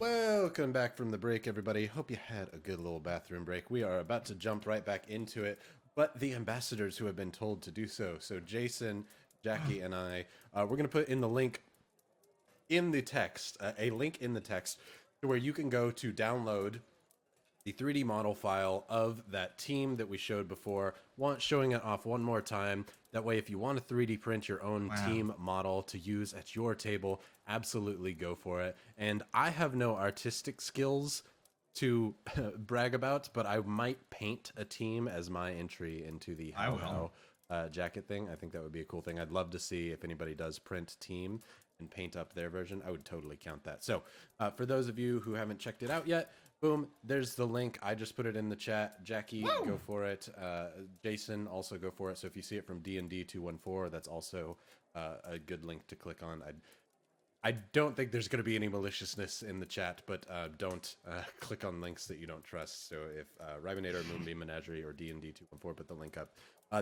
Welcome back from the break, everybody. Hope you had a good little bathroom break. We are about to jump right back into it, but the ambassadors who have been told to do so. So Jason, Jackie, and I, we're going to put in the link in the text, a link in the text to where you can go to download the 3D model file of that team that we showed before. Showing it off one more time. That way, if you want to 3D print your own team model to use at your table, absolutely go for it. And I have no artistic skills to brag about, but I might paint a team as my entry into the How jacket thing. I think that would be a cool thing. I'd love to see if anybody does print team and paint up their version. I would totally count that. So for those of you who haven't checked it out yet, boom, there's the link. I just put it in the chat. Jackie, go for it. Jason, also go for it. So if you see it from D&D 214, that's also a good link to click on. I don't think there's going to be any maliciousness in the chat, but don't click on links that you don't trust. So if Rybonator, Moonbeam Menagerie, or D&D 214 put the link up,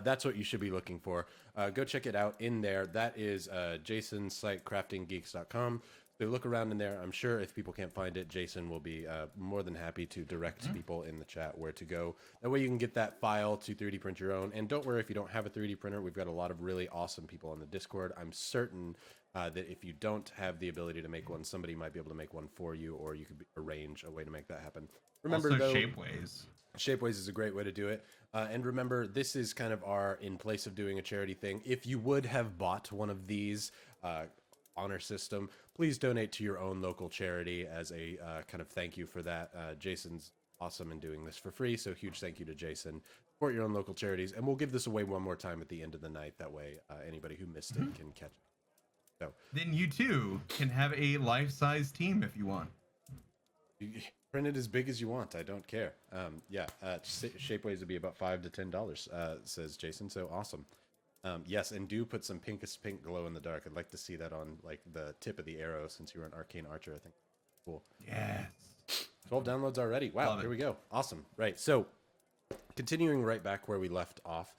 that's what you should be looking for. Go check it out in there. That is Jason's site, craftinggeeks.com. So look around in there. I'm sure if people can't find it, Jason will be more than happy to direct people in the chat where to go. That way you can get that file to 3D print your own. And don't worry if you don't have a 3D printer. We've got a lot of really awesome people on the Discord. I'm certain that if you don't have the ability to make one, somebody might be able to make one for you, or you could arrange a way to make that happen. Remember, also, though, Shapeways. Shapeways is a great way to do it. And remember, this is kind of our, in place of doing a charity thing, if you would have bought one of these honor system, please donate to your own local charity as a kind of thank you for that. Jason's awesome in doing this for free, so huge thank you to Jason. Support your own local charities, and we'll give this away one more time at the end of the night. That way, anybody who missed it can catch it. So then you too can have a life-size team if you want. Print it as big as you want. I don't care. Shapeways would be about $5 to $10, says Jason. So awesome. Yes, and do put some pinkest pink glow in the dark. I'd like to see that on like the tip of the arrow since you were an arcane archer. I think cool. Yes. 12 downloads already. Wow, Love it. Here we go. Awesome. Right. So continuing right back where we left off,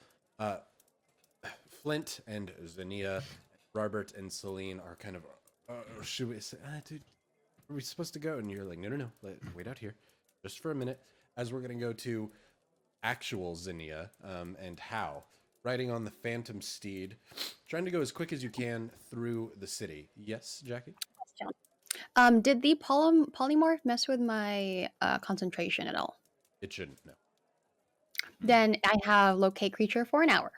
Flint and Xenia, Robert and Celine are kind of, should we say, dude, are we supposed to go? And you're like, no, wait out here just for a minute, as we're going to go to actual Xenia and How, riding on the Phantom Steed, trying to go as quick as you can through the city. Yes, Jackie? Did the polymorph mess with my concentration at all? It shouldn't, no. Then I have locate creature for an hour.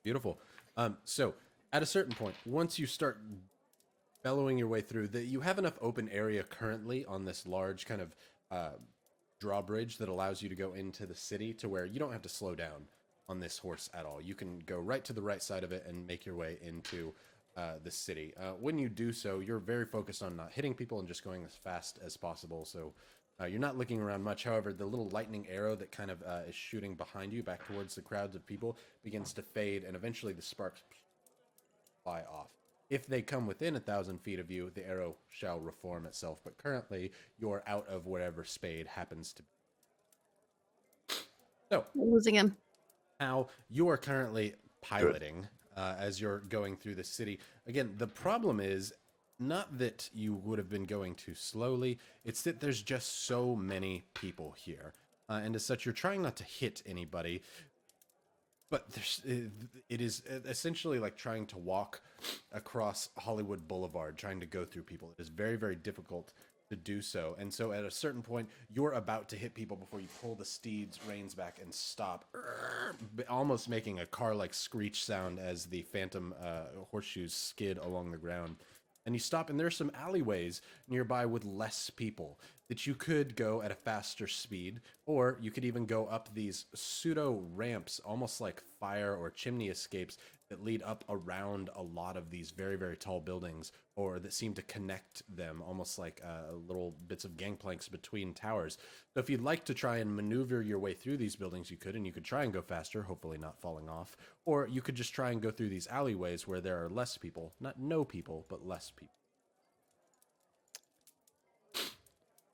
Beautiful. So at a certain point, once you start bellowing your way through, you have enough open area currently on this large kind of drawbridge that allows you to go into the city to where you don't have to slow down on this horse at all. You can go right to the right side of it and make your way into the city. When you do so, you're very focused on not hitting people and just going as fast as possible. So you're not looking around much. However, the little lightning arrow that kind of is shooting behind you back towards the crowds of people begins to fade, and eventually the sparks fly off. If they come within 1,000 feet of you, the arrow shall reform itself. But currently, you're out of wherever Spade happens to be. So, Losing him. now you are currently piloting as you're going through the city. Again, the problem is not that you would have been going too slowly, it's that there's just so many people here. And as such, you're trying not to hit anybody, but it is essentially like trying to walk across Hollywood Boulevard, trying to go through people. It is very, very difficult to do so. And so at a certain point, you're about to hit people before you pull the steed's reins back and stop, almost making a car-like screech sound as the phantom horseshoes skid along the ground. And you stop, and there are some alleyways nearby with less people that you could go at a faster speed, or you could even go up these pseudo ramps, almost like fire or chimney escapes that lead up around a lot of these very, very tall buildings, or that seem to connect them, almost like little bits of gangplanks between towers. So if you'd like to try and maneuver your way through these buildings, you could, and you could try and go faster, hopefully not falling off, or you could just try and go through these alleyways where there are less people, not no people, but less people.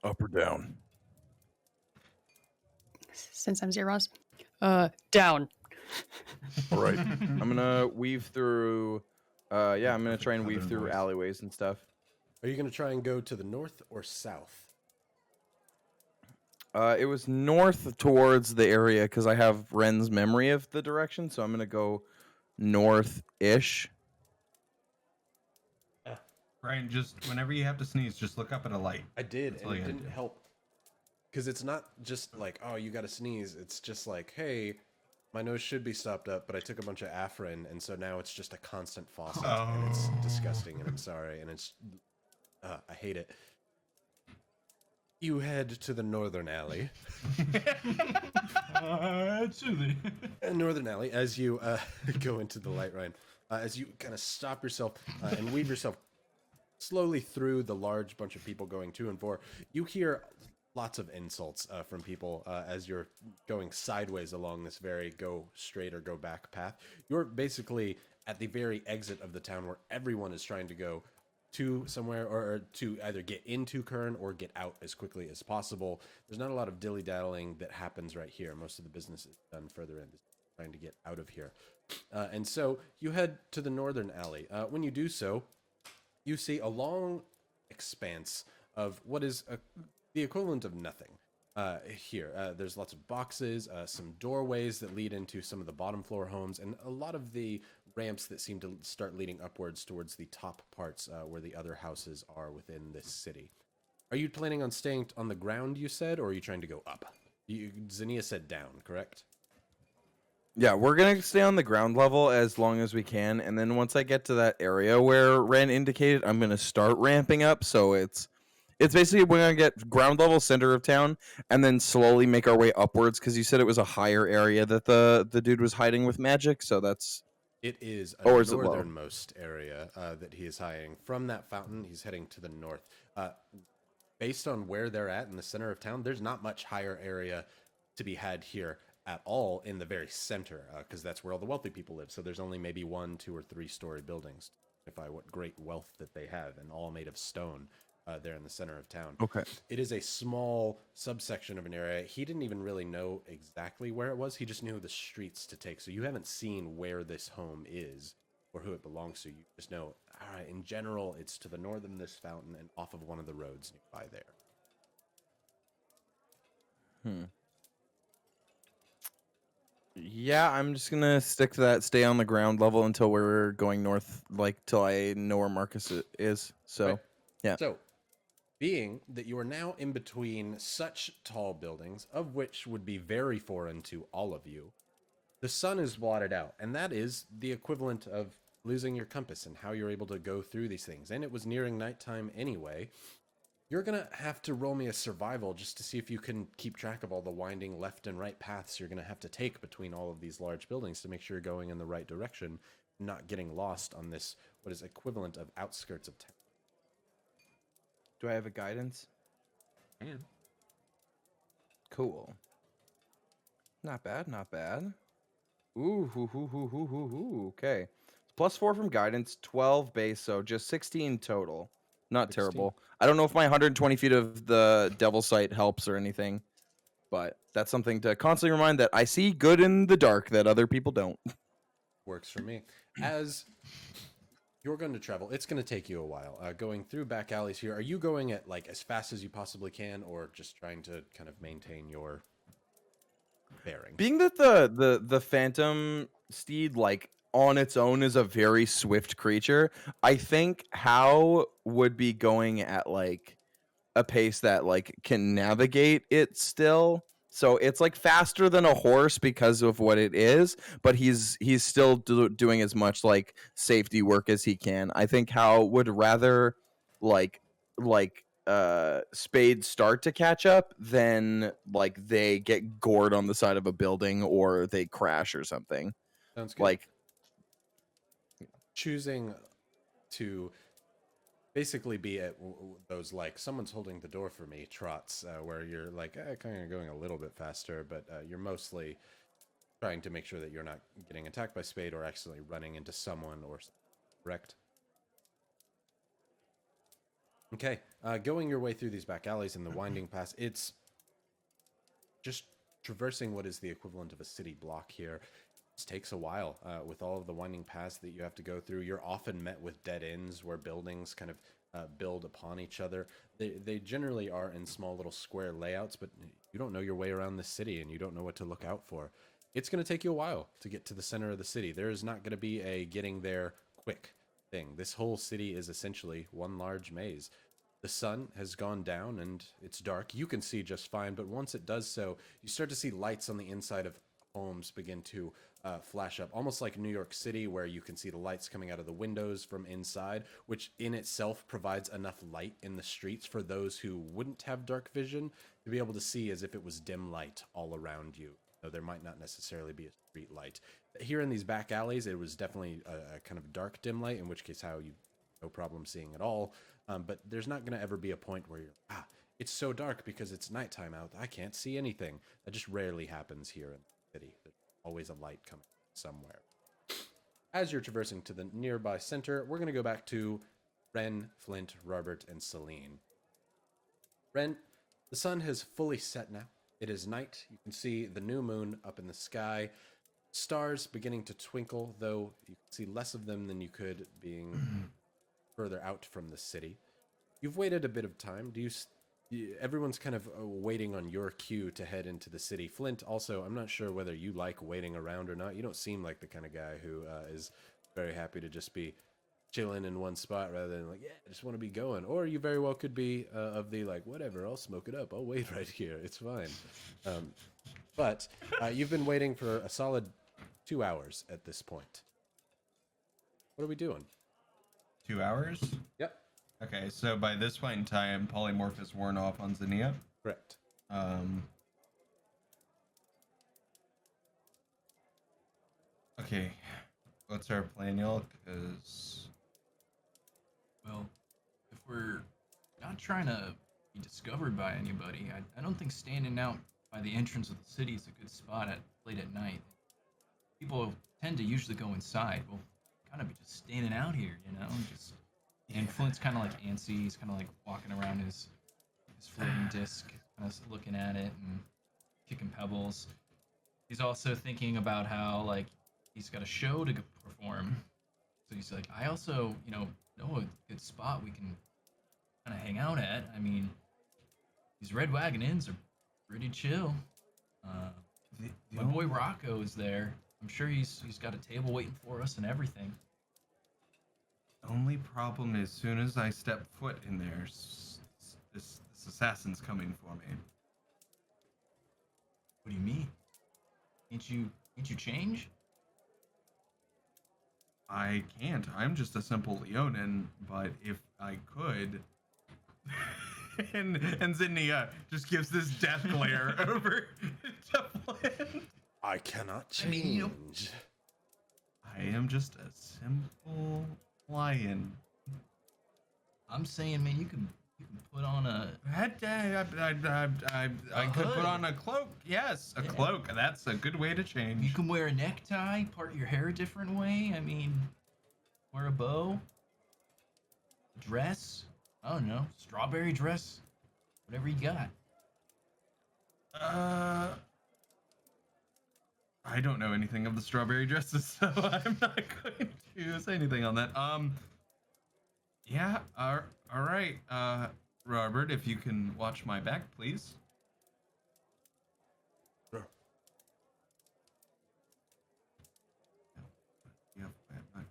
Up or down? Since I'm zeros. Down. All right. I'm gonna weave through. I'm gonna try and weave through alleyways and stuff. Are you going to try and go to the north or south? It was north towards the area because I have Ren's memory of the direction, so I'm gonna go north-ish. Brian, just whenever you have to sneeze, just look up at a light. I did, That's all and you it gotta didn't do. help. Because it's not just like, oh, you got to sneeze. It's just like, hey, my nose should be stopped up, but I took a bunch of Afrin, and so now it's just a constant faucet, and it's disgusting, and I'm sorry, and it's, I hate it. You head to the northern alley. Northern alley, as you go into the light rain, as you kind of stop yourself and weave yourself slowly through the large bunch of people going to and for, you hear lots of insults from people as you're going sideways along this very go straight or go back path. You're basically at the very exit of the town where everyone is trying to go to somewhere or to either get into Qurn or get out as quickly as possible. There's not a lot of dilly-daddling that happens right here. Most of the business is done further in, trying to get out of here. And so you head to the northern alley. When you do so, you see a long expanse of what is the equivalent of nothing here. There's lots of boxes, some doorways that lead into some of the bottom floor homes, and a lot of the ramps that seem to start leading upwards towards the top parts where the other houses are within this city. Are you planning on staying on the ground, you said, or are you trying to go up? Zinnia said down, correct? Yeah, we're gonna stay on the ground level as long as we can, and then once I get to that area where Ren indicated, I'm gonna start ramping up. So it's basically we're gonna get ground level center of town, and then slowly make our way upwards. Because you said it was a higher area that the dude was hiding with magic, so that's It is a Or is it low? northernmost area that he is hiding. From that fountain, he's heading to the north. Based on where they're at in the center of town, there's not much higher area to be had here at all in the very center, because that's where all the wealthy people live. So there's only maybe 1, 2, or 3-story buildings. Signify what great wealth that they have, and all made of stone there in the center of town. okay. It is a small subsection of an area. He didn't even really know exactly where it was. He just knew the streets to take. So you haven't seen where this home is or who it belongs to. You just know, all right, in general, it's to the north of this fountain and off of one of the roads nearby there. Yeah, I'm just gonna stick to that. Stay on the ground level until we're going north, like till I know where Marcus is. So, Right. yeah. So, being that you are now in between such tall buildings, of which would be very foreign to all of you, the sun is blotted out, and that is the equivalent of losing your compass and how you're able to go through these things. And it was nearing nighttime anyway, You're gonna have to roll me a survival just to see if you can keep track of all the winding left and right paths you're gonna have to take between all of these large buildings to make sure you're going in the right direction, not getting lost on this what is equivalent of outskirts of town. Do I have a guidance? Man. Cool. Not bad, not bad. Ooh, hoo, hoo, hoo, hoo, hoo, hoo. Okay. +4 from guidance, 12 base, so just 16 total. Not 16. terrible. I don't know if my 120 feet of the devil sight helps or anything, but that's something to constantly remind that I see good in the dark that other people don't. Works for me. As you're going to travel, it's going to take you a while. Going through back alleys here, are you going at like as fast as you possibly can, or just trying to kind of maintain your bearing? Being that the phantom steed like on its own is a very swift creature, I think How would be going at like a pace that like can navigate it still. So it's like faster than a horse because of what it is, but he's still doing as much like safety work as he can. I think How would rather like Spade start to catch up than like they get gored on the side of a building or they crash or something. Sounds good. Like choosing to basically be at those like someone's holding the door for me trots, where you're like kind of going a little bit faster, but you're mostly trying to make sure that you're not getting attacked by Spade or accidentally running into someone or correct. Okay, going your way through these back alleys and the winding paths, it's just traversing what is the equivalent of a city block here. This takes a while. With all of the winding paths that you have to go through, you're often met with dead ends where buildings kind of build upon each other. They generally are in small little square layouts, but you don't know your way around the city and you don't know what to look out for. It's going to take you a while to get to the center of the city. There is not going to be a getting there quick thing. This whole city is essentially one large maze. The sun has gone down and it's dark. You can see just fine, but once it does so, you start to see lights on the inside of homes begin to flash up, almost like New York City, where you can see the lights coming out of the windows from inside, which in itself provides enough light in the streets for those who wouldn't have dark vision to be able to see as if it was dim light all around you. So there might not necessarily be a street light. Here in these back alleys, it was definitely a kind of dark dim light, in which case how you no problem seeing at all. But there's not going to ever be a point where you're, it's so dark because it's nighttime out, I can't see anything. That just rarely happens here in the city. There's always a light coming somewhere. As you're traversing to the nearby center, we're going to go back to Ren, Flint, Robert, and Celine. Ren, the sun has fully set now. It is night. You can see the new moon up in the sky. Stars beginning to twinkle, though you can see less of them than you could being further out from the city. You've waited a bit of time. Everyone's kind of waiting on your cue to head into the city. Flint, also, I'm not sure whether you like waiting around or not. You don't seem like the kind of guy who is very happy to just be chilling in one spot rather than like, yeah, I just want to be going. Or you very well could be of the like, whatever, I'll smoke it up. I'll wait right here. It's fine. But you've been waiting for a solid 2 hours at this point. What are we doing? 2 hours? Yep. Okay, so by this point in time, polymorph is worn off on Xenia. Correct. Okay, what's our plan, y'all? Because Well, if we're not trying to be discovered by anybody, I don't think standing out by the entrance of the city is a good spot late at night. People tend to usually go inside. Well, kind of be just standing out here, you know? And Flint's kind of like antsy. He's kind of like walking around his floating disc, kind of looking at it and kicking pebbles. He's also thinking about how like he's got a show to perform. So he's like, I also, know a good spot we can kind of hang out at. I mean, these Red Wagon Inns are pretty chill. My boy Rocco is there. I'm sure he's got a table waiting for us and everything. only problem is, soon as I step foot in there, this assassin's coming for me. What do you mean? Can't you change? I can't. I'm just a simple Leonin, but if I could... and Zinnia just gives this death glare over to Flint. I cannot I mean, you know- change. I am just a simple lion. I'm saying, man, you can put on a I could put hood. on a cloak. Yes, a Yeah. cloak. That's a good way to change. You can wear a necktie, part your hair a different way. I mean, wear a bow, a dress. I don't know, strawberry dress, whatever you got. I don't know anything of the strawberry dresses, so I'm not going to say anything on that. Yeah. All right. Robert, if you can watch my back, please. Sure. Yeah. Are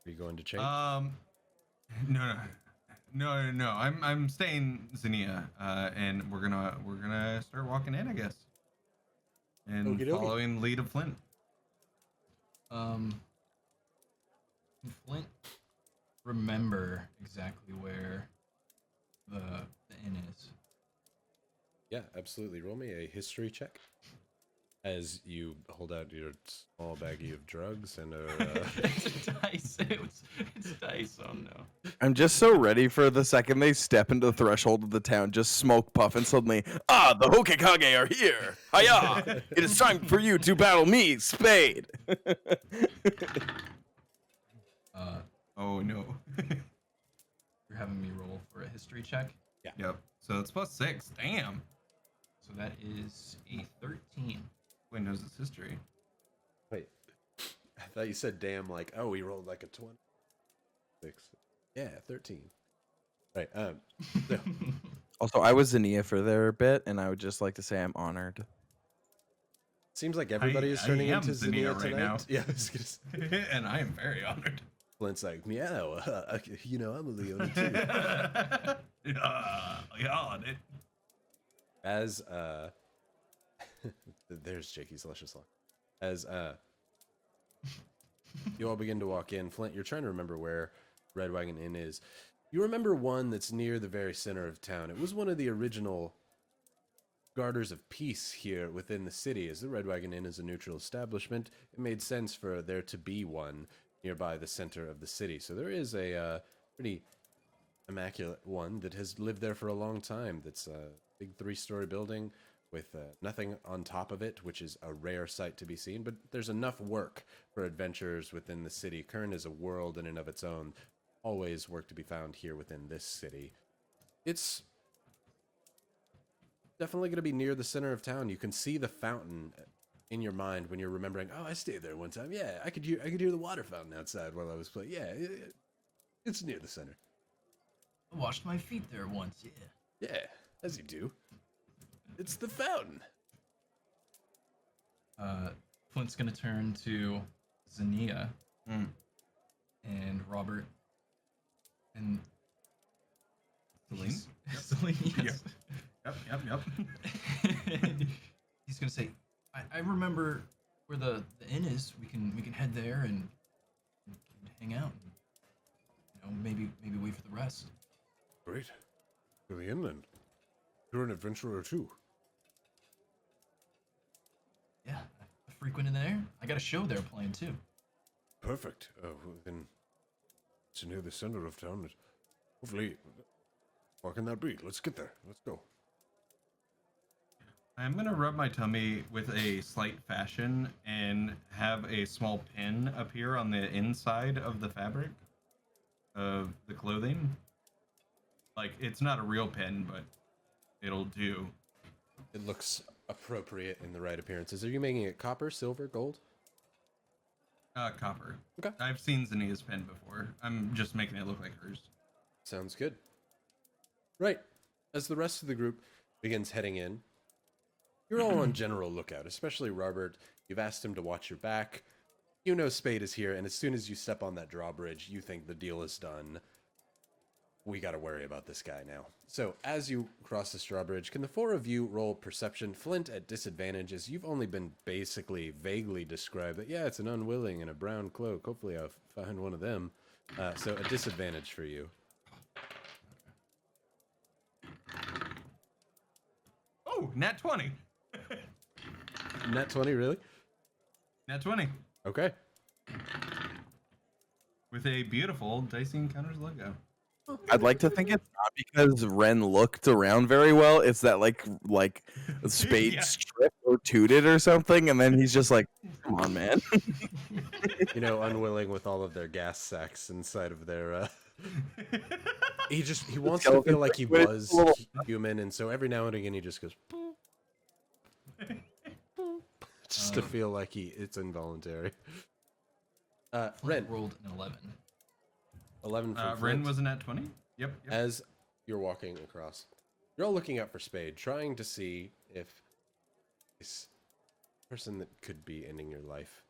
you going to change? No. I'm staying Zinnia, and we're gonna start walking in, I guess, and Okie dokie. following the lead of Flint. Flint, remember exactly where the inn is. Yeah, absolutely. Roll me a history check as you hold out your small baggie of drugs and It's dice. It's dice. Oh no. I'm just so ready for the second they step into the threshold of the town, just smoke puff, and suddenly, the Hokage are here! Hiya! It is time for you to battle me, Spade! Oh no. You're having me roll for a history check. Yep. So it's +6. Damn. So that is a 13. Wait, knows its history. Wait. I thought you said damn like, oh, he rolled like a 20. 6. Yeah, 13. Right. So, Also, I was Zinnia for their bit, and I would just like to say I'm honored. seems like everybody is I turning am into Zinnia Zinnia right tonight. now. Yeah, I was gonna say. And I am very honored. Flint's like, meow. You know, I'm a Leona too. Yeah, dude. As there's Jakey's luscious luck. As you all begin to walk in, Flint, you're trying to remember where Red Wagon Inn is. You remember one that's near the very center of town. It was one of the original garters of peace here within the city. As the Red Wagon Inn is a neutral establishment, it made sense for there to be one nearby the center of the city. So there is a pretty immaculate one that has lived there for a long time. That's a big 3-story building with nothing on top of it, which is a rare sight to be seen. But there's enough work for adventurers within the city. Qurn is a world in and of its own. Always work to be found here within this city. It's definitely going to be near the center of town. You can see the fountain in your mind when you're remembering, oh, I stayed there one time. Yeah, I could hear the water fountain outside while I was playing. Yeah, it's near the center. I washed my feet there once. Yeah. Yeah, as you do. It's the fountain. Flint's gonna turn to Zinnia and Robert and Celine? Celine, yes. Yep. And he's gonna say, I remember where the inn is. We can head there and hang out. And, maybe wait for the rest. Great. To the inland. You're an adventurer too. Yeah, I frequented there. I got a show there playing too. Perfect. Then it's near the center of town. Hopefully, what can that be? Let's get there. Let's go. I'm gonna rub my tummy with a slight fashion and have a small pin appear on the inside of the fabric of the clothing. Like, it's not a real pin, but it'll do. It looks appropriate in the right appearances. Are you making it copper, silver, gold? Copper. Okay. I've seen Zinnia's pin before. I'm just making it look like hers. Sounds good. Right. As the rest of the group begins heading in, you're all on general lookout, especially Robert. You've asked him to watch your back. You know Spade is here, and as soon as you step on that drawbridge, you think the deal is done. We gotta worry about this guy now. So, as you cross this drawbridge, can the 4 of you roll perception? Flint at disadvantage, as you've only been basically vaguely described that, yeah, it's an unwilling and a brown cloak. Hopefully I'll find one of them. So, a disadvantage for you. Ooh, nat 20. Net 20, really? Nat 20 Okay. with a beautiful Dicey Encounters logo. I'd like to think it's not because Ren looked around very well. It's that like Spade Yeah. stripped or tooted or something, and then he's just like, "Come on, man." You know, unwilling with all of their gas sacks inside of their. He wants to feel like he was human, and so every now and again he just goes. Just to feel like it's involuntary. Ren. Rolled an 11. 11 from Ren Flint. was a nat 20. Yep. As you're walking across, you're all looking out for Spade, trying to see if this person that could be ending your life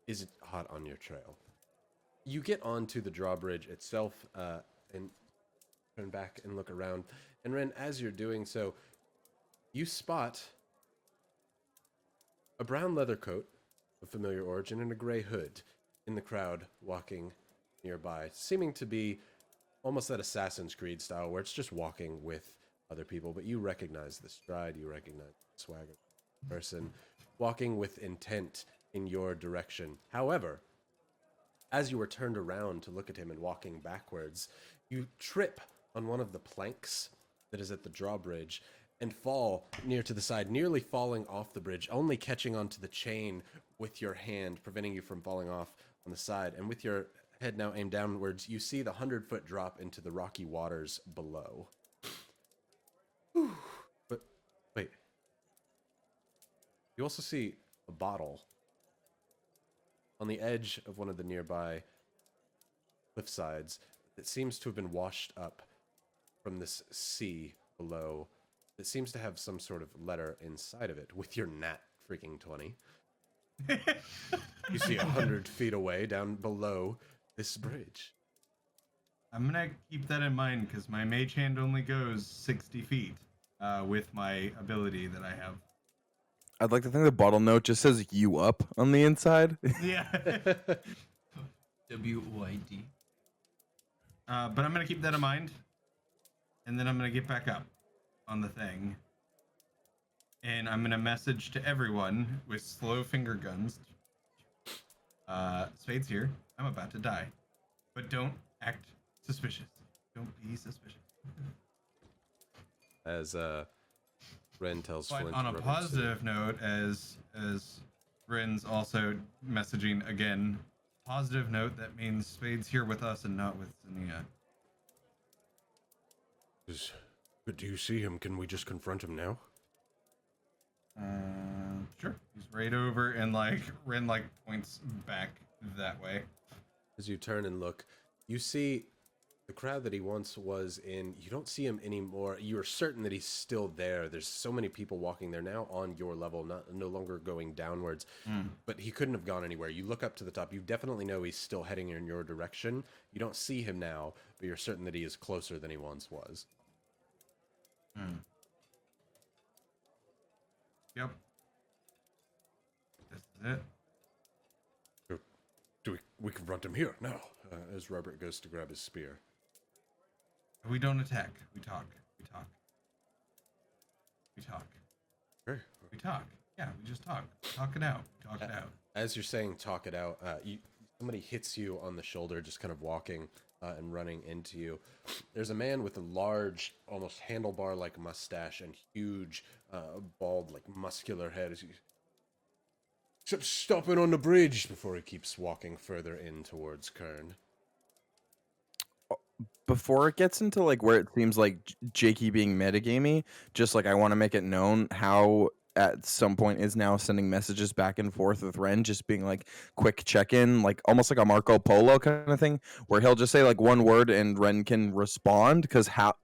is hot on your trail. You get onto the drawbridge itself and turn back and look around. And Ren, as you're doing so, you spot a brown leather coat of familiar origin and a gray hood in the crowd walking nearby, seeming to be almost that Assassin's Creed style where it's just walking with other people, but you recognize the stride, you recognize the swagger person walking with intent in your direction. However, as you are turned around to look at him and walking backwards, you trip on one of the planks that is at the drawbridge and fall near to the side, nearly falling off the bridge, only catching onto the chain with your hand, preventing you from falling off on the side. And with your head now aimed downwards, you see the 100-foot drop into the rocky waters below. Whew. But wait. You also see a bottle on the edge of one of the nearby cliff sides that seems to have been washed up from this sea below. That seems to have some sort of letter inside of it with your nat freaking 20. You see 100 feet away down below this bridge. I'm gonna keep that in mind because my mage hand only goes 60 feet with my ability that I have. I'd like to think the bottle note just says "you up" on the inside. Yeah. WYD. But I'm gonna keep that in mind, and then I'm gonna get back up on the thing, and I'm gonna message to everyone with slow finger guns. Spade's here. I'm about to die, but don't act suspicious. Don't be suspicious. As Ren tells But Flint. on a to rub positive note, as Ren's also messaging again, positive note, that means Spade's here with us and not with Zania. But do you see him? Can we just confront him now? Sure. He's right over, and Ren points back that way. As you turn and look, you see the crowd that he once was in. You don't see him anymore. You are certain that he's still there. There's so many people walking there now on your level, no longer going downwards. But he couldn't have gone anywhere. You look up to the top. You definitely know he's still heading in your direction. You don't see him now, but you're certain that he is closer than he once was. Yep. This is it. Do we confront him here now? As Robert goes to grab his spear. We don't attack. We talk. We talk. We talk. Sure. We talk. Yeah, we just talk. Talk it out. Talk it out. As you're saying, talk it out, somebody hits you on the shoulder, just kind of walking and running into you. There's a man with a large, almost handlebar-like mustache and huge, bald, muscular head. Except stopping on the bridge before he keeps walking further in towards Qurn. Before it gets into where it seems like Jakey being metagamey, just I want to make it known how at some point is now sending messages back and forth with Ren, just being quick check-in, almost like a Marco Polo kind of thing, where he'll just say one word and Ren can respond, because how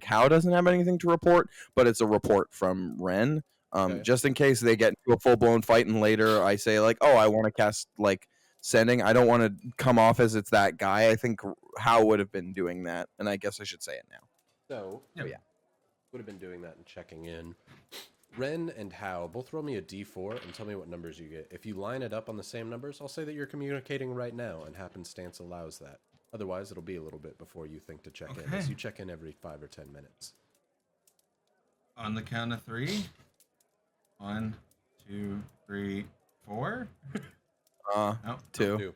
how doesn't have anything to report, but it's a report from Ren. Okay. Just in case they get into a full-blown fight and later I say oh, I want to cast sending. I don't want to come off as it's that guy. I think How would have been doing that, and I guess I should say it now. So, Yep. yeah. Would have been doing that and checking in. Ren and How, both roll me a d4 and tell me what numbers you get. If you line it up on the same numbers, I'll say that you're communicating right now, and happenstance allows that. Otherwise, it'll be a little bit before you think to check in, as Okay. you check in every 5 or 10 minutes. On the count of 3. 1, 2, 3, 4. Oh, 2. Do.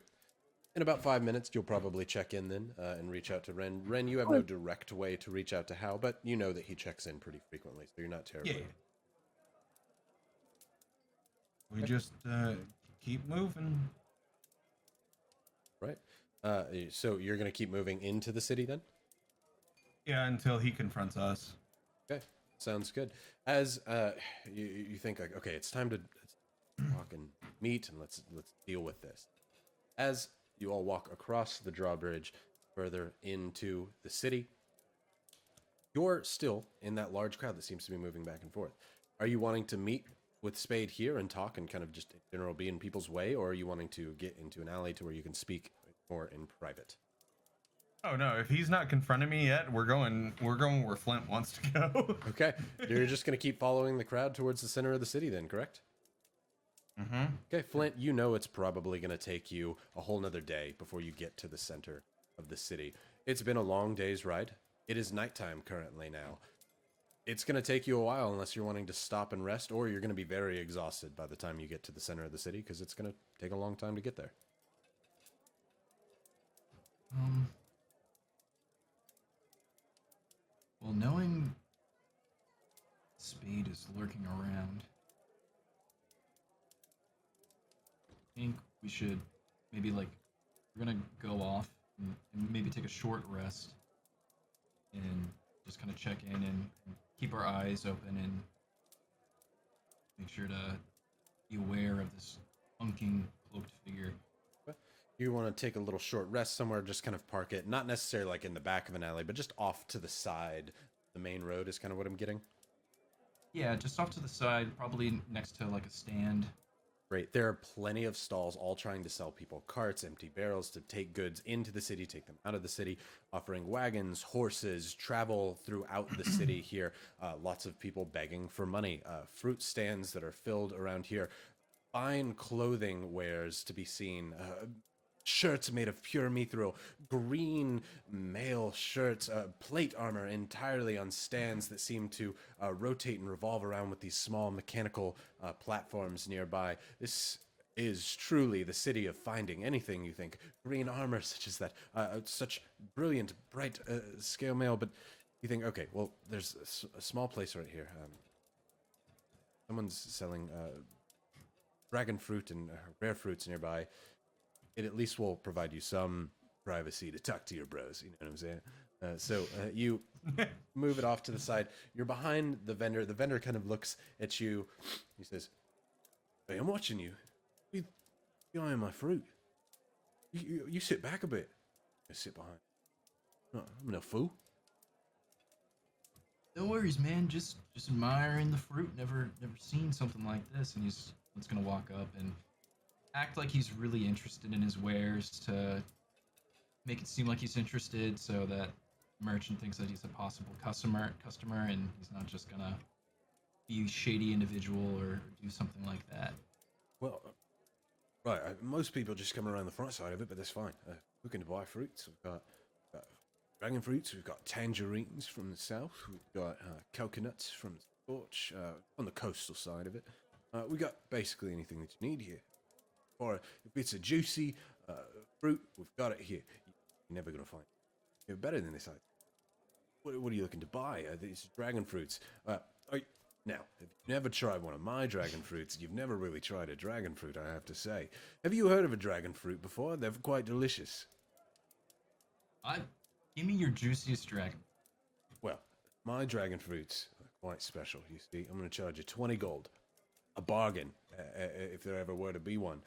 In about 5 minutes, you'll probably check in then and reach out to Ren. Ren, you have no direct way to reach out to Hal, but you know that he checks in pretty frequently, so you're not terribly. yeah. We just keep moving. Right. So you're going to keep moving into the city then? Yeah, until he confronts us. Okay, sounds good. As you think like, okay, it's time to talk and meet, and let's deal with this. As you all walk across the drawbridge further into the city, you're still in that large crowd that seems to be moving back and forth. Are you wanting to meet with Spade here and talk and kind of just in general be in people's way, or are you wanting to get into an alley to where you can speak more in private? Oh no! If he's not confronting me yet, we're going where Flint wants to go. Okay, you're just going to keep following the crowd towards the center of the city then, correct? Mm-hmm. Okay, Flint, you know it's probably going to take you a whole nother day before you get to the center of the city. It's been a long day's ride. It is nighttime currently now. It's going to take you a while unless you're wanting to stop and rest, or you're going to be very exhausted by the time you get to the center of the city, because it's going to take a long time to get there. Well, knowing Spade is lurking around, I think we should maybe we're gonna go off and maybe take a short rest and just kind of check in and keep our eyes open and make sure to be aware of this hunking cloaked figure. You want to take a little short rest somewhere, just kind of park it, not necessarily like in the back of an alley, but just off to the side. The main road is kind of what I'm getting. Yeah, just off to the side, probably next to like a stand. Great. There are plenty of stalls all trying to sell people carts, empty barrels to take goods into the city, take them out of the city, offering wagons, horses, travel throughout the city here. Lots of people begging for money. Fruit stands that are filled around here. Fine clothing wares to be seen. Shirts made of pure mithril, green mail shirts, plate armor entirely on stands that seem to rotate and revolve around with these small mechanical platforms nearby. This is truly the city of finding anything you think. Green armor such as that, such brilliant, bright scale mail, but you think, okay, well, there's a small place right here. Someone's selling dragon fruit and rare fruits nearby. It at least will provide you some privacy to talk to your bros. You know what I'm saying? So you move it off to the side. You're behind the vendor. The vendor kind of looks at you. He says, "Hey, I'm watching you. You eyeing my fruit. You sit back a bit. I sit behind. No, I'm no fool." No worries, man. Just admiring the fruit. Never seen something like this. And he's gonna walk up and act like he's really interested in his wares to make it seem like he's interested, so that merchant thinks that he's a possible customer, and he's not just gonna be a shady individual or do something like that. Well, right. Most people just come around the front side of it, but that's fine. Looking to buy fruits. We've got dragon fruits. We've got tangerines from the south. We've got coconuts from the scorch on the coastal side of it. We got basically anything that you need here. Or if it's a juicy fruit, we've got it here. You're never going to find it better than this. What are you looking to buy? These dragon fruits. Now, if you've never tried one of my dragon fruits, you've never really tried a dragon fruit, I have to say. Have you heard of a dragon fruit before? They're quite delicious. Give me your juiciest dragon. Well, my dragon fruits are quite special, you see. I'm going to charge you 20 gold. A bargain, if there ever were to be one.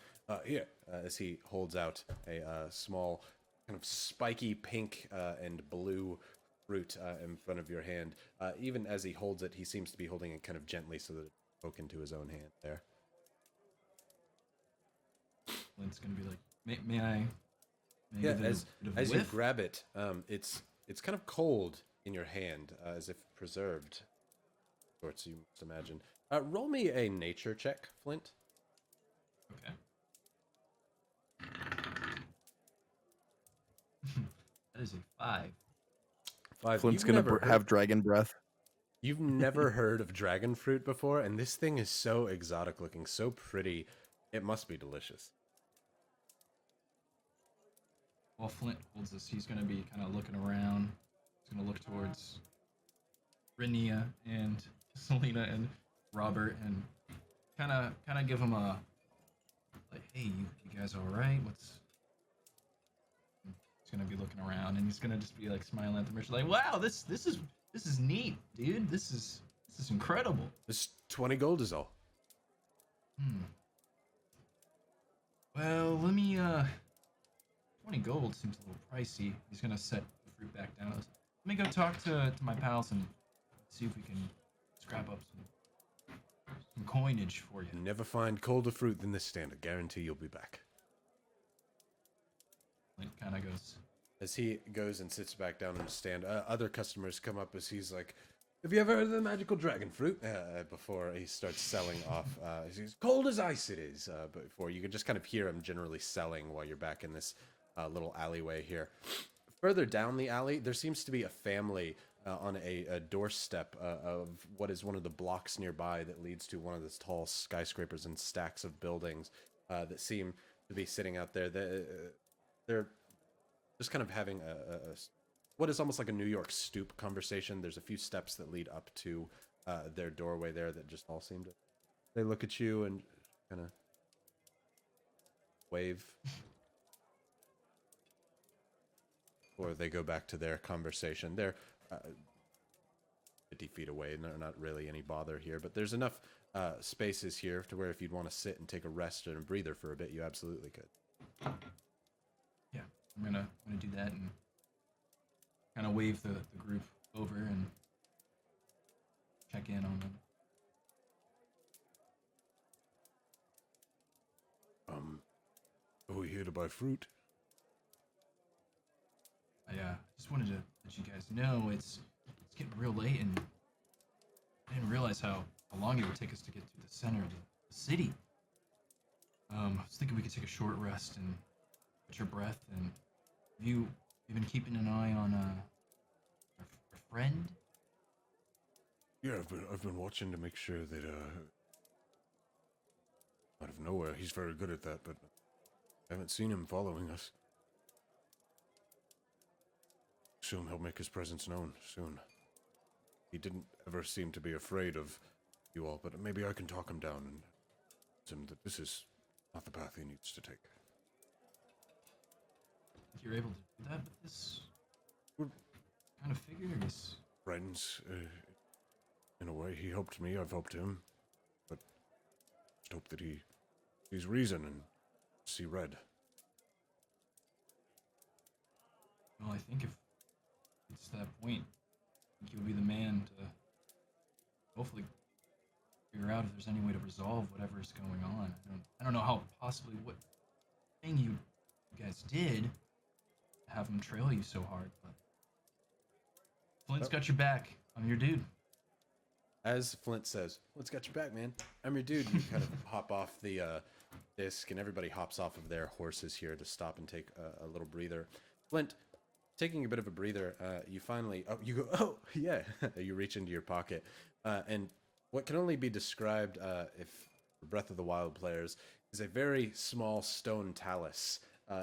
Here, as he holds out a small, kind of spiky pink and blue fruit in front of your hand. Even as he holds it, he seems to be holding it kind of gently so that it's broken to his own hand there. Flint's gonna be like, may I? Yeah, as you grab it, it's kind of cold in your hand, as if preserved. Sorts, you must imagine. Roll me a nature check, Flint. Okay. That is a 5. 5. Flint's gonna have dragon breath. You've never heard of dragon fruit before, and this thing is so exotic looking, so pretty. It must be delicious. While Flint holds this, he's gonna be kind of looking around. He's gonna look towards Renia and Selena and Robert, and kind of give him a like, hey, you guys all right? What's? He's gonna be looking around, and he's gonna just be like smiling at the merchant, like, wow, this is neat, dude. This is incredible. This 20 gold is all. Well, let me 20 gold seems a little pricey. He's gonna set the fruit back down. Let me go talk to my pals and see if we can scrap up some coinage for you. Never find colder fruit than this stand. I guarantee you'll be back. Flint kind of goes. As he goes and sits back down on the stand, other customers come up as he's like, have you ever heard of the magical dragon fruit? Before he starts selling off. He's cold as ice it is. But before you can just kind of hear him generally selling while you're back in this little alleyway here. Further down the alley, there seems to be a family on a doorstep of what is one of the blocks nearby that leads to one of the tall skyscrapers and stacks of buildings that seem to be sitting out there. They're just kind of having a what is almost like a New York stoop conversation. There's a few steps that lead up to their doorway there that just all seem to... They look at you and kind of wave. Or they go back to their conversation. They're 50 feet away, and they're not really any bother here. But there's enough spaces here to where if you'd want to sit and take a rest and a breather for a bit, you absolutely could. Yeah, I'm gonna do that and kind of wave the group over and check in on them. Are we here to buy fruit? I just wanted to let you guys know it's getting real late, and I didn't realize how long it would take us to get to the center of the city. I was thinking we could take a short rest and catch your breath. And you've been keeping an eye on our friend? Yeah, I've been watching to make sure that out of nowhere, he's very good at that, but I haven't seen him following us. Soon he'll make his presence known, soon. He didn't ever seem to be afraid of you all, but maybe I can talk him down and tell him that this is not the path he needs to take. Think you're able to do that with this kind of figure? I guess. Friends, in a way, he helped me, I've helped him, but just hope that he sees reason and see red. Well, I think if it's that point, I think you'll be the man to hopefully figure out if there's any way to resolve whatever is going on. I don't know how possibly what thing you guys did have him trail you so hard, but Flint's got your back. I'm your dude. As Flint says, Flint's got your back, man. I'm your dude. You kind of hop off the disc, and everybody hops off of their horses here to stop and take a little breather. Flint, taking a bit of a breather, you finally... Oh, you go, oh, yeah. You reach into your pocket. And what can only be described, if Breath of the Wild players, is a very small stone talus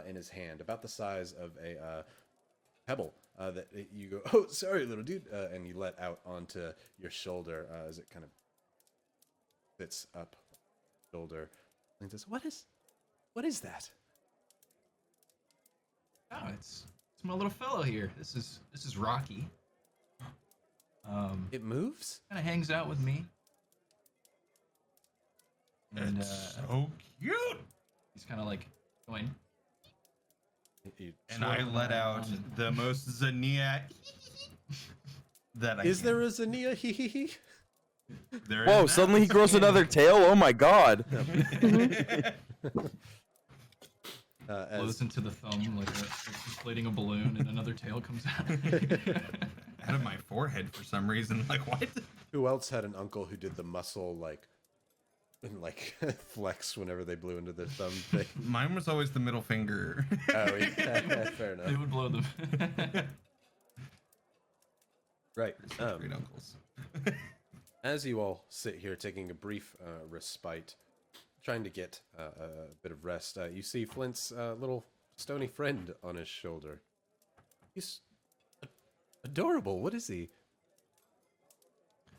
in his hand, about the size of a pebble. That you go, oh, sorry, little dude, and you let out onto your shoulder as it kind of sits up shoulder. And says, what is that? Oh, it's my little fellow here. This is Rocky. It moves? Kind of hangs out with me. And It's so cute. he's kind of like going. And I let out the most Xenia that I Is can. there a Xenia? Hee hee hee. There Whoa, is suddenly he that. grows another tail? Oh my god. Blows into the thumb like inflating a balloon, and another tail comes out. Out of my forehead for some reason. Like, what? Who else had an uncle who did the muscle flex whenever they blew into their thumb thing? Mine was always the middle finger. Oh, yeah, fair They enough. would blow them. Right. We're such great uncles. As you all sit here taking a brief respite, trying to get a bit of rest, you see Flint's little stony friend on his shoulder. He's adorable. What is he?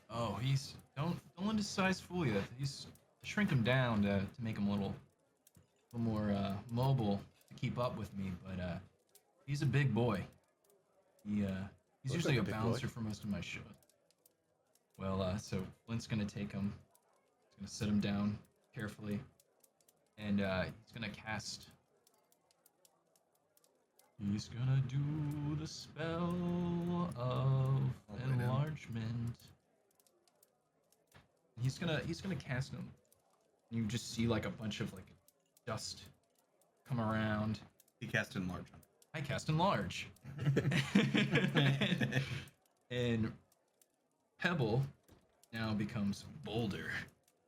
Oh, he's don't let his size fool you. He's shrink him down to make him a little more mobile to keep up with me. But he's a big boy. He's Looks usually like a a big bouncer boy. for most of my shows. Well, so Flint's gonna take him. He's gonna sit him down carefully, and he's gonna cast. He's gonna do the spell of the way down. enlargement. He's gonna cast him. You just see like a bunch of like dust come around. He cast enlarge on I cast enlarge. And Pebble now becomes boulder.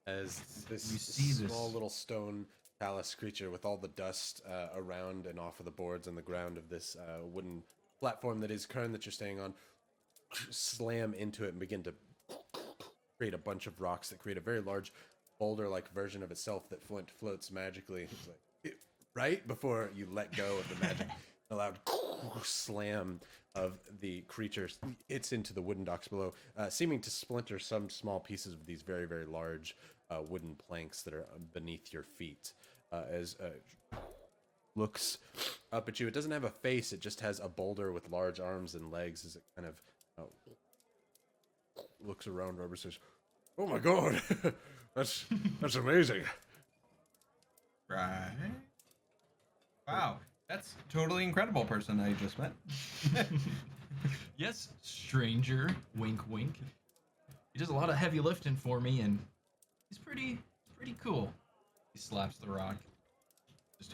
As this You see this- small little stone palace creature with all the dust around and off of the boards and the ground of this wooden platform that is Qurn that you're staying on, slam into it and begin to create a bunch of rocks that create a very large boulder-like version of itself that Flint floats magically. It's like, right before you let go of the magic, a loud slam of the creature hits into the wooden docks below, seeming to splinter some small pieces of these very, very large wooden planks that are beneath your feet. As looks up at you, it doesn't have a face; it just has a boulder with large arms and legs. As it kind of looks around, Rubber says, "Oh my god, that's amazing." Right. Wow. That's totally incredible person I just met. Yes, stranger. Wink, wink. He does a lot of heavy lifting for me, and he's pretty cool. He slaps the rock, just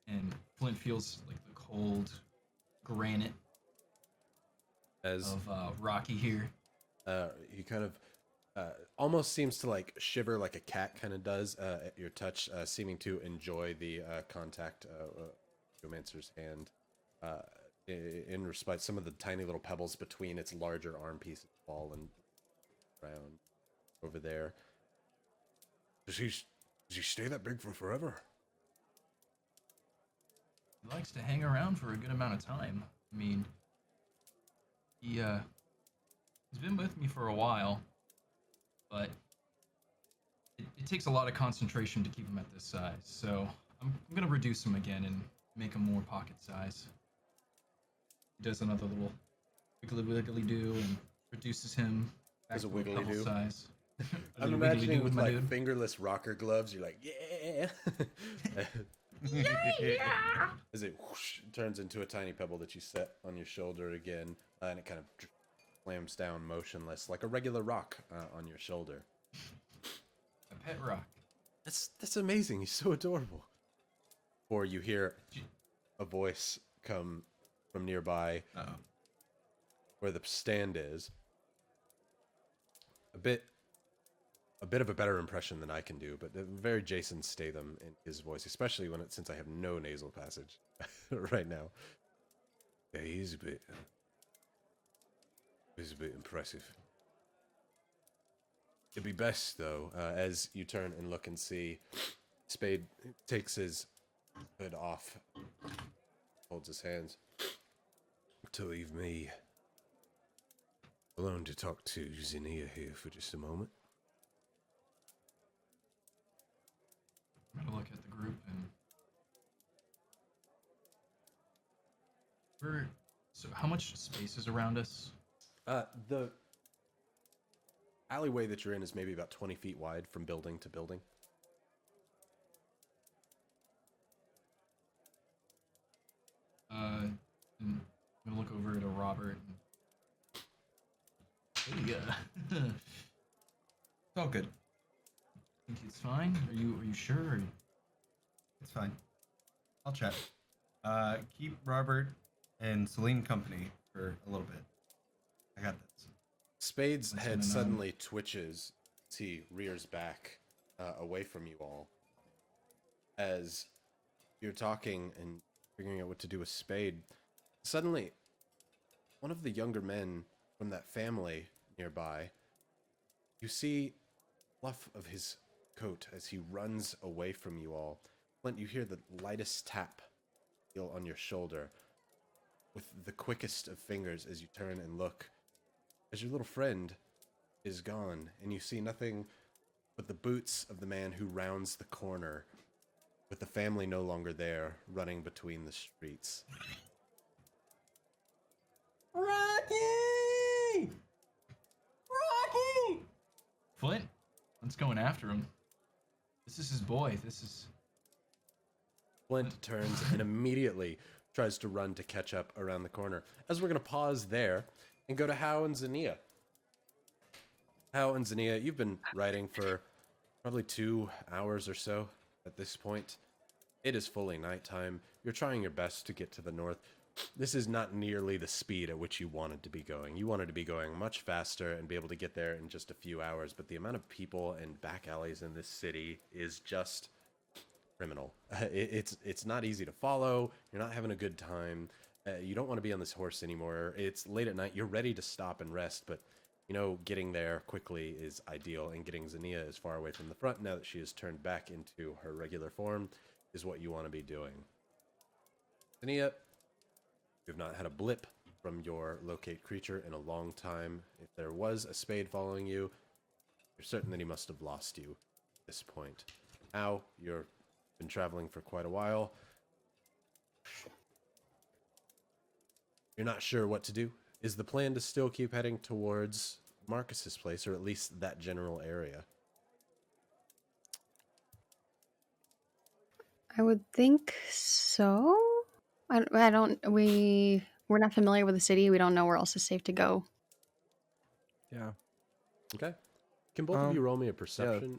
and Flint feels like the cold granite As of Rocky here. he kind of almost seems to like shiver like a cat kind of does at your touch, seeming to enjoy the contact Geomancer's hand. In respite, some of the tiny little pebbles between its larger arm pieces fall and around over there. Does he stay that big for forever? He likes to hang around for a good amount of time. I mean, he's been with me for a while, but it takes a lot of concentration to keep him at this size. So I'm gonna reduce him again and make him more pocket size. He does another little wiggly do and reduces him back Does a to wiggly couple do? size. A I'm little wiggly imagining do with my like dude. fingerless rocker gloves, you're like, yeah. As it whoosh, turns into a tiny pebble that you set on your shoulder again, and it kind of slams down motionless like a regular rock on your shoulder. A pet rock. That's amazing. He's so adorable. Or you hear a voice come from nearby Uh-oh. where the stand is. A bit of a better impression than I can do, but very Jason Statham in his voice, especially since I have no nasal passage right now. Yeah, he's a bit impressive. It'd be best though, as you turn and look and see, Spade takes his hood off, holds his hands, to leave me alone to talk to Zinnia here for just a moment. I'm gonna look at the group and so how much space is around us? The alleyway that you're in is maybe about 20 feet wide from building to building. And I'm gonna look over to Robert. And, hey, It's all good. think it's fine? Are you sure? It's fine. I'll chat. Keep Robert and Celine company for a little bit. I got this. Spade's That's head gonna know. suddenly twitches as he rears back away from you all. As you're talking and figuring out what to do with Spade, suddenly one of the younger men from that family nearby, you see fluff of his coat as he runs away from you all. Flint, you hear the lightest tap feel on your shoulder with the quickest of fingers as you turn and look. As your little friend is gone, and you see nothing but the boots of the man who rounds the corner, with the family no longer there, running between the streets. Rocky! Rocky! Flint, let's going after him. This is his boy. This is... Flint turns and immediately tries to run to catch up around the corner. As we're going to pause there and go to Hao and Zania. Hao and Zania, you've been riding for probably 2 hours or so at this point. It is fully nighttime. You're trying your best to get to the north. This is not nearly the speed at which you wanted to be going. You wanted to be going much faster and be able to get there in just a few hours, but the amount of people and back alleys in this city is just criminal. It's not easy to follow. You're not having a good time. You don't want to be on this horse anymore. It's late at night. You're ready to stop and rest, but you know, getting there quickly is ideal, and getting Zania as far away from the front now that she has turned back into her regular form is what you want to be doing. Zania, you've not had a blip from your locate creature in a long time. If there was a spade following you, you're certain that he must have lost you at this point. Now, you've been traveling for quite a while. You're not sure what to do. Is the plan to still keep heading towards Marcus's place, or at least that general area? I would think so. We're not familiar with the city. We don't know where else is safe to go. Yeah. Okay. Can both of you roll me a perception?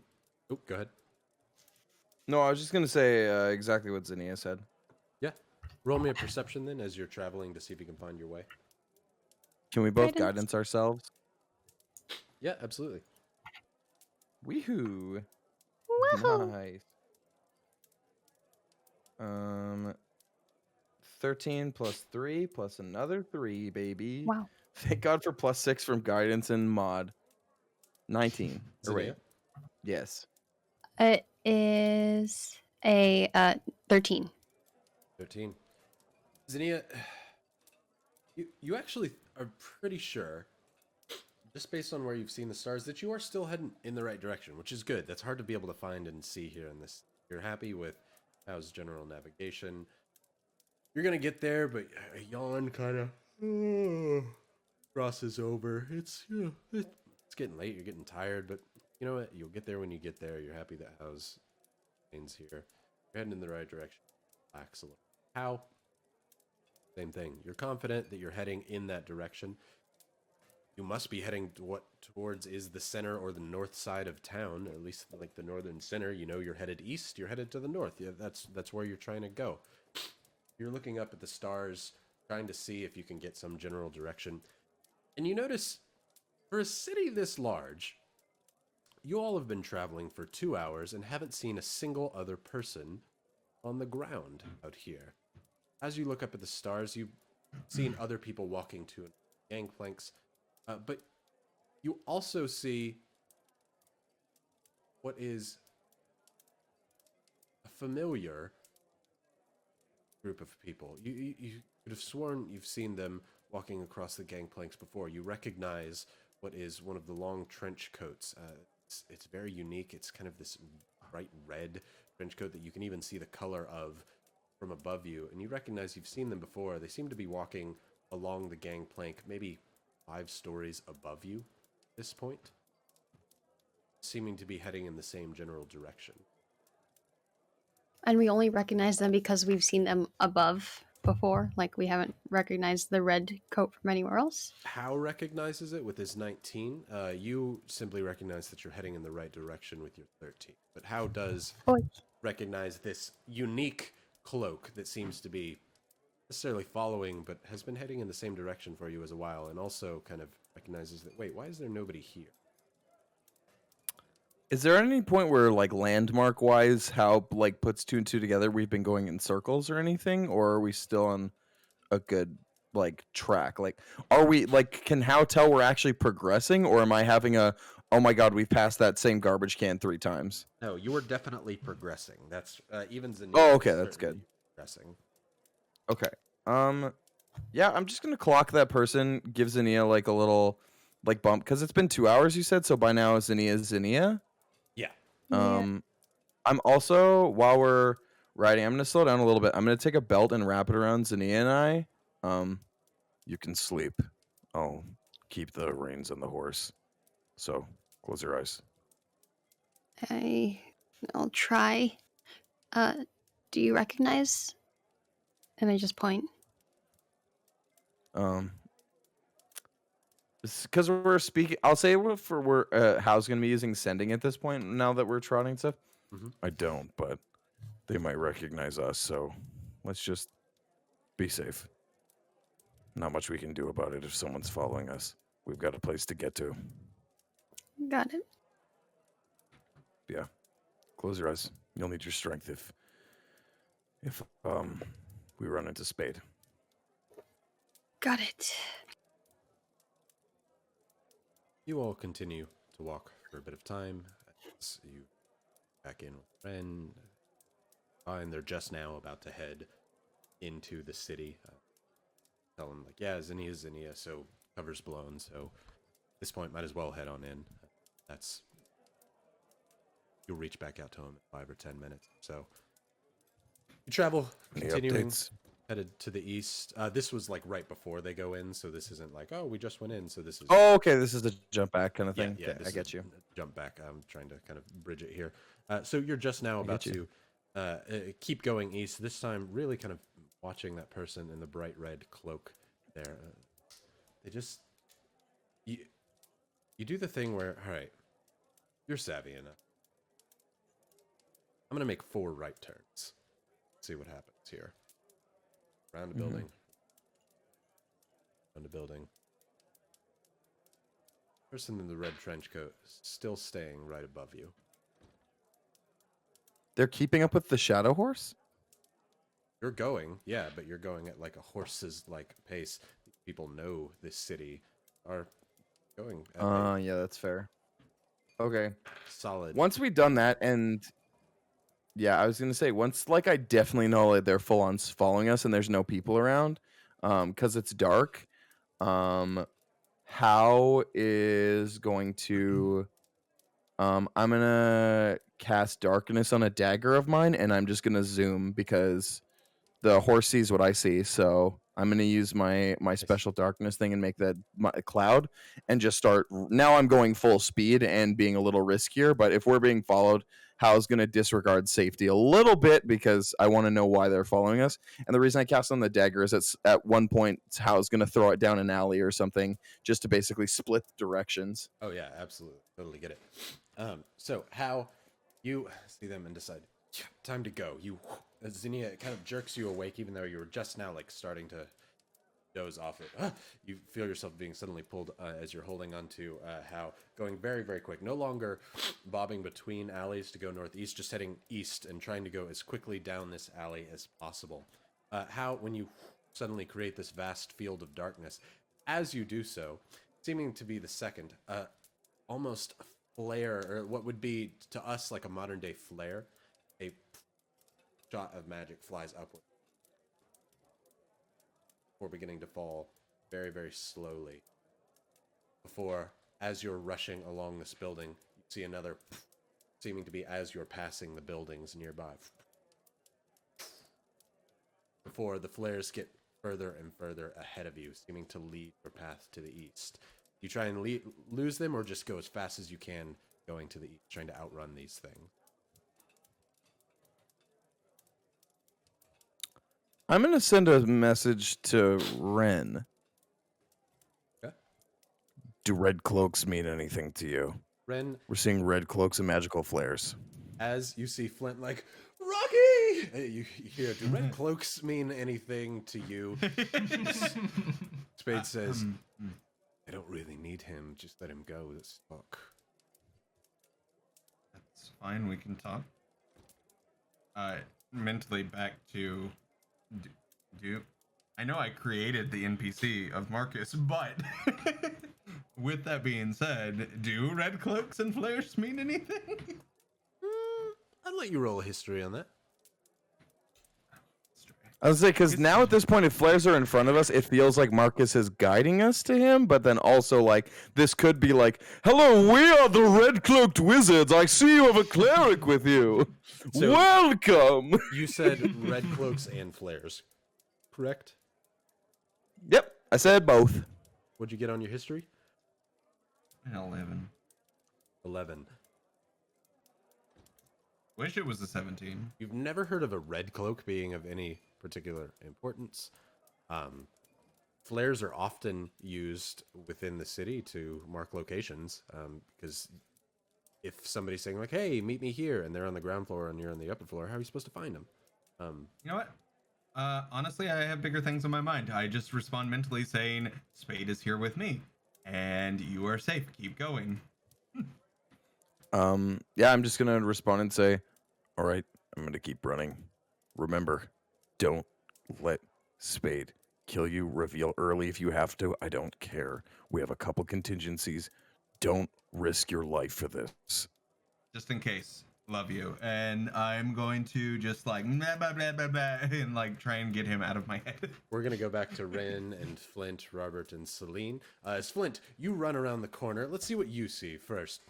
Oh, go ahead. No, I was just gonna say exactly what Zinnia said. Yeah. Roll me a perception then as you're traveling to see if you can find your way. Can we both Guidance. guidance ourselves? Yeah, absolutely. Weehoo! Woohoo! Nice. 13 plus 3 plus another 3, baby. Wow. Thank God for plus 6 from guidance and mod. 19. Or wait. Zania? Yes. It is a 13. 13. Zania, you actually are pretty sure, just based on where you've seen the stars, that you are still heading in the right direction, which is good. That's hard to be able to find and see here in this. You're happy with how's general navigation. You're going to get there, but a yawn kind of crosses over. It's getting late. You're getting tired, but you know what? You'll get there when you get there. You're happy that how's things here. You're heading in the right direction. Relax a little. How? Same thing. You're confident that you're heading in that direction. You must be heading to what towards is the center or the north side of town, or at least like the northern center. You know you're headed east. You're headed to the north. Yeah, that's where you're trying to go. You're looking up at the stars, trying to see if you can get some general direction. And you notice, for a city this large, you all have been traveling for 2 hours and haven't seen a single other person on the ground out here. As you look up at the stars, you've seen other people walking to gangplanks, but you also see what is a familiar group of people. You could have sworn you've seen them walking across the gangplanks before. You recognize what is one of the long trench coats. It's very unique. It's kind of this bright red trench coat that you can even see the color of from above you, and you recognize you've seen them before. They seem to be walking along the gangplank, maybe 5 stories above you at this point, seeming to be heading in the same general direction. And we only recognize them because we've seen them above before. Like, we haven't recognized the red coat from anywhere else. Hao recognizes it with his 19. You simply recognize that you're heading in the right direction with your 13. But Hao does recognize this unique cloak that seems to be necessarily following, but has been heading in the same direction for you as a while, and also kind of recognizes that, wait, why is there nobody here? Is there any point where, like, landmark wise, how like puts 2 and 2 together? We've been going in circles or anything, or are we still on a good like track? Like, are we like, can How tell we're actually progressing, or am I having a, oh my god, we've passed that same garbage can 3 times? No, you are definitely progressing. That's even Zenith. Oh, is okay, that's certainly good. Progressing. Okay. Yeah, I'm just gonna clock that person, give Zinnia like a little like bump because it's been 2 hours, you said. So by now Zinnia is Zinnia. Yeah. Yeah. I'm also, while we're riding, I'm gonna slow down a little bit. I'm gonna take a belt and wrap it around Zinnia and I. You can sleep. I'll keep the reins on the horse. So close your eyes. I'll try. Do you recognize? And I just point. Because we're speaking, I'll say we're How's gonna be using sending at this point now that we're trotting and stuff. I don't, but they might recognize us, so let's just be safe. Not much we can do about it if someone's following us. We've got a place to get to. Got it. Yeah. Close your eyes. You'll need your strength if we run into Spade. Got it. You all continue to walk for a bit of time as you back in with Ren. And they're just now about to head into the city. Tell them, like, yeah, Zinnia's Zinnia, so cover's blown, so at this point might as well head on in. That's... You'll reach back out to him in 5 or 10 minutes. So you travel, Any continuing, updates? headed to the east. This was like right before they go in, so this isn't like, oh, we just went in, so this is... Oh, okay. This is the jump back kind of Yeah, thing. yeah, Okay, this I is get you. a jump back. I'm trying to kind of bridge it here. So you're just now about get you. to keep going east. This time, really kind of watching that person in the bright red cloak there. They just... You do the thing where, all right, you're savvy enough. I'm going to make 4 right turns. See what happens here. Around a building. Around a building. Person in the red trench coat is still staying right above you. They're keeping up with the shadow horse? You're going, yeah, but you're going at like a horse's like pace. People know this city are going at a Yeah, that's fair. Okay. solid. Once we've done that, and yeah, I was gonna say, once like I definitely know like they're full on following us and there's no people around, because it's dark. How is going to I'm gonna cast darkness on a dagger of mine, and I'm just gonna zoom because the horse sees what I see. So I'm gonna use my special darkness thing and make that a cloud, and just start. Now I'm going full speed and being a little riskier. But if we're being followed, Hal's gonna disregard safety a little bit because I want to know why they're following us. And the reason I cast on the dagger is it's at one point Hal's gonna throw it down an alley or something just to basically split directions. Oh yeah, absolutely, totally get it. So how you see them and decide, "Yeah, time to go. You, Zinnia, it kind of jerks you awake, even though you were just now like starting to doze off it. You feel yourself being suddenly pulled as you're holding onto How, going very, very quick. No longer bobbing between alleys to go northeast, just heading east and trying to go as quickly down this alley as possible. How, when you suddenly create this vast field of darkness, as you do so, seeming to be the second, almost a flare, or what would be to us like a modern day flare, a shot of magic flies upward before beginning to fall very, very slowly. Before, as you're rushing along this building, you see another seeming to be as you're passing the buildings nearby. Before the flares get further and further ahead of you, seeming to lead your path to the east. You try and lose them, or just go as fast as you can going to the east, trying to outrun these things? I'm gonna send a message to Ren. Okay. Do red cloaks mean anything to you? Ren, We're seeing red cloaks and magical flares. as you see Flint like, Rocky! You hear, do red cloaks mean anything to you? Spade says, I don't really need him, just let him go, let's talk. That's fine. We can talk. Mentally back to do I know I created the NPC of Marcus, but with that being said, do red cloaks and flares mean anything? I'd let you roll a history on that. I was say because now at this point, if flares are in front of us, it feels like Marcus is guiding us to him. But then also like this could be like, "Hello, we are the red cloaked wizards. I see you have a cleric with you. So- Welcome." You said red cloaks and flares, correct? Yep, I said both. What'd you get on your history? 11. 11. Wish it was a 17. You've never heard of a red cloak being of any particular importance. Flares are often used within the city to mark locations, because if somebody's saying like, "Hey, meet me here," and they're on the ground floor and you're on the upper floor, how are you supposed to find them? You know what? Honestly, I have bigger things on my mind. I just respond mentally saying, Spade is here with me, and you are safe. Keep going. Yeah, I'm just gonna respond and say, "All right, I'm gonna keep running. Remember, don't let Spade kill you. Reveal early if you have to. I don't care. We have a couple contingencies. Don't risk your life for this." Just in case. Love you. And I'm going to just like, blah, blah, blah, blah, blah, and like try and get him out of my head. We're going to go back to Ren and Flint, Robert, and Celine. As Flint, you run around the corner. Let's see what you see first.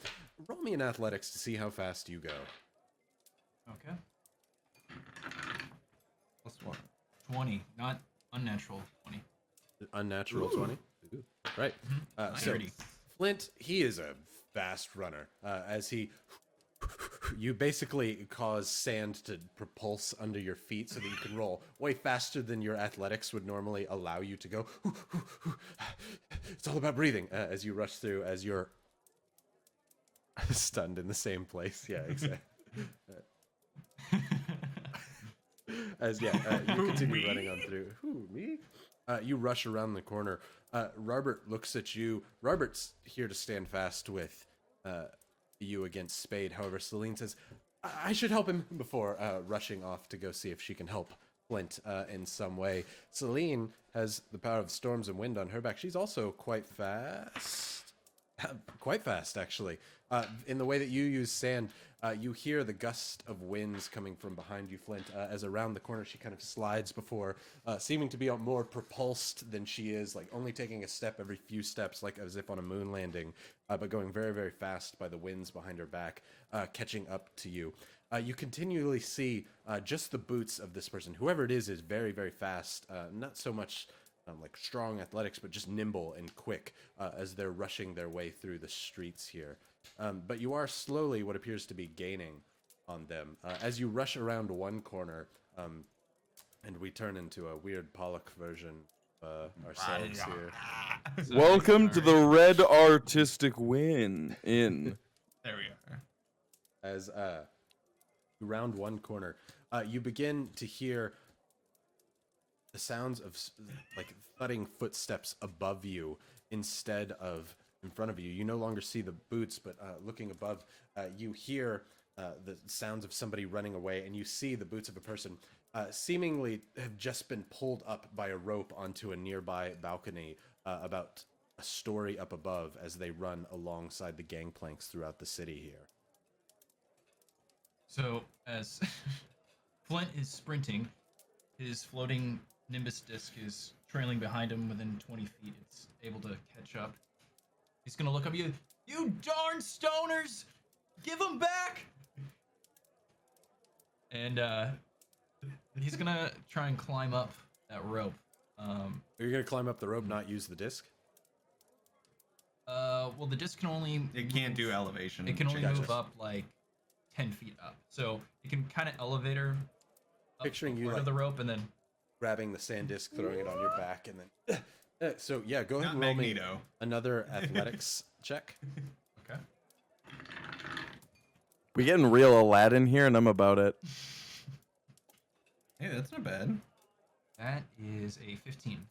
Roll me in athletics to see how fast you go. Okay. +1. 20, not unnatural 20. Unnatural 20. Ooh. Right. So 30. Flint, he is a fast runner. As you basically cause sand to propulse under your feet so that you can roll way faster than your athletics would normally allow you to go. It's all about breathing as you rush through, as you're stunned in the same place. Yeah, exactly. You continue running on through. Who, me? You rush around the corner. Robert looks at you. Robert's here to stand fast with you against Spade. However, Celine says, I should help him before rushing off to go see if she can help Flint in some way. Celine has the power of storms and wind on her back. She's also quite fast. Quite fast, actually. In the way that you use sand, you hear the gust of winds coming from behind you, Flint, as around the corner she kind of slides before, seeming to be more propulsed than she is, like only taking a step every few steps, like as if on a moon landing, but going very, very fast by the winds behind her back, catching up to you. You continually see just the boots of this person. Whoever it is very, very fast, not so much like strong athletics, but just nimble and quick as they're rushing their way through the streets here. But you are slowly what appears to be gaining on them. As you rush around one corner, and we turn into a weird Pollock version of ourselves here. Welcome to the Red Artistic Inn. There we are. As you round one corner, you begin to hear the sounds of like thudding footsteps above you instead of in front of you. You no longer see the boots, but looking above, you hear the sounds of somebody running away, and you see the boots of a person seemingly have just been pulled up by a rope onto a nearby balcony about a story up above as they run alongside the gangplanks throughout the city here. So as Flint is sprinting, his floating Nimbus disc is trailing behind him within 20 feet. It's able to catch up. He's gonna look up at you. You darn stoners! Give him back! And he's gonna try and climb up that rope. You're gonna climb up the rope, not use the disc? Well, the disc can only... It can't do elevation. It can only changes. move up like 10 feet up. So it can kind of elevator up Picturing you part like of the rope and then... grabbing the sand disc, throwing it on your back, and then... so yeah, go ahead Not and roll Magneto. me another athletics check. Okay. We getting real Aladdin here, and I'm about it. Hey, that's not bad. That is a 15.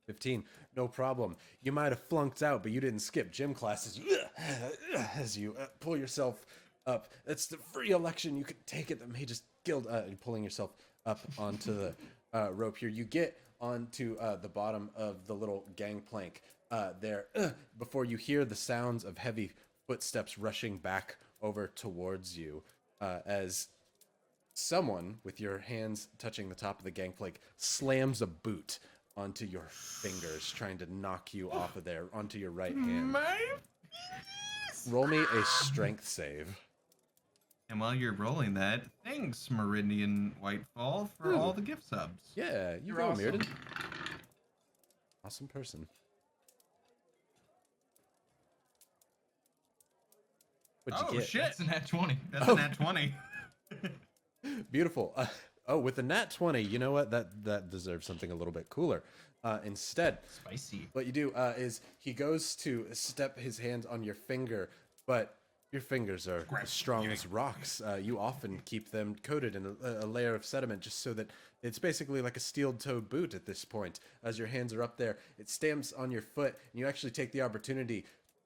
15, no problem. You might have flunked out, but you didn't skip gym classes. As you pull yourself up. That's the free election. You could take it. That may just guild. Pulling yourself up onto the rope here. You get onto the bottom of the little gangplank there before you hear the sounds of heavy footsteps rushing back over towards you as someone with your hands touching the top of the gangplank slams a boot onto your fingers, trying to knock you off of there onto your right hand. Roll me a strength save. And while you're rolling that, thanks, Meridian Whitefall, for all the gift subs. Yeah, you You're go, awesome. Mirrodin. Awesome person. What'd you get? Shit. That's a nat 20. That's a nat 20. Beautiful. With the nat 20, you know what? That deserves something a little bit cooler. Instead, Spicy. what you do is he goes to step his hand on your finger, but your fingers are as strong as rocks. You often keep them coated in a layer of sediment just so that it's basically like a steel-toed boot at this point. As your hands are up there, it stamps on your foot, and you actually take the opportunity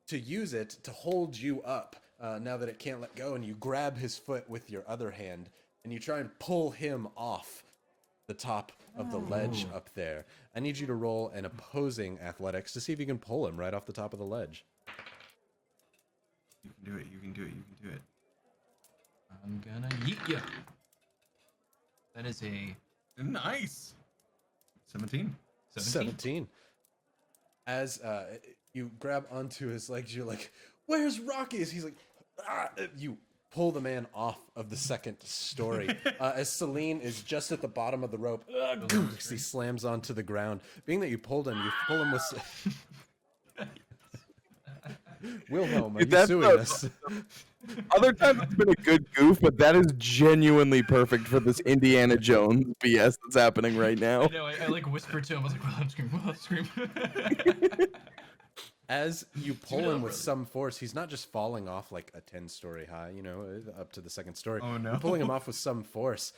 to use it to hold you up now that it can't let go, and you grab his foot with your other hand, and you try and pull him off the top of the ledge up there. I need you to roll an opposing athletics to see if you can pull him right off the top of the ledge. You can do it. You can do it. You can do it. I'm gonna yeet ya. That is a Nice. 17. 17. As you grab onto his legs, you're like, "Where's Rocky?" As he's like, "Ah!" You pull the man off of the second story. As Celine is just at the bottom of the rope, he slams onto the ground. Being that you pulled him, you pull him with... Wilhelm, are you That's suing us? Other times it's been a good goof, but that is genuinely perfect for this Indiana Jones BS that's happening right now. I know, I like whispered to him, I was like, well, I'm scream. As you pull it him up, with brother. some force, he's not just falling off like a 10-story high, up to the second story. Oh, no. You're pulling him off with some force.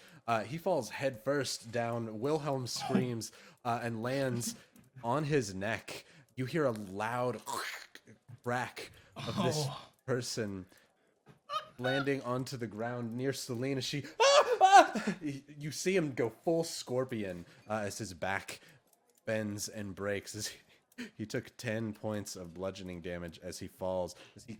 He falls head first down. Wilhelm screams and lands on his neck. You hear a loud crack of this person landing onto the ground near Selena. She, you see him go full scorpion as his back bends and breaks. As he took 10 points of bludgeoning damage as he falls, as he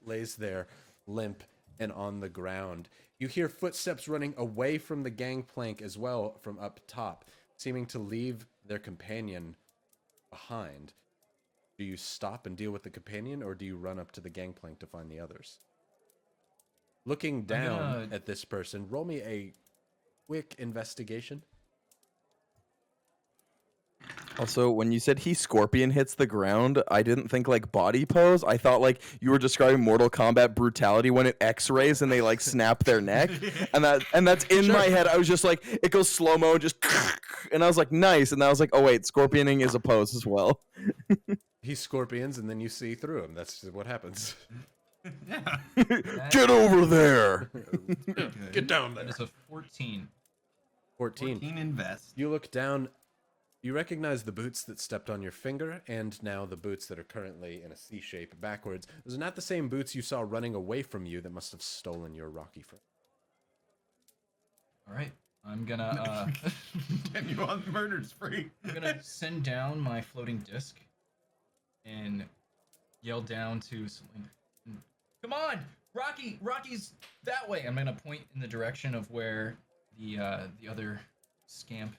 lays there limp and on the ground. You hear footsteps running away from the gangplank as well from up top, seeming to leave their companion behind. Do you stop and deal with the companion, or do you run up to the gangplank to find the others? Looking down at this person, roll me a quick investigation. Also, when you said he scorpion hits the ground, I didn't think like body pose. I thought like you were describing Mortal Kombat brutality when it X-rays and they like snap their neck, and that's in my head. I was just like, it goes slow mo, just, and I was like, nice, and I was like, oh wait, scorpioning is a pose as well. He scorpions, and then you see through him. That's what happens. Yeah. Get over there. Get down there. That is a 14. 14. 14 invest. You look down. You recognize the boots that stepped on your finger, and now the boots that are currently in a C shape backwards. Those are not the same boots you saw running away from you that must have stolen your Rocky friend. All right, I'm gonna Get you on the murder spree. I'm gonna send down my floating disc and yell down to Selena, "Come on, Rocky's that way." I'm gonna point in the direction of where the other scamp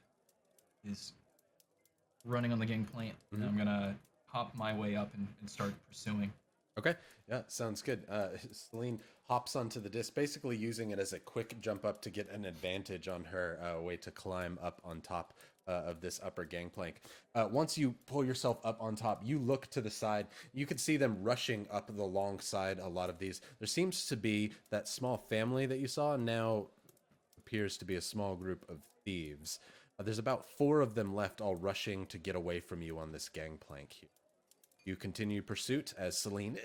is running on the gangplank, and I'm gonna hop my way up and start pursuing. Okay, yeah, sounds good. Celine hops onto the disc, basically using it as a quick jump up to get an advantage on her way to climb up on top of this upper gangplank. Once you pull yourself up on top, you look to the side. You can see them rushing up the long side, a lot of these. There seems to be that small family that you saw now appears to be a small group of thieves. There's about 4 of them left, all rushing to get away from you on this gangplank here. You continue pursuit as Celine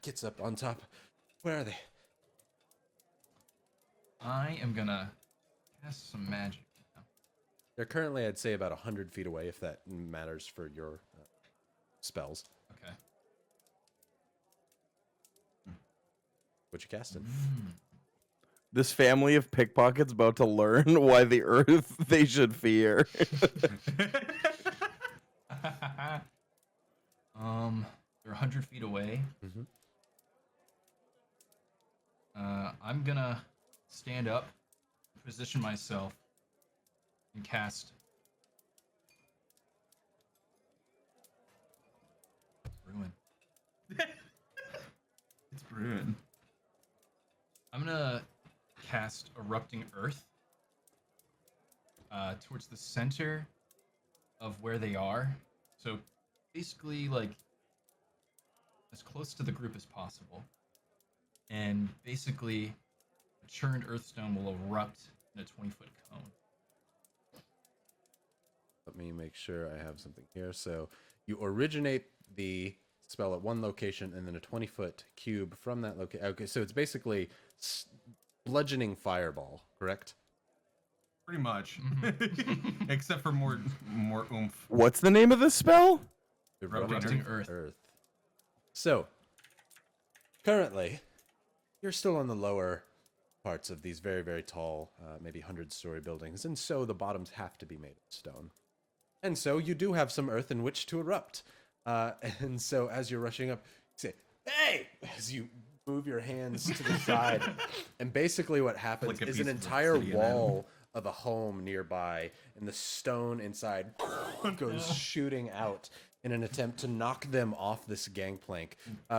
gets up on top. Where are they? I am gonna cast some magic now. They're currently, I'd say, about 100 feet away, if that matters for your spells. Okay. What you casting? This family of pickpockets about to learn why the earth they should fear. They're 100 feet away. Mhm. I'm gonna stand up, position myself, and cast Ruin. It's brewing. I'm gonna cast Erupting Earth towards the center of where they are. So basically, like, as close to the group as possible. And basically, a churned earthstone will erupt in a 20-foot cone. Let me make sure I have something here. So you originate the spell at one location and then a 20-foot cube from that location. Okay, so it's basically bludgeoning fireball, correct? Pretty much. Except for more oomph. What's the name of this spell? Erupting Earth. So, currently, you're still on the lower parts of these very, very tall, maybe 100-story buildings, and so the bottoms have to be made of stone. And so you do have some earth in which to erupt. And so as you're rushing up, you say, "Hey!" as you move your hands to the side. And basically what happens Like a is piece an of entire obsidian. wall of a home nearby, and the stone inside goes shooting out in an attempt to knock them off this gangplank.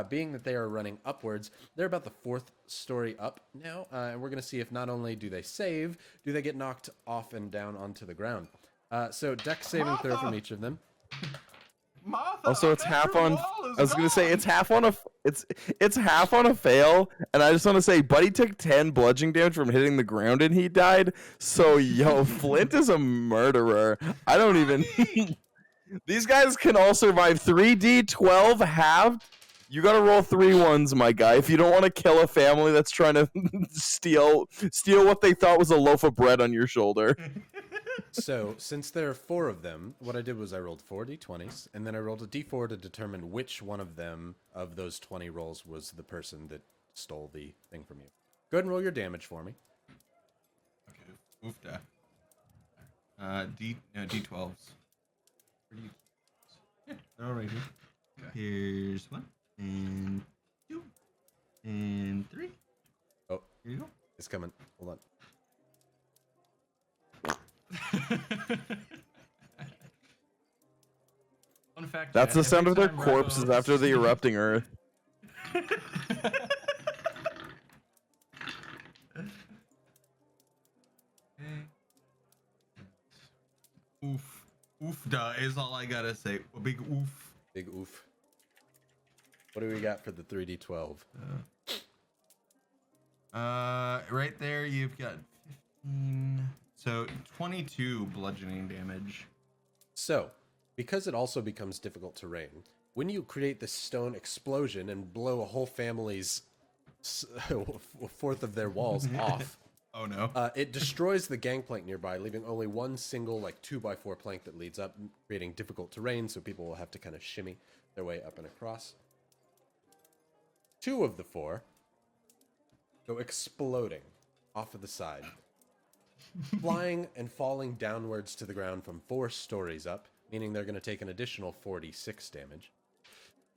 Being that they are running upwards, they're about the 4th story up now, and we're going to see if not only do they save, do they get knocked off and down onto the ground. So dex saving throw from each of them. Martha, Also, it's half on. wall is I was gonna say gone! it's half on a. It's half on a fail, and I just want to say, Buddy took 10 bludgeoning damage from hitting the ground, and he died. So, yo, Flint is a murderer. I don't even. These guys can all survive 3d12 halved. You gotta roll 3 ones, my guy, if you don't want to kill a family that's trying to steal what they thought was a loaf of bread on your shoulder. So, since there are 4 of them, what I did was I rolled 4 d20s, and then I rolled a d4 to determine which one of them, of those 20 rolls, was the person that stole the thing from you. Go ahead and roll your damage for me. Okay, oofda. D12s. Where do you... Yeah, they're all right here. Here's 1, and 2, and 3. Oh, Here you go. it's coming. Hold on. Fun fact, That's chat, the sound every of their time corpses Rybo- after the erupting earth. Oof. Oofda is all I gotta say. A big oof. Big oof. What do we got for the 3d12? Right there you've got 15. So 22 bludgeoning damage. So, because it also becomes difficult terrain, when you create this stone explosion and blow a whole family's 1/4 of their walls off, Oh no. it destroys the gangplank nearby, leaving only one single, like, 2x4 plank that leads up, creating difficult terrain, so people will have to kind of shimmy their way up and across. 2 of the 4 go exploding off of the side, flying and falling downwards to the ground from 4 stories up, meaning they're going to take an additional 46 damage.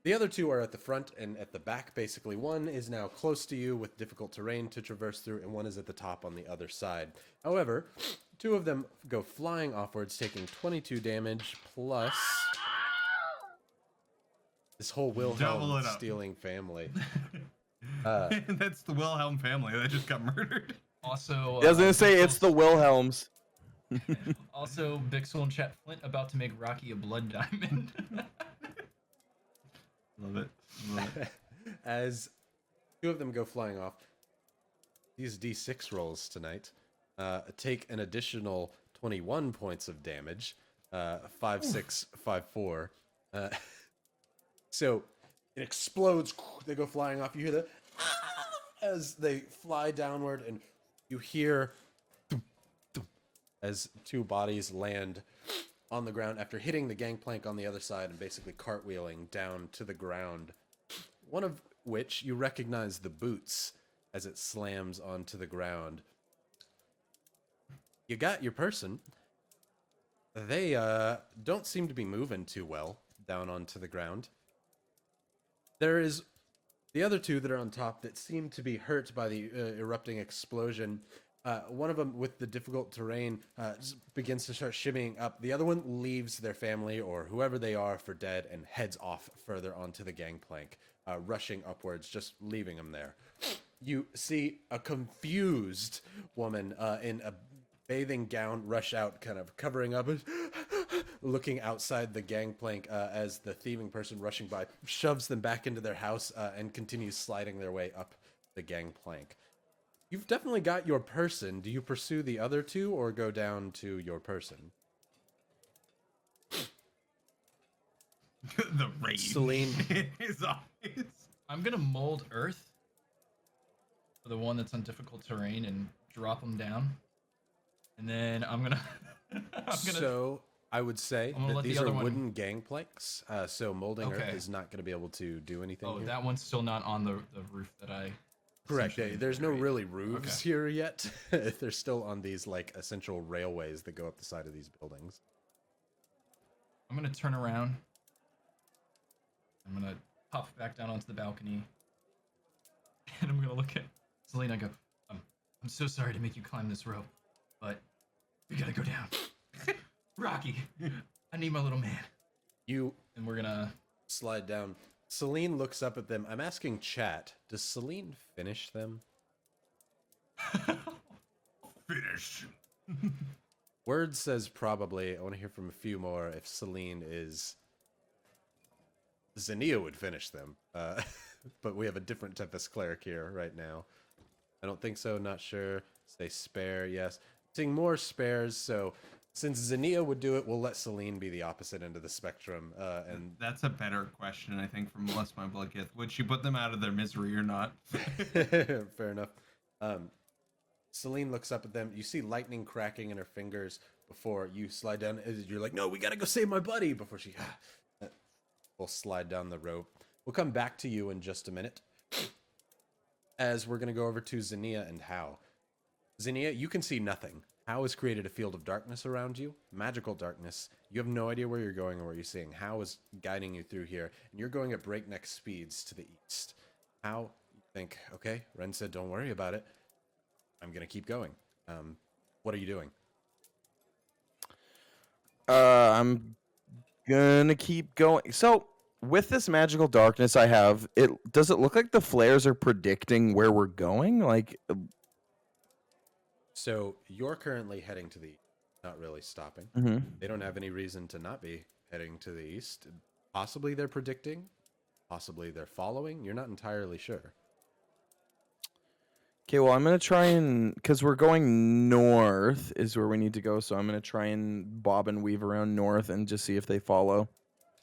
The other 2 are at the front and at the back, basically. One is now close to you with difficult terrain to traverse through, and one is at the top on the other side. However, 2 of them go flying offwards, taking 22 damage, plus this whole Double Wilhelm it up. stealing family. That's the Wilhelm family that just got murdered. Also, I was gonna say it's the Wilhelms. Also, Bixel and Chat Flint about to make Rocky a blood diamond. Love it. Love it. As 2 of them go flying off, these d6 rolls tonight take an additional 21 points of damage. 5, 6, 5, 4. So it explodes. They go flying off. You hear the as they fly downward, and you hear as 2 bodies land on the ground after hitting the gangplank on the other side and basically cartwheeling down to the ground. One of which you recognize the boots as it slams onto the ground. You got your person. They don't seem to be moving too well down onto the ground. There is the other two that are on top that seem to be hurt by the erupting explosion. One of them, with the difficult terrain, begins to start shimmying up. The other one leaves their family or whoever they are for dead and heads off further onto the gangplank, rushing upwards, just leaving them there. You see a confused woman in a bathing gown rush out, kind of covering up, looking outside the gangplank as the thieving person rushing by shoves them back into their house and continues sliding their way up the gangplank. You've definitely got your person. Do you pursue the other two or go down to your person? The rage Celine. in his eyes. I'm gonna mold earth for the one that's on difficult terrain and drop them down. And then I'm gonna So I would say I'm gonna that let the these are other one- wooden gangplanks, so molding earth Okay. is not going to be able to do anything Oh, here. that one's still not on the roof that I Correct. essentially There's no buried. really roofs Okay. here yet. They're still on these like essential railways that go up the side of these buildings. I'm gonna turn around. I'm gonna pop back down onto the balcony. And I'm gonna look at Selena and go, I'm so sorry to make you climb this rope, but we gotta go down. Rocky, I need my little man. You And we're gonna slide down. Celine looks up at them. I'm asking chat, does Celine finish them? Finish. Word says probably. I want to hear from a few more if Celine is... Xenia would finish them. But we have a different Tempest Cleric here right now. I don't think so, not sure. Say spare, yes. Seeing more spares, so since Xenia would do it, we'll let Celine be the opposite end of the spectrum. And That's a better question, I think, from Bless My Blood Kith. Would she put them out of their misery or not? fair enough. Celine looks up at them. You see lightning cracking in her fingers before you slide down. You're like, no, we gotta go save my buddy before she will slide down the rope. We'll come back to you in just a minute as we're gonna go over to Xenia and How. Xenia, you can see nothing. How has created a field of darkness around you, magical darkness. You have no idea where you're going or what you're seeing. How is guiding you through here, and you're going at breakneck speeds to the east. How you think, okay, Ren said don't worry about it. I'm gonna keep going. What are you doing? I'm gonna keep going. So with this magical darkness I have, does it look like the flares are predicting where we're going? Like, So you're currently heading to the east, not really stopping. mhm. They don't have any reason to not be heading to the east. Possibly they're predicting, possibly they're following. You're not entirely sure. Okay, well, I'm gonna try and, because we're going north is where we need to go, so I'm gonna try and bob and weave around north and just see if they follow.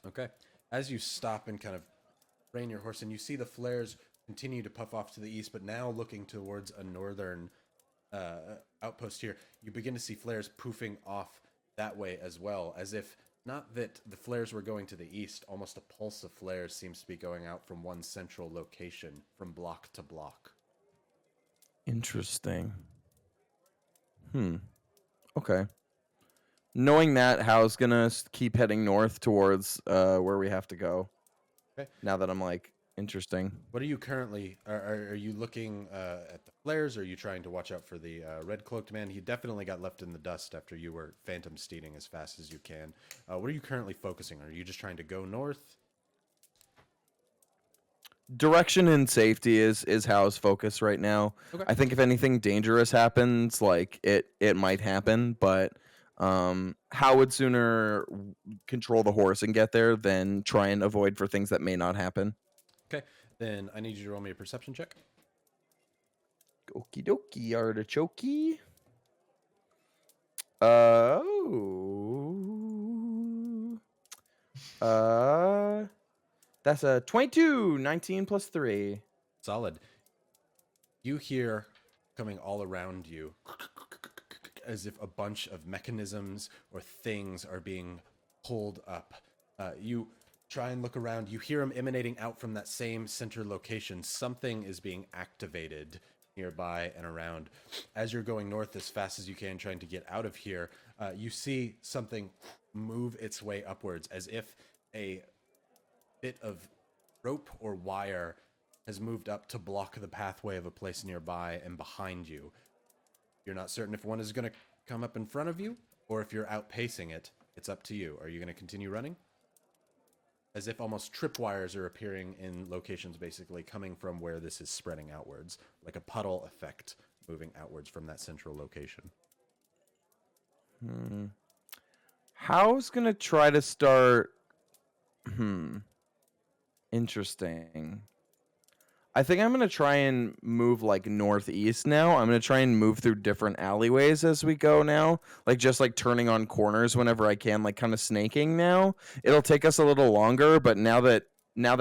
Okay. As you stop and kind of rein your horse, and you see the flares continue to puff off to the east, but now looking towards a northern outpost here, you begin to see flares poofing off that way as well, as if not that the flares were going to the east, almost a pulse of flares seems to be going out from one central location, from block to block. Interesting. Okay. Knowing that, Hal's gonna keep heading north towards where we have to go. Okay. Now that I'm like, interesting. What are you currently? Are you looking at the flares? Or are you trying to watch out for the red cloaked man? He definitely got left in the dust after you were phantom steeding as fast as you can. What are you currently focusing on? Are you just trying to go north? Direction and safety is Hal's focus right now. Okay. I think if anything dangerous happens, like it might happen, but Hal would sooner control the horse and get there than try and avoid for things that may not happen. Okay, then I need you to roll me a perception check. Okie dokie, artichoke. That's a 22, 19 plus 3. Solid. You hear coming all around you as if a bunch of mechanisms or things are being pulled up. You try and look around. You hear them emanating out from that same center location. Something is being activated nearby and around. As you're going north as fast as you can, trying to get out of here, you see something move its way upwards, as if a bit of rope or wire has moved up to block the pathway of a place nearby and behind you. You're not certain if one is going to come up in front of you or if you're outpacing it. It's up to you. Are you going to continue running? As if almost tripwires are appearing in locations basically coming from where this is spreading outwards, like a puddle effect moving outwards from that central location. How's gonna try to start? Interesting. I think I'm gonna try and move like northeast now. I'm gonna try and move through different alleyways as we go now. Like just like turning on corners whenever I can, like kind of snaking now. It'll take us a little longer, but now that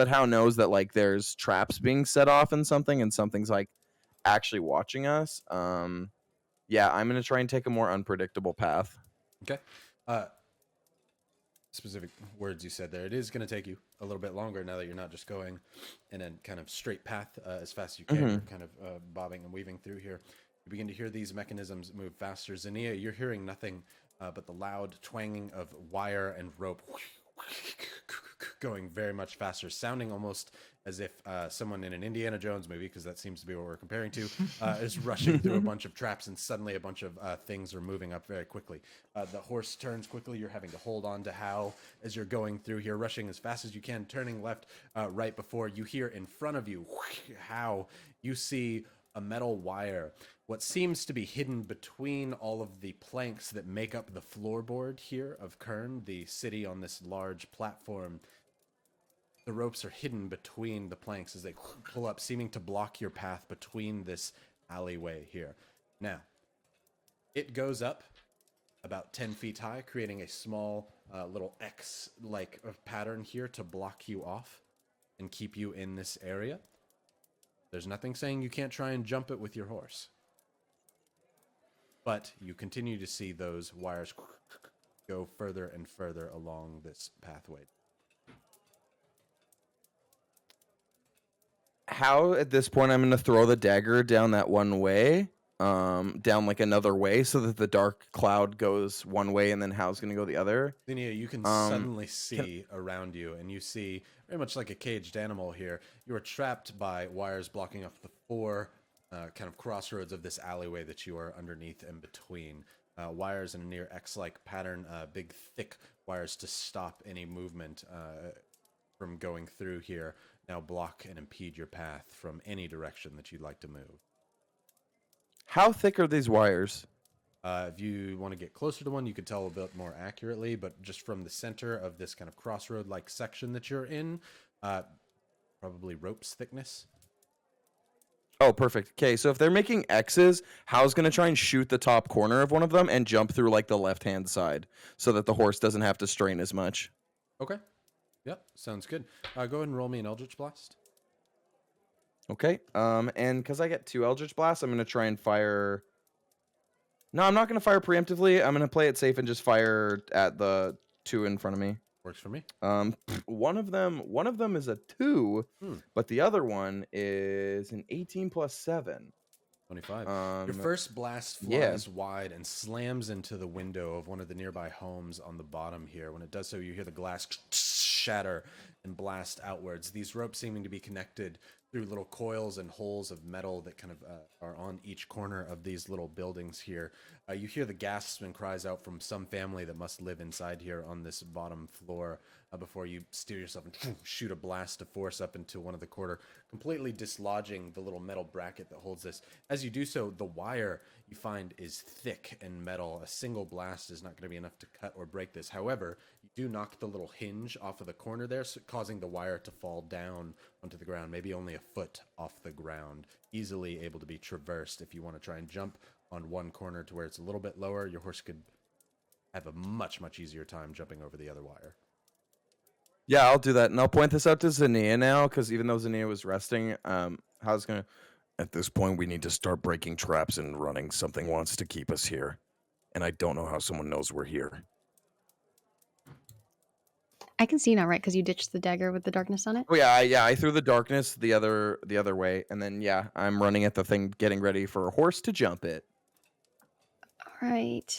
How knows that like there's traps being set off and something's like actually watching us. Yeah, I'm gonna try and take a more unpredictable path. Okay. Specific words you said there. It is going to take you a little bit longer now that you're not just going in a kind of straight path as fast as you can. You're kind of bobbing and weaving through here. You begin to hear these mechanisms move faster. Zinnia, you're hearing nothing but the loud twanging of wire and rope going very much faster, sounding almost as if someone in an Indiana Jones movie, because that seems to be what we're comparing to, is rushing through a bunch of traps, and suddenly a bunch of things are moving up very quickly. The horse turns quickly. You're having to hold on to Hal as you're going through here, rushing as fast as you can, turning left right before you hear in front of you, Hal, you see a metal wire, what seems to be hidden between all of the planks that make up the floorboard here of Qurn, the city on this large platform. The ropes are hidden between the planks as they pull up, seeming to block your path between this alleyway here. Now, it goes up about 10 feet high, creating a small little X-like pattern here to block you off and keep you in this area. There's nothing saying you can't try and jump it with your horse. But you continue to see those wires go further and further along this pathway. How at this point I'm going to throw the dagger down that one way, down like another way, so that the dark cloud goes one way and then Hal's going to go the other. Linnea, you can suddenly see around you, and you see very much like a caged animal here. You are trapped by wires blocking off the four kind of crossroads of this alleyway that you are underneath and between. Wires in a near X-like pattern, big thick wires to stop any movement from going through here. Now block and impede your path from any direction that you'd like to move. How thick are these wires? If you want to get closer to one, you could tell a bit more accurately, but just from the center of this kind of crossroad-like section that you're in, probably rope's thickness. Oh, perfect. Okay, so if they're making X's, Hal's going to try and shoot the top corner of one of them and jump through like the left-hand side so that the horse doesn't have to strain as much. Okay. Yep, sounds good. Go ahead and roll me an Eldritch Blast. Okay, and because I get 2 Eldritch Blasts, I'm going to try and fire... No, I'm not going to fire preemptively. I'm going to play it safe and just fire at the 2 in front of me. Works for me. One of them is a 2, but the other one is an 18 plus 7. 25. Your first blast flies wide and slams into the window of one of the nearby homes on the bottom here. When it does so, you hear the glass shatter and blast outwards. These ropes seeming to be connected through little coils and holes of metal that kind of are on each corner of these little buildings here. You hear the gasps and cries out from some family that must live inside here on this bottom floor before you steer yourself and shoot a blast of force up into one of the corner, completely dislodging the little metal bracket that holds this. As you do so, the wire you find is thick and metal. A single blast is not going to be enough to cut or break this. However, you do knock the little hinge off of the corner there, so causing the wire to fall down onto the ground, maybe only a foot off the ground, easily able to be traversed. If you want to try and jump on one corner to where it's a little bit lower, your horse could have a much, much easier time jumping over the other wire. Yeah, I'll do that, and I'll point this out to Zinnia now, because even though Zinnia was resting, How's gonna... At this point, we need to start breaking traps and running. Something wants to keep us here, and I don't know how someone knows we're here. I can see now, right? Because you ditched the dagger with the darkness on it. Oh yeah, I threw the darkness the other way, and then yeah, I'm running at the thing, getting ready for a horse to jump it. All right.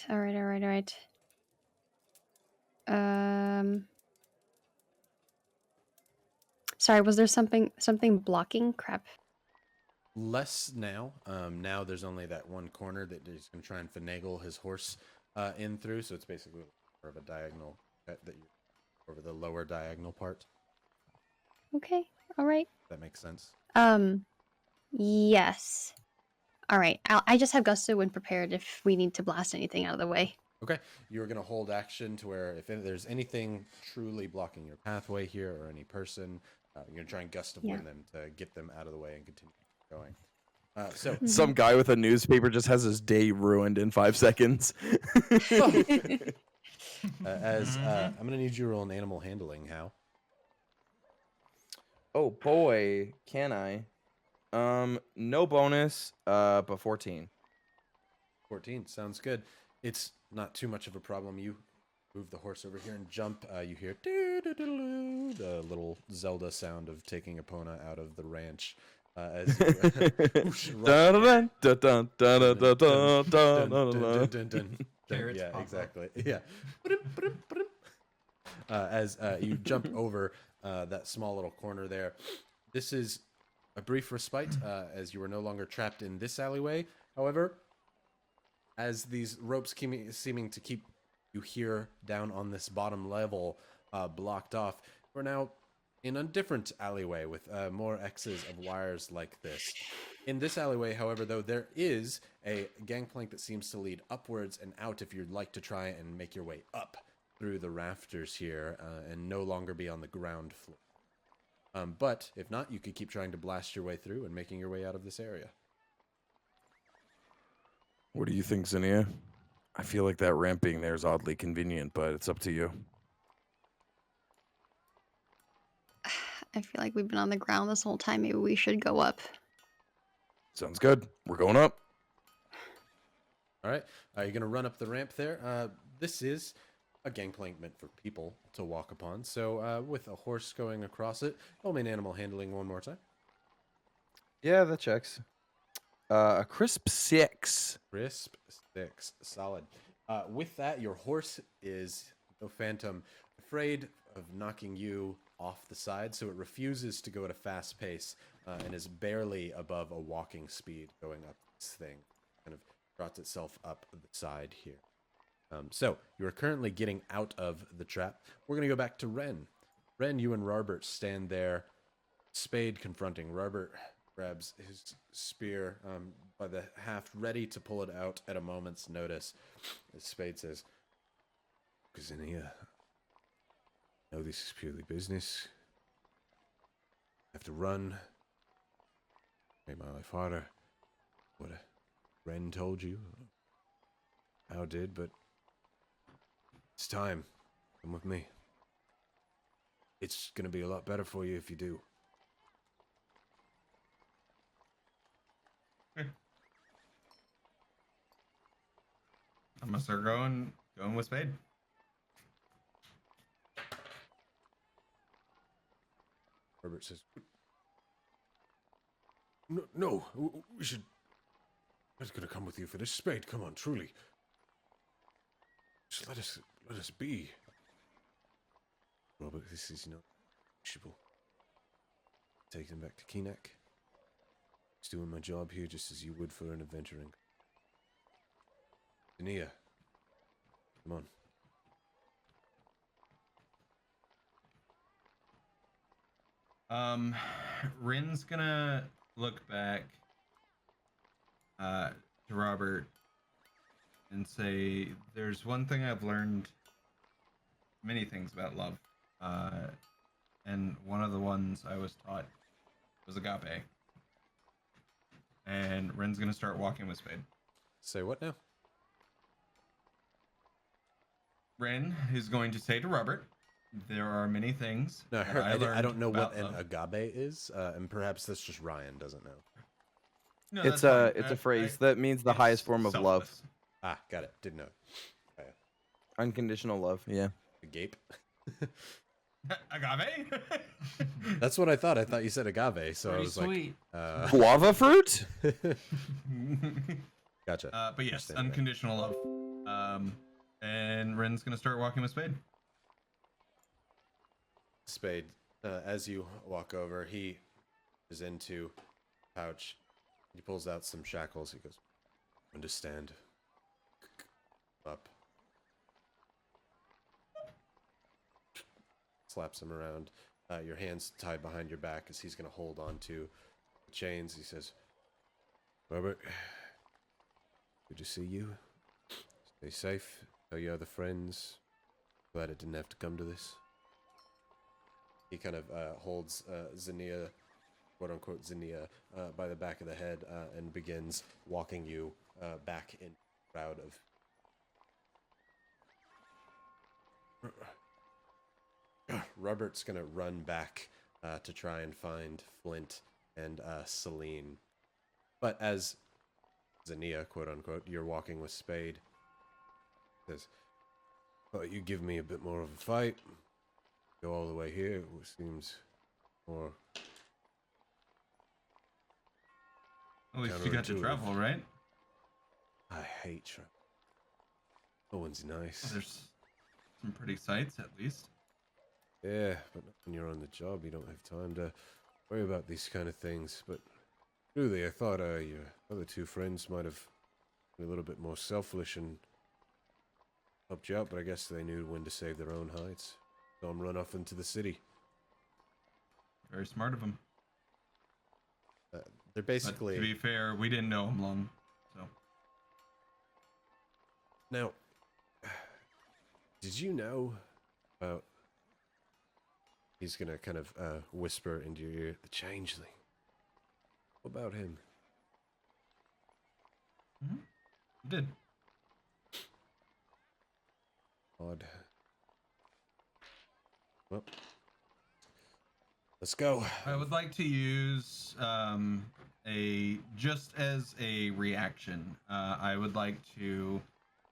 Sorry, was there something blocking? Crap. Less now. Now there's only that one corner that he's going to try and finagle his horse in through. So it's basically more of a diagonal that you over the lower diagonal part. Okay. All right. That makes sense. Yes. All right. I just have Gusto when prepared if we need to blast anything out of the way. Okay, you're going to hold action to where if there's anything truly blocking your pathway here or any person, you're going to try and gust of wind them to get them out of the way and continue going. So Some guy with a newspaper just has his day ruined in 5 seconds. I'm going to need you to roll an animal handling, Hal. Oh boy, can I? No bonus, but 14. 14 sounds good. It's not too much of a problem. You move the horse over here and jump. You hear the little Zelda sound of taking Epona out of the ranch. As yeah, exactly. Yeah. As you jump over that small little corner there. This is a brief respite as you are no longer trapped in this alleyway. However, as these ropes seeming to keep you here down on this bottom level blocked off, we're now in a different alleyway with more X's of wires like this. In this alleyway, however, though, there is a gangplank that seems to lead upwards and out if you'd like to try and make your way up through the rafters here and no longer be on the ground floor. But if not, you could keep trying to blast your way through and making your way out of this area. What do you think, Zinnia? I feel like that ramp being there is oddly convenient, but it's up to you. I feel like we've been on the ground this whole time. Maybe we should go up. Sounds good. We're going up. All right. You're going to run up the ramp there. This is a gangplank meant for people to walk upon. So with a horse going across it, roll me an animal handling one more time. Yeah, that checks. A crisp 6. Crisp 6. Solid. With that, your horse is, the Phantom, afraid of knocking you off the side, so it refuses to go at a fast pace and is barely above a walking speed going up this thing. Kind of trots itself up the side here. So you are currently getting out of the trap. We're going to go back to Ren. Ren, you and Robert stand there, Spade confronting. Robert grabs his spear by the haft, ready to pull it out at a moment's notice. As Spade says, "Because in here, no, this is purely business. I have to run. Make my life harder. What Ren told you, How did, but it's time. Come with me. It's gonna be a lot better for you if you do." I'm gonna start going with Spade. Robert says, No, we should. I'm not gonna come with you for this, Spade. Come on, truly. Just let us be. Robert, this is not negotiable. Take them back to Kenak. He's doing my job here just as you would for an adventuring. Dania, come on. Rin's gonna look back to Robert and say, "There's one thing I've learned, many things about love, and one of the ones I was taught was agape." And Rin's gonna start walking with Spade. Say what now? Rin is going to say to Robert, "There are many things." No, that I I learned don't know what about an love." agape is, and perhaps that's just Ryan doesn't know. No, It's that's a fine. phrase that means the it's highest form of love. selfless. Ah, got it. Didn't know. Unconditional love. Yeah. Agape. Agave? That's what I thought. I thought you said agave, so I Pretty was sweet. like, Guava fruit? gotcha. But yes, Understand that. unconditional love. And Ren's gonna start walking with Spade. Spade, as you walk over, he is into pouch. He pulls out some shackles. He goes, understand. Up. Slaps him around. Your hands tied behind your back as he's going to hold on to the chains. He says, Robert, good to see you. Stay safe. Tell your other friends. Glad it didn't have to come to this. He kind of holds Zinnia, quote-unquote Zinnia, by the back of the head and begins walking you back in the crowd of... Robert's gonna run back to try and find Flint and Celine. But as Zinnia, quote-unquote, you're walking with Spade, says, well, you give me a bit more of a fight. Go all the way here, it seems more... At least you got to counterintuitive. travel, right? I hate travel. No one's nice. There's some pretty sights, at least. Yeah, but when you're on the job, you don't have time to worry about these kind of things. But truly, I thought your other two friends might have been a little bit more selfish and helped you out, but I guess they knew when to save their own hides. So I'm run off into the city. Very smart of him. They're But basically... to be fair, we didn't know him long, so. Now, did you know about... He's gonna kind of whisper into your ear, the Changeling. What about him? Did. Odd. Well, let's go. I would like to use just as a reaction. I would like to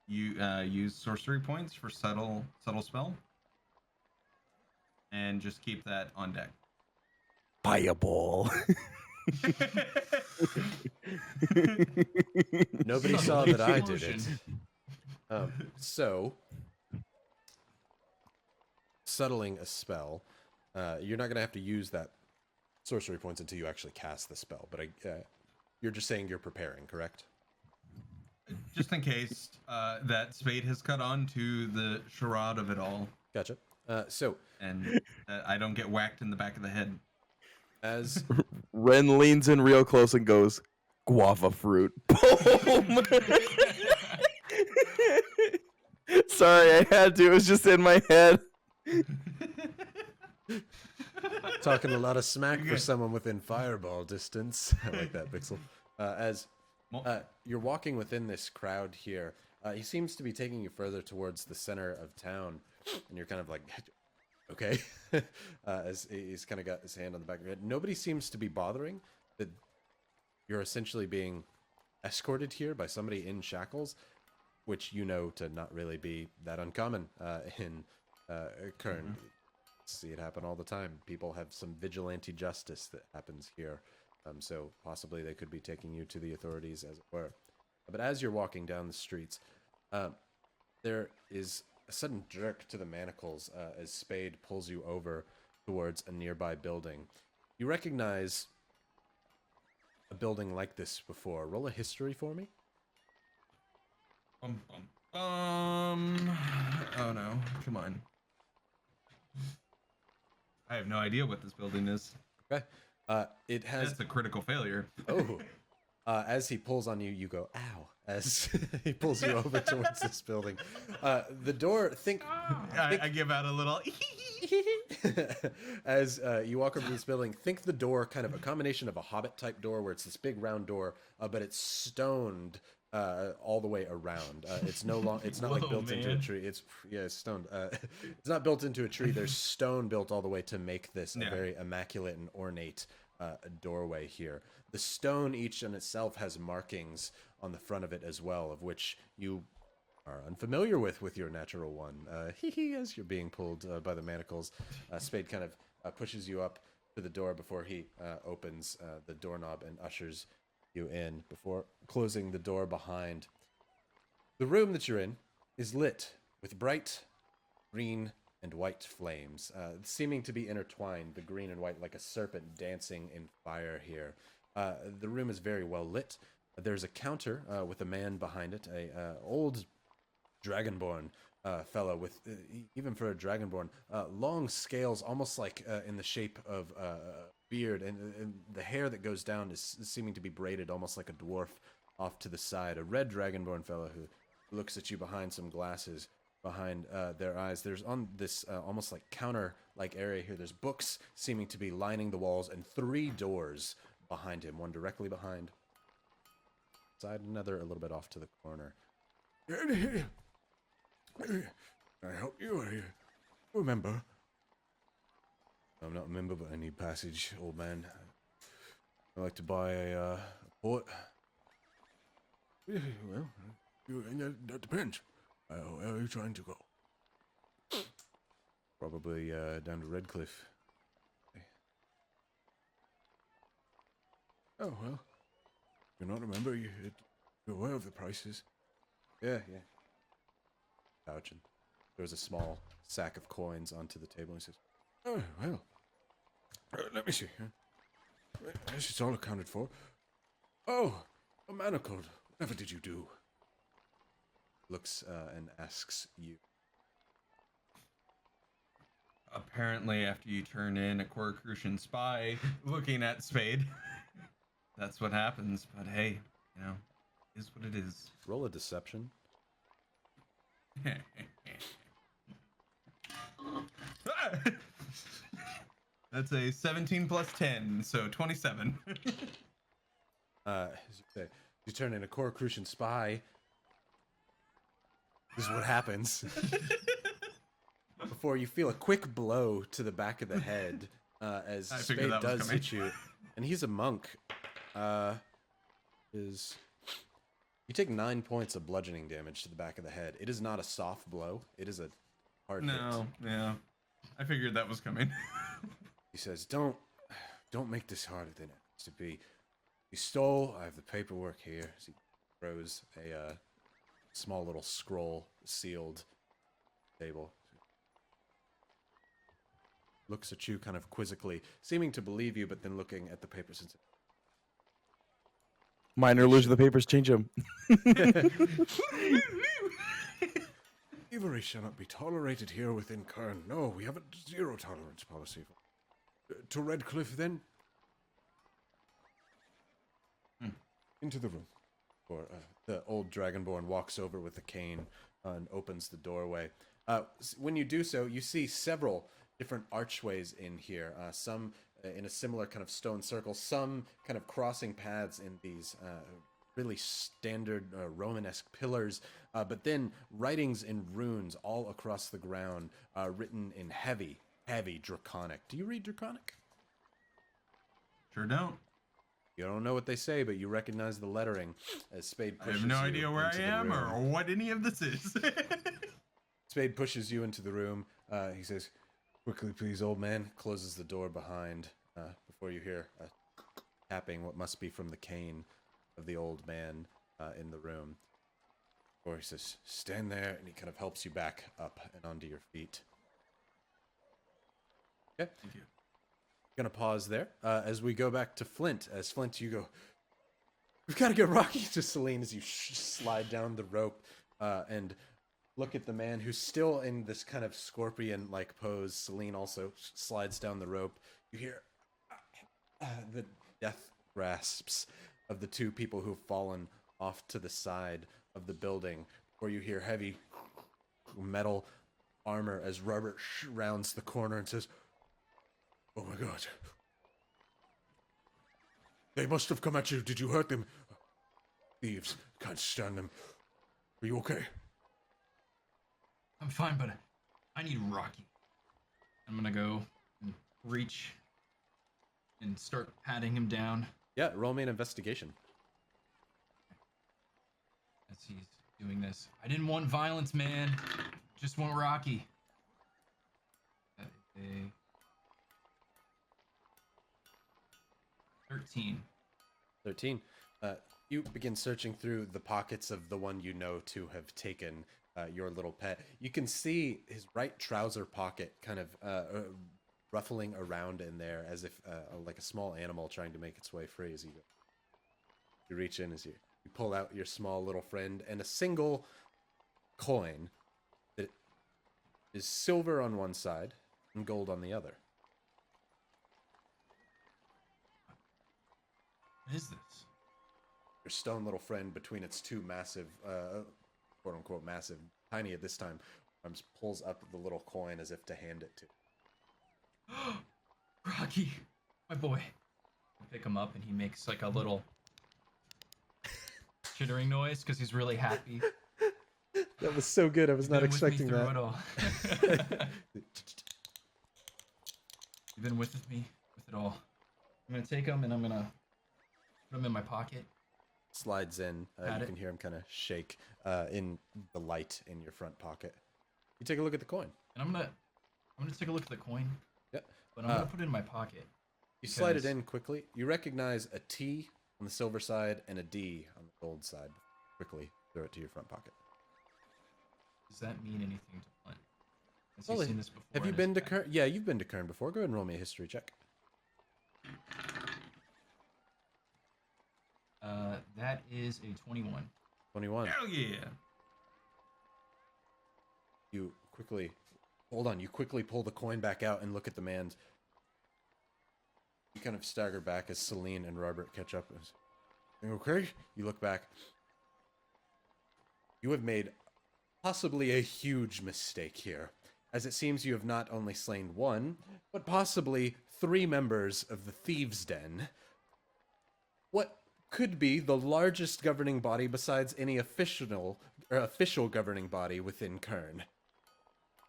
use sorcery points for subtle spell, and just keep that on deck. Fireball. Nobody saw that I did it. So, settling a spell, you're not going to have to use that sorcery points until you actually cast the spell, but you're just saying you're preparing, correct? Just in case that Spade has cut on to the charade of it all, Gotcha. So, and I don't get whacked in the back of the head. as Ren leans in real close and goes, guava fruit. Boom! Sorry, I had to. It was just in my head. talking a lot of smack for someone within fireball distance. I like that, Pixel. As you're walking within this crowd here, he seems to be taking you further towards the center of town, and you're kind of like, okay, as he's kind of got his hand on the back of your head. Nobody seems to be bothering that you're essentially being escorted here by somebody in shackles, which you know to not really be that uncommon in Qurn. See it happen all the time. People have some vigilante justice that happens here. So possibly they could be taking you to the authorities, as it were. But as you're walking down the streets, there is a sudden jerk to the manacles as Spade pulls you over towards a nearby building. You recognize a building like this before. Roll a history for me. Oh no, come on. I have no idea what this building is. Okay. It has... That's a critical failure. Oh. As he pulls on you, you go, ow, as he pulls you over towards this building. The door, think... I give out a little... As you walk over to this building, think the door kind of a combination of a Hobbit-type door, where it's this big round door, but it's stoned all the way around. It's no long. It's not like built into a tree. It's stoned. It's not built into a tree. There's stone built all the way to make this a very immaculate and ornate doorway here. The stone each in itself has markings on the front of it as well, of which you are unfamiliar with your natural one. As you're being pulled by the manacles, Spade kind of pushes you up to the door before he opens the doorknob and ushers you in before closing the door behind. The room that you're in is lit with bright green and white flames, seeming to be intertwined, the green and white like a serpent dancing in fire here. The room is very well lit. There's a counter with a man behind it, a old dragonborn fellow with, even for a dragonborn, long scales, almost like in the shape of a beard, and the hair that goes down is seeming to be braided almost like a dwarf off to the side. A red dragonborn fellow who looks at you behind some glasses behind their eyes. There's on this almost like counter-like area here, there's books seeming to be lining the walls and 3 doors behind him, one directly behind side, another a little bit off to the corner. I help you. I remember. I'm not a member, but I need passage, old man. I'd like to buy a port. Well, that depends. Where are you trying to go? Probably down to Redcliffe. Oh, well. You're not a member, you're aware of the prices. Yeah. Pouch and throws a small sack of coins onto the table and he says, Oh, well. Let me see. This is all accounted for. Oh, a manacled. Whatever did you do? looks and asks you. Apparently, after you turn in a Crucian spy looking at Spade, that's what happens. But hey, you know, it is what it is. Roll a deception. That's a 17 plus 10, so 27. As you say, you turn in a Crucian spy. This is what happens. Before you feel a quick blow to the back of the head as Spade does hit you, and he's a monk. You take 9 points of bludgeoning damage to the back of the head. It is not a soft blow. It is a hard hit. Yeah, I figured that was coming. He says, "Don't make this harder than it has to be. You stole. I have the paperwork here." As he throws a small little scroll sealed table. Looks at you kind of quizzically, seeming to believe you, but then looking at the papers and says, Minor illusion of the papers, change them. Thievery shall not be tolerated here within Qurn. No, we have a zero tolerance policy. To Redcliffe, then? Into the room. or the old Dragonborn walks over with a cane and opens the doorway. When you do so, you see several different archways in here, some in a similar kind of stone circle, some kind of crossing paths in these really standard Romanesque pillars, but then writings in runes all across the ground, written in heavy Draconic. Do you read Draconic? Sure don't. You don't know what they say, but you recognize the lettering as Spade pushes I you have no idea where I into the am or room. what any of this is. Spade pushes you into the room. He says, "Quickly, please, old man." Closes the door behind before you hear tapping what must be from the cane of the old man in the room. Or he says, "Stand there," and he kind of helps you back up and onto your feet. Okay. Thank you. Gonna pause there as we go back to Flint. As Flint, you go, "We've got to get Rocky," to Celine as you slide down the rope and look at the man who's still in this kind of scorpion-like pose. Celine also slides down the rope. You hear the death grasps of the two people who've fallen off to the side of the building, where you hear heavy metal armor as Robert rounds the corner and says, Oh my god. They must have come at you. Did you hurt them? Thieves. Can't stand them. Are you okay? I'm fine, but I need Rocky. I'm gonna go and reach and start patting him down "Yeah, roll me an investigation." as he's doing this. I didn't want violence, man. Just want Rocky. That is a 13. 13. You begin searching through the pockets of the one you know to have taken your little pet. You can see his right trouser pocket kind of ruffling around in there as if like a small animal trying to make its way free as you go. You reach in as you pull out your small little friend and a single coin that is silver on one side and gold on the other. What is this? Your stone little friend between its two massive, quote unquote massive, tiny at this time, arms pulls up the little coin as if to hand it to. Rocky, my boy. I pick him up and he makes like a little chittering noise because he's really happy. That was so good. I was not expecting that. It all. You've been with me with it all. I'm gonna take him and I'm gonna put him in my pocket. Slides in. You can hear him kind of shake in the light in your front pocket. You take a look at the coin. And I'm gonna take a look at the coin. Yep. But I'm gonna put it in my pocket. You slide it in quickly. You recognize a T on the silver side and a D on the gold side. Quickly throw it to your front pocket. Does that mean anything to Flint? Has Well, he seen this before? Have you in been his to Qurn? Yeah, you've been to Qurn before. Go ahead and roll me a history check. That is a 21. 21. Hell yeah. You quickly, hold on, you quickly pull the coin back out and look at the man's. You kind of stagger back as Celine and Robert catch up. You okay? You look back. You have made possibly a huge mistake here, as it seems you have not only slain one, but possibly 3 members of the Thieves' Den. What could be the largest governing body besides any official governing body within Qurn.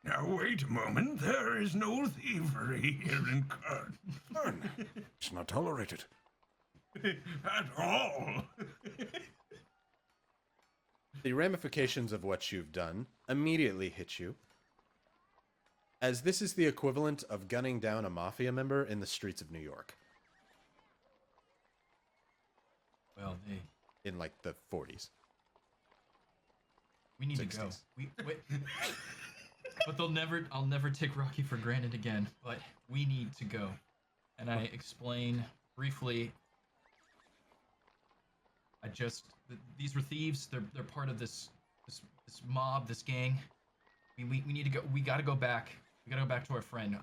Now wait a moment, there is no thievery here in Qurn. Qurn. It's not tolerated. At all. The ramifications of what you've done immediately hit you, as this is the equivalent of gunning down a mafia member in the streets of New York. Well, In like the 40s. we need 60s. to go. Wait. But I'll never take Rocky for granted again, but we need to go. And I explain briefly. These were thieves. They're part of this mob, this gang. We need to go. We gotta go back. We gotta go back to our friend.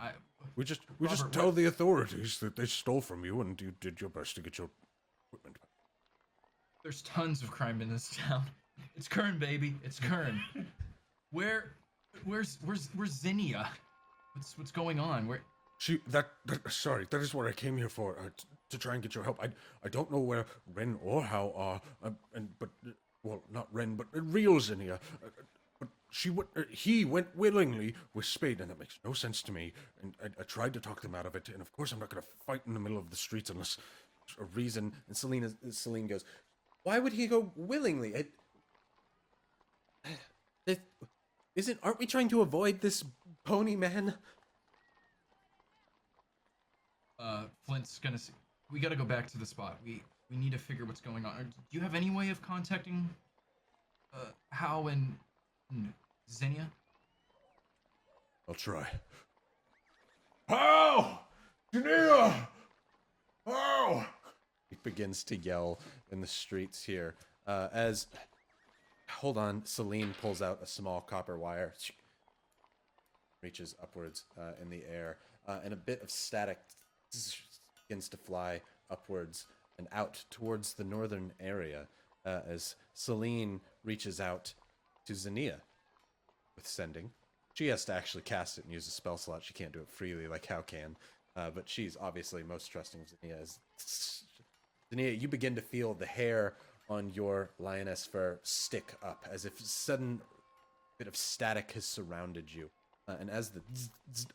We just Robert, tell the authorities that they stole from you and you did your best to get your equipment back. There's tons of crime in this town. It's Qurn, baby. It's Qurn. Where's Zinnia? What's going on? Sorry, that is what I came here for, to try and get your help. I don't know where Ren or Hao are, well, not Ren, but real Zinnia. But he went willingly with Spade, and that makes no sense to me. And I tried to talk them out of it, and of course I'm not going to fight in the middle of the streets unless there's a reason. And Celine goes, why would he go willingly? Aren't we trying to avoid this pony man? Flint's gonna. We gotta go back to the spot. We need to figure what's going on. Do you have any way of contacting Hao and Zinnia? I'll try. How? Zinnia! How? He begins to yell in the streets here. Hold on, Celine pulls out a small copper wire, reaches upwards in the air, and a bit of static begins to fly upwards and out towards the northern area as Celine reaches out to Zinnia with sending. She has to actually cast it and use a spell slot. She can't do it freely like Hao can, but she's obviously most trusting of Zinnia. Zinnia, you begin to feel the hair on your lioness fur stick up, as if a sudden bit of static has surrounded you. And as the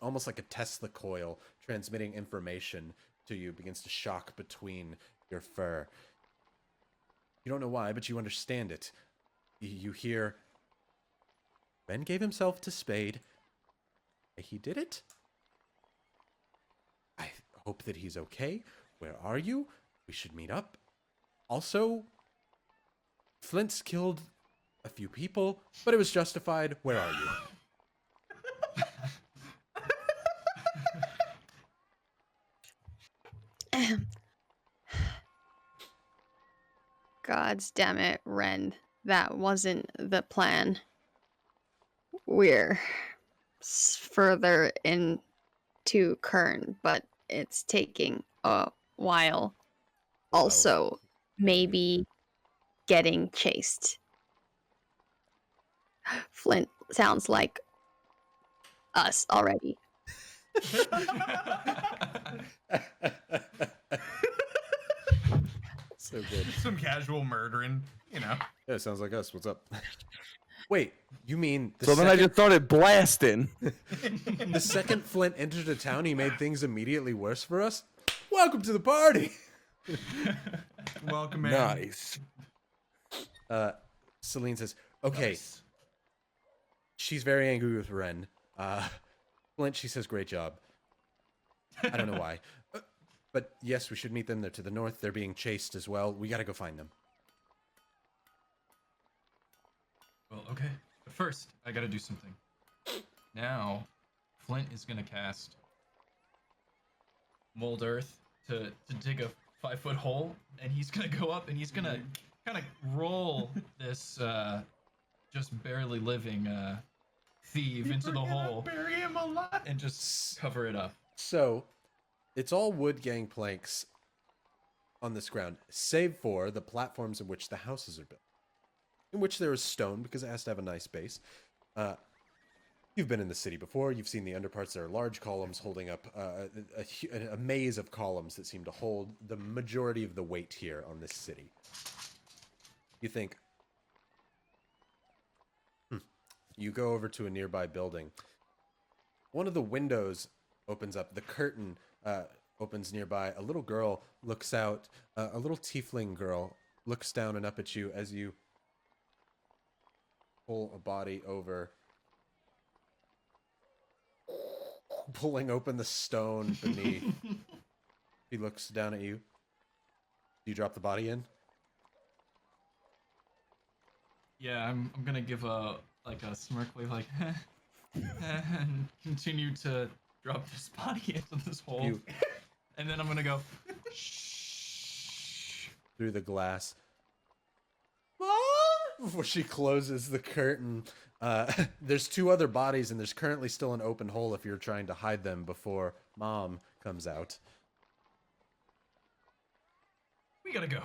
almost like a Tesla coil transmitting information to you begins to shock between your fur. You don't know why, but you understand it. you hear, Ben gave himself to Spade. He did it. I hope that he's okay. Where are you? We should meet up. Also, Flint's killed a few people, but it was justified. Where are you? Gods damn it, Ren. That wasn't the plan. We're further into Qurn, but it's taking a while. Also, maybe getting chased. Flint sounds like us already. So good. Some casual murdering, you know. Yeah, sounds like us. What's up? Wait, you mean So then I just started blasting. the second Flint entered a town, he made things immediately worse for us? Welcome to the party! Welcome in. Nice. Celine says, okay, Nice. she's very angry with Ren. Flint, she says, great job. I don't know why. But yes, we should meet them. They're to the north. They're being chased as well. We gotta go find them. Well, okay. But first, I gotta do something. Now, Flint is gonna cast Mold Earth to dig a 5-foot hole, and he's gonna go up and he's gonna kind of roll this just barely living thief into the hole Bury him alive. and just cover it up. So, it's all wood gang planks on this ground, save for the platforms in which the houses are built, in which there is stone because it has to have a nice base. You've been in the city before. You've seen the underparts. There are large columns holding up a maze of columns that seem to hold the majority of the weight here on this city. You think, you go over to a nearby building. One of the windows opens up. The curtain opens nearby. A little girl looks out. A little tiefling girl looks down and up at you as you pull a body over, pulling open the stone beneath. He looks down at you. Do you drop the body in? Yeah, I'm gonna give a smirk wave, like, and continue to drop this body into this hole, You and then I'm gonna go shh through the glass. Before she closes the curtain, there's two other bodies, and there's currently still an open hole if you're trying to hide them before Mom comes out. We gotta go.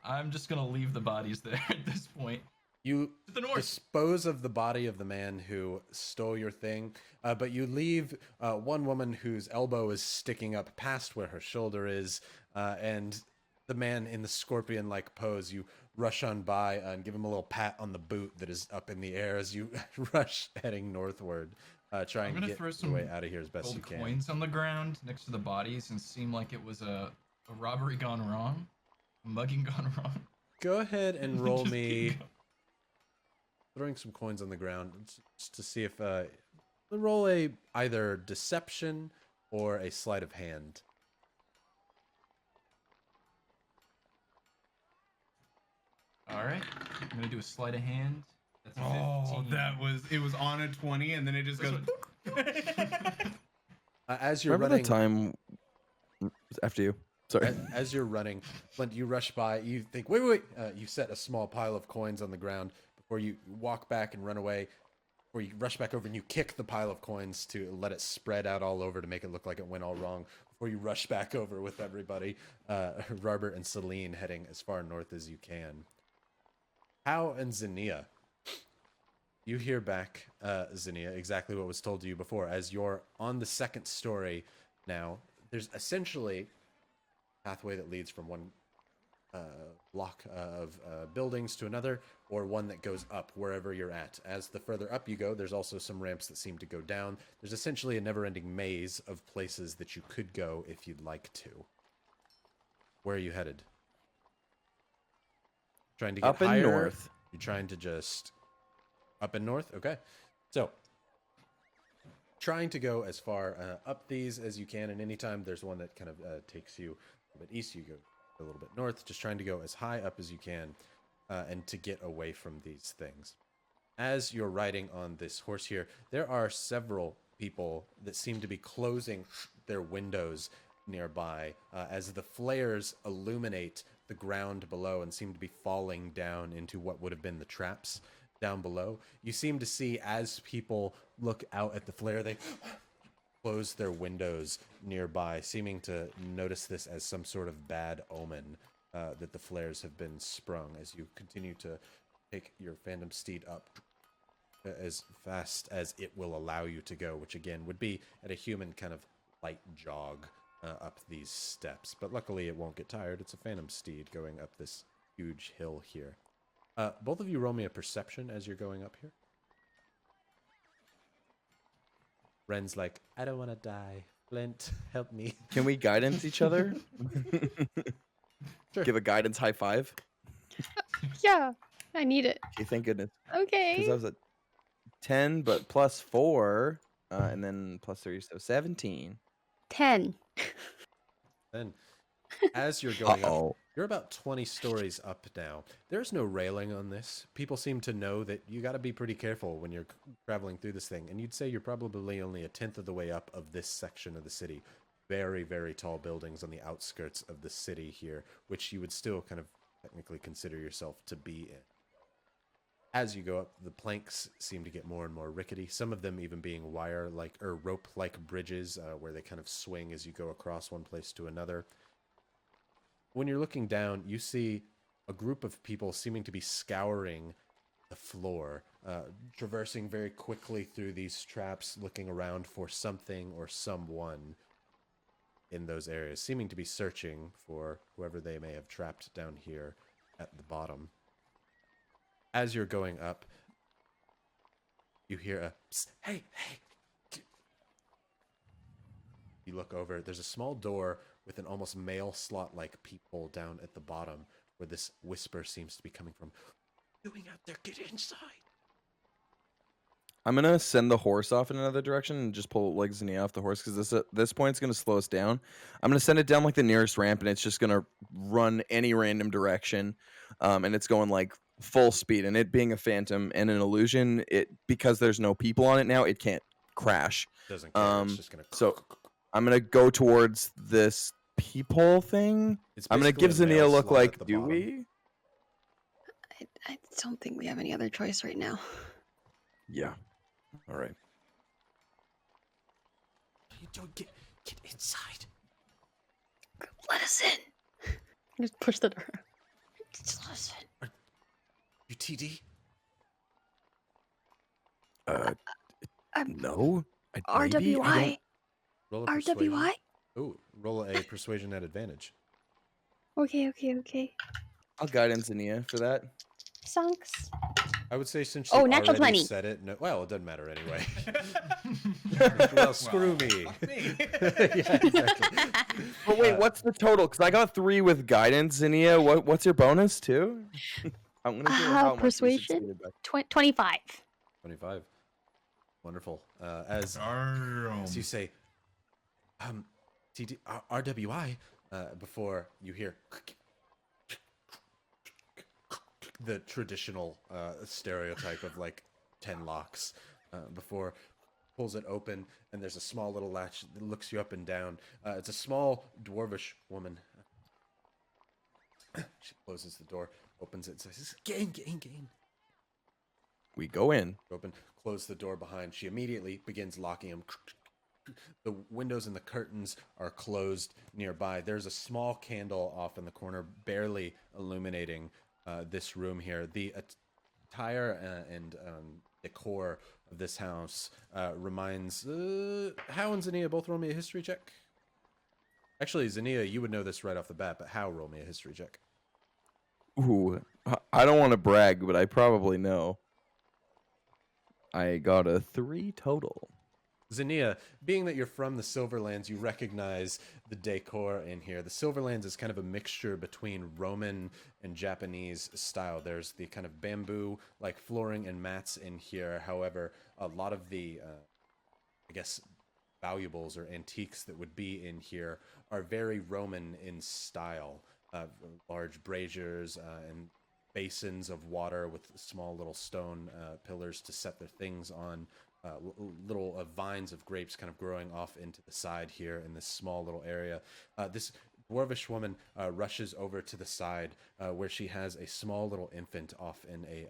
I'm just gonna leave the bodies there at this point. You To the north. dispose of the body of the man who stole your thing, but you leave one woman whose elbow is sticking up past where her shoulder is, and the man in the scorpion-like pose. You rush on by and give him a little pat on the boot that is up in the air as you rush heading northward, trying I'm to gonna get throw your some way out of here as best you Gold can. coins on the ground next to the bodies and seem like it was a robbery gone wrong, a mugging gone wrong. Go ahead and roll Just me keep going. throwing some coins on the ground just to see if roll a either deception or a sleight of hand. All right, I'm gonna do a sleight of hand. That's a Oh, 15. it was on a 20 and then it just goes. As you're Remember running, the time after you? Sorry. as you're running, Flint, you rush by. You think, wait. You set a small pile of coins on the ground before you walk back and run away. Or you rush back over and you kick the pile of coins to let it spread out all over to make it look like it went all wrong. Before you rush back over with everybody, Robert and Celine heading as far north as you can. How and Zinnia, you hear back, Zinnia, exactly what was told to you before. As you're on the second story now, there's essentially a pathway that leads from one block of buildings to another, or one that goes up wherever you're at. As the further up you go, there's also some ramps that seem to go down. There's essentially a never-ending maze of places that you could go if you'd like to. Where are you headed? Trying to get Up and higher? north. You're trying to just up and north? Okay. So, trying to go as far up these as you can, and anytime there's one that kind of takes you a little bit east, you go a little bit north, just trying to go as high up as you can and to get away from these things. As you're riding on this horse here, there are several people that seem to be closing their windows nearby as the flares illuminate the ground below and seem to be falling down into what would have been the traps down below. You seem to see as people look out at the flare, they close their windows nearby, seeming to notice this as some sort of bad omen that the flares have been sprung as you continue to take your phantom steed up as fast as it will allow you to go, which again would be at a human kind of light jog up these steps. But luckily it won't get tired. It's a phantom steed going up this huge hill here. Both of you roll me a perception as you're going up here. Ren's like, I don't want to die. Flint, help me. Can we guidance each other? Sure. Give a guidance high five. Yeah, I need it. Okay, thank goodness. Because Okay. I was at 10, but plus 4, and then plus 3, so 17. 10. Then, as you're going up, Uh-oh. you're about 20 stories up now. There's no railing on this. People seem to know that you got to be pretty careful when you're traveling through this thing. And you'd say you're probably only a tenth of the way up of this section of the city. Very, very tall buildings on the outskirts of the city here, which you would still kind of technically consider yourself to be in. As you go up, the planks seem to get more and more rickety, some of them even being wire-like or rope-like bridges where they kind of swing as you go across one place to another. When you're looking down, you see a group of people seeming to be scouring the floor, traversing very quickly through these traps, looking around for something or someone in those areas, seeming to be searching for whoever they may have trapped down here at the bottom. As you're going up, you hear a psst, hey. You look over, there's a small door with an almost mail slot-like peephole down at the bottom where this whisper seems to be coming from. What are you doing out there? Get inside. I'm gonna send the horse off in another direction and just pull like Zinnia off the horse because this point's gonna slow us down. I'm gonna send it down like the nearest ramp and it's just gonna run any random direction, and it's going like full speed. And it being a phantom and an illusion, it because there's no people on it now, it can't crash. Doesn't care. It's just gonna. So I'm gonna go towards this peephole thing. It's I'm gonna basically give a mail Zinnia a look slot at like, the do bottom. we? I don't think we have any other choice right now. Yeah. All right. You don't get inside. Let us in. Just push the door. Just let us in. You TD? No. Maybe? I RWI. Roll a persuasion. RWI. Ooh, roll a persuasion at advantage. Okay. I'll guidance Zinnia for that. Sunks. I would say since Oh, you natural already 20. said it, no, well, it doesn't matter anyway. Well, screw me. Yeah, exactly. But wait, what's the total? Because I got 3 with guidance, Zinnia. What's your bonus too? I'm gonna do how much we Persuasion? succeeded by. 25. 25. Wonderful. As you say, TD, RWI, before you hear the traditional stereotype of like 10 locks, before pulls it open and there's a small little latch that looks you up and down. It's a small dwarvish woman. She closes the door, opens it, and says, "Get in." We go in. Open, close the door behind. She immediately begins locking them. The windows and the curtains are closed nearby. There's a small candle off in the corner, barely illuminating this room here. The attire and decor of this house reminds... How and Zinnia both roll me a history check? Actually, Zinnia, you would know this right off the bat, but How roll me a history check? Ooh, I don't want to brag, but I probably know. I got a 3 total. Zania, being that you're from the Silverlands, you recognize the decor in here. The Silverlands is kind of a mixture between Roman and Japanese style. There's the kind of bamboo like flooring and mats in here. However, a lot of the I guess valuables or antiques that would be in here are very Roman in style. Large braziers and basins of water with small little stone pillars to set their things on. Little vines of grapes kind of growing off into the side here in this small little area. This dwarvish woman rushes over to the side where she has a small little infant off in a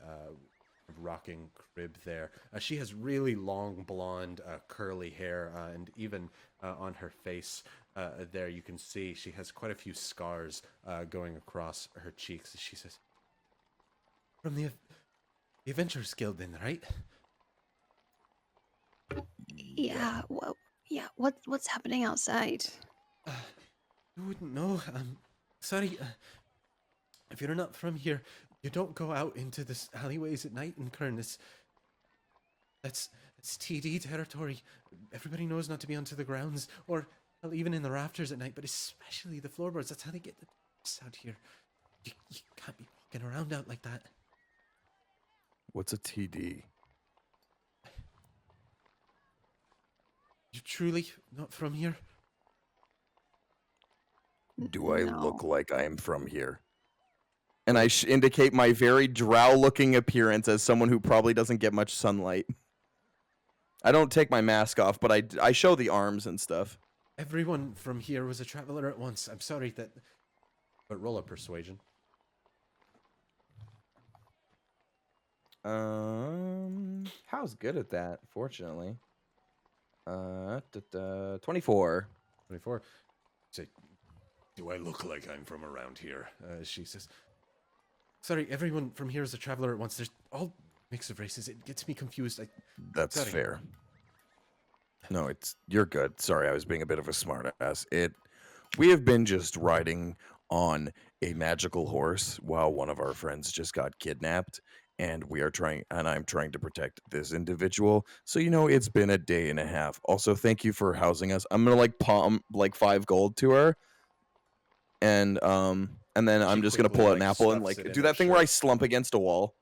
rocking crib there. She has really long blonde curly hair and even on her face there you can see she has quite a few scars going across her cheeks. She says, "From the Adventurers Guild then, right?" Yeah. Well, yeah. What's happening outside? You wouldn't know. Sorry. If you're not from here, you don't go out into the alleyways at night in Qurn. That's TD territory. Everybody knows not to be onto the grounds or hell, even in the rafters at night, but especially the floorboards. That's how they get the tourists out here. You can't be walking around out like that. What's a TD? You truly not from here? Do I look No. like I am from here? And I indicate my very drow-looking appearance as someone who probably doesn't get much sunlight. I don't take my mask off, but I show the arms and stuff. Everyone from here was a traveler at once. I'm sorry that... But roll a persuasion. How's good at that? Fortunately, 24. 24. Say, do I look like I'm from around here? She says, sorry, everyone from here is a traveler at once. There's all mix of races. It gets me confused. That's Sorry. fair. No, you're good. Sorry, I was being a bit of a smartass. We have been just riding on a magical horse while one of our friends just got kidnapped, and I'm trying to protect this individual. So it's been a day and a half. Also, thank you for housing us. I'm gonna palm 5 gold to her, and then I'm just gonna pull out an apple and stuffs it in do her that thing where I shirt. slump against a wall.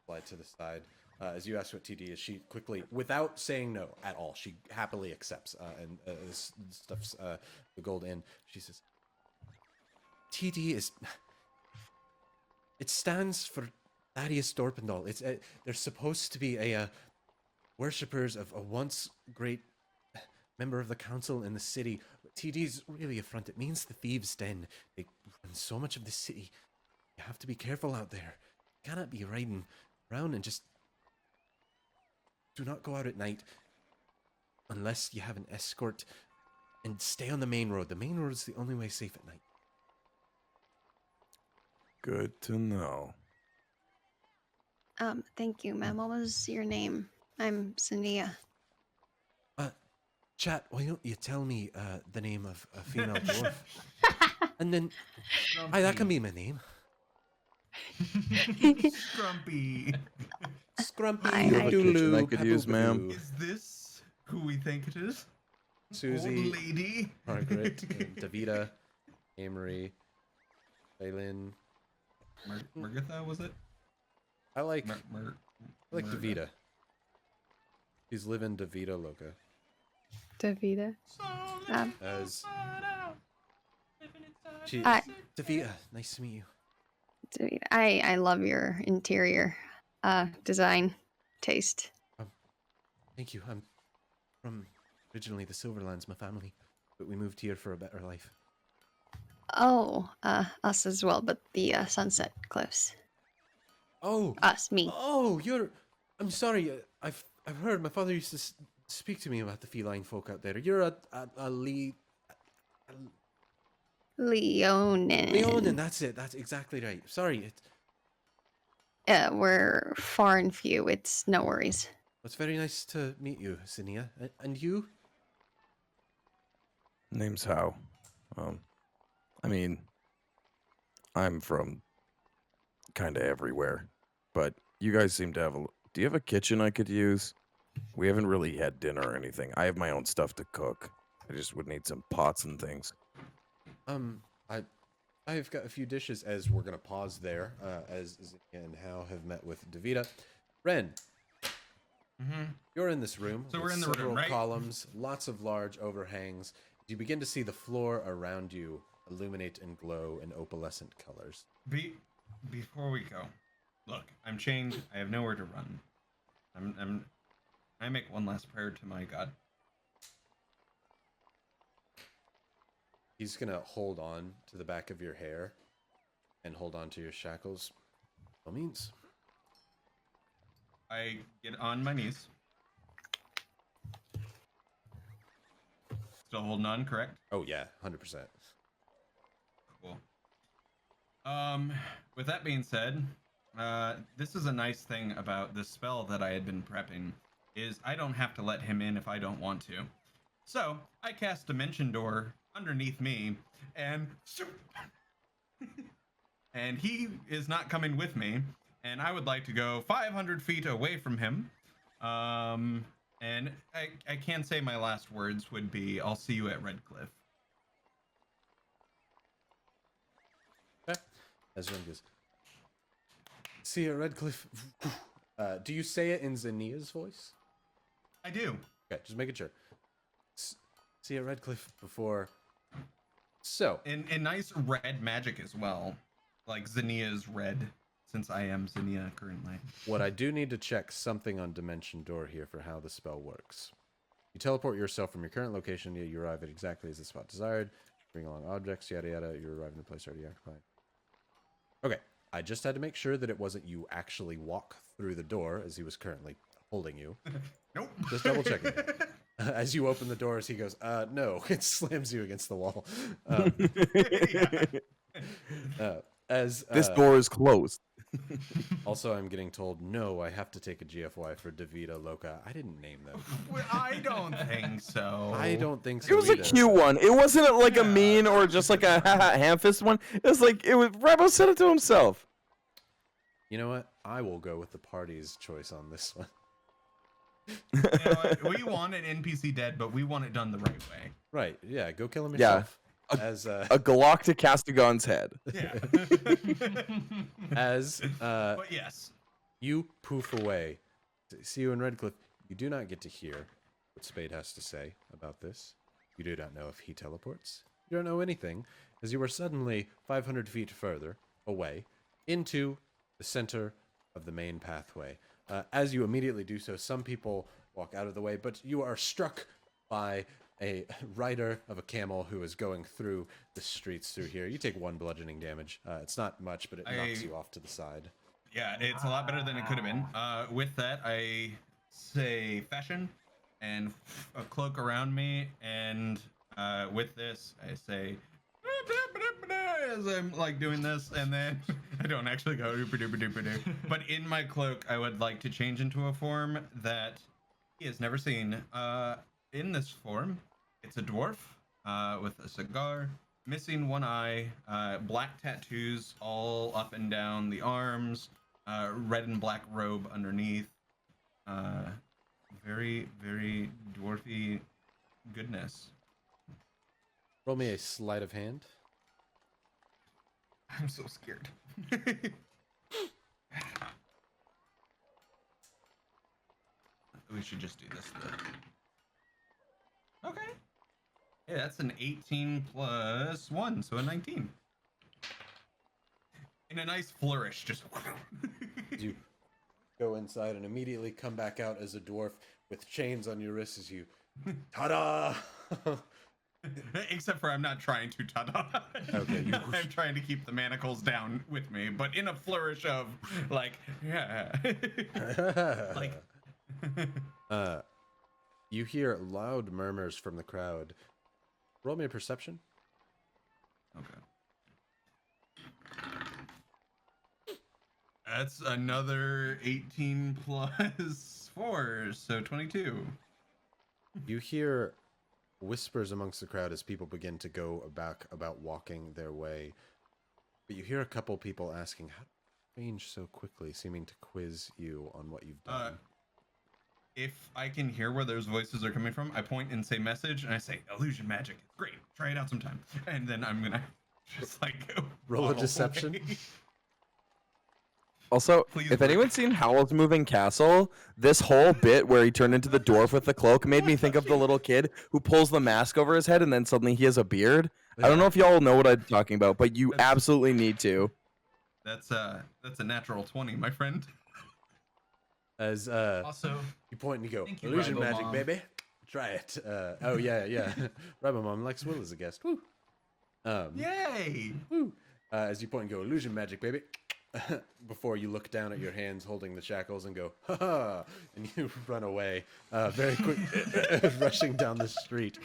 Slide to the side. As you ask what TD is, she quickly, without saying no at all, she happily accepts and stuffs the gold in. She says, TD is... It stands for Thaddeus Dorpendal. They're supposed to be worshippers of a once great member of the council in the city. But TD's really a front. It means the thieves' den. They run so much of the city. You have to be careful out there. You cannot be riding around and just... Do not go out at night unless you have an escort, and stay on the main road. The main road is the only way safe at night. Good to know. Thank you, ma'am. What was your name? I'm Sania. Chat, why don't you tell me the name of a female dwarf? And then, that can be my name. Scrumpy. You have a kitchen I could use, ma'am. Is this who we think it is? Susie, Old lady. Margaret, Davida, Amory, Leyland. Margatha, was it? I like Mar- Davida. She's living Davida Loca. Davida. As she, I- Davida, nice to meet you. Davida. I love your interior design taste. Thank you. I'm from originally the Silverlands, my family, but we moved here for a better life. Oh, us as well, but the Sunset Cliffs. Oh, Me. oh, I'm sorry. I've heard my father used to speak to me about the feline folk out there. You're a Leonin. Leonin. That's it. That's exactly right. Sorry. We're far and few. It's no worries. It's very nice to meet you, Sinia. And you? Name's How. I'm from kind of everywhere, but you guys seem to have do you have a kitchen I could use? We haven't really had dinner or anything. I have my own stuff to cook. I just would need some pots and things. I've got a few dishes as we're gonna pause there, as Zinnia and Hal have met with Davida. Ren, you're in this room. So with we're in the room, several right? columns, lots of large overhangs. You begin to see the floor around you illuminate and glow in opalescent colors. Before we go, look, I'm chained. I have nowhere to run. I make one last prayer to my god. He's gonna hold on to the back of your hair and hold on to your shackles. By all means. I get on my knees. Still holding on, correct? Oh yeah, 100%. Cool. With that being said, this is a nice thing about this spell that I had been prepping, is I don't have to let him in if I don't want to. So, I cast Dimension Door underneath me, and and he is not coming with me, and I would like to go 500 feet away from him. And I can say my last words would be, I'll see you at Red Cliff. Okay. As Ren goes, see you at Red Cliff. Do you say it in Zinnia's voice? I do. Okay, just making sure. See you at Red Cliff before. So. And nice red magic as well. Like Zinnia's red, since I am Zinnia currently. What I do need to check something on Dimension Door here for how the spell works. You teleport yourself from your current location, yet you arrive at exactly as the spot desired. Bring along objects, yada yada. You arrive in a place already occupied. Okay, I just had to make sure that it wasn't you actually walk through the door as he was currently holding you. Nope. Just double checking. As you open the doors, he goes, no, it slams you against the wall. This door is closed. Also, I'm getting told, no, I have to take a GFY for Davida Loca. I didn't name them. Well, I don't think so. I don't think so It was a either. cute one. It wasn't like a mean or just like a ham-fist one. It was like, Rabo said it to himself. You know what? I will go with the party's choice on this one. You know what? We want an NPC dead, but we want it done the right way. Right, yeah, go kill him Yeah. yourself. As A Galactic Castigon's head. Yeah. But yes. You poof away. See you in Redcliffe. You do not get to hear what Spade has to say about this. You do not know if he teleports. You don't know anything, as you are suddenly 500 feet further away into the center of the main pathway. As you immediately do so, some people walk out of the way, but you are struck by a rider of a camel who is going through the streets through here. You take 1 bludgeoning damage. It's not much, but it knocks you off to the side. Yeah, it's a lot better than it could have been. With that, I say fashion and a cloak around me, and with this, I say as I'm like doing this, and then I don't actually go dooper. But in my cloak, I would like to change into a form that he has never seen. In this form, it's a dwarf with a cigar, missing one eye, black tattoos all up and down the arms, red and black robe underneath. Very, very dwarfy goodness. Roll me a sleight of hand. I'm so scared. We should just do this though. Okay. Yeah, that's an 18 plus 1, so a 19. In a nice flourish, just. You go inside and immediately come back out as a dwarf with chains on your wrists as you. Ta-da! Except for I'm not trying to ta-da. Okay. I'm trying to keep the manacles down with me, but in a flourish of like, yeah. Like. You hear loud murmurs from the crowd. Roll me a perception. Okay. That's another 18 plus 4, so 22. You hear whispers amongst the crowd as people begin to go about walking their way. But you hear a couple people asking, how did you change so quickly, seeming to quiz you on what you've done. if I can hear where those voices are coming from, I point and say message, and I say illusion magic. Great, try it out sometime. And then I'm gonna just like Roll a waddle deception. away. Also, Please if work. anyone's seen Howl's Moving Castle, this whole bit where he turned into the dwarf with the cloak made me think of the little kid who pulls the mask over his head and then suddenly he has a beard. I don't know if y'all know what I'm talking about, but you That's- absolutely need to. That's a natural 20, my friend. As Also, you point and you go, Thank you, illusion Rybo magic, Mom. baby. Try it. Oh yeah, yeah. Rybo Mom likes Will as a guest. Woo. Yay! Woo. As you point and go, illusion magic, baby. Before you look down at your hands holding the shackles and go, ha ha, and you run away very quick, rushing down the street.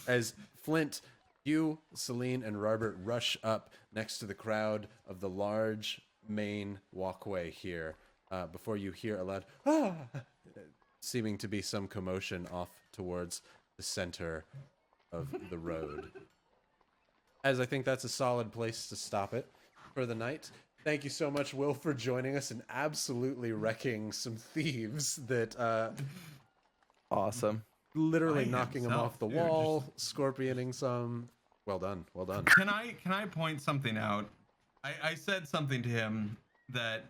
As Flint, you, Celine, and Robert rush up next to the crowd of the large main walkway here before you hear a loud, ah, seeming to be some commotion off towards the center of the road. As I think that's a solid place to stop it for the night. Thank you so much, Will, for joining us and absolutely wrecking some thieves that Awesome. literally By knocking them himself, off the dude, wall, scorpioning some. Well done, well done. Can I point something out? I said something to him that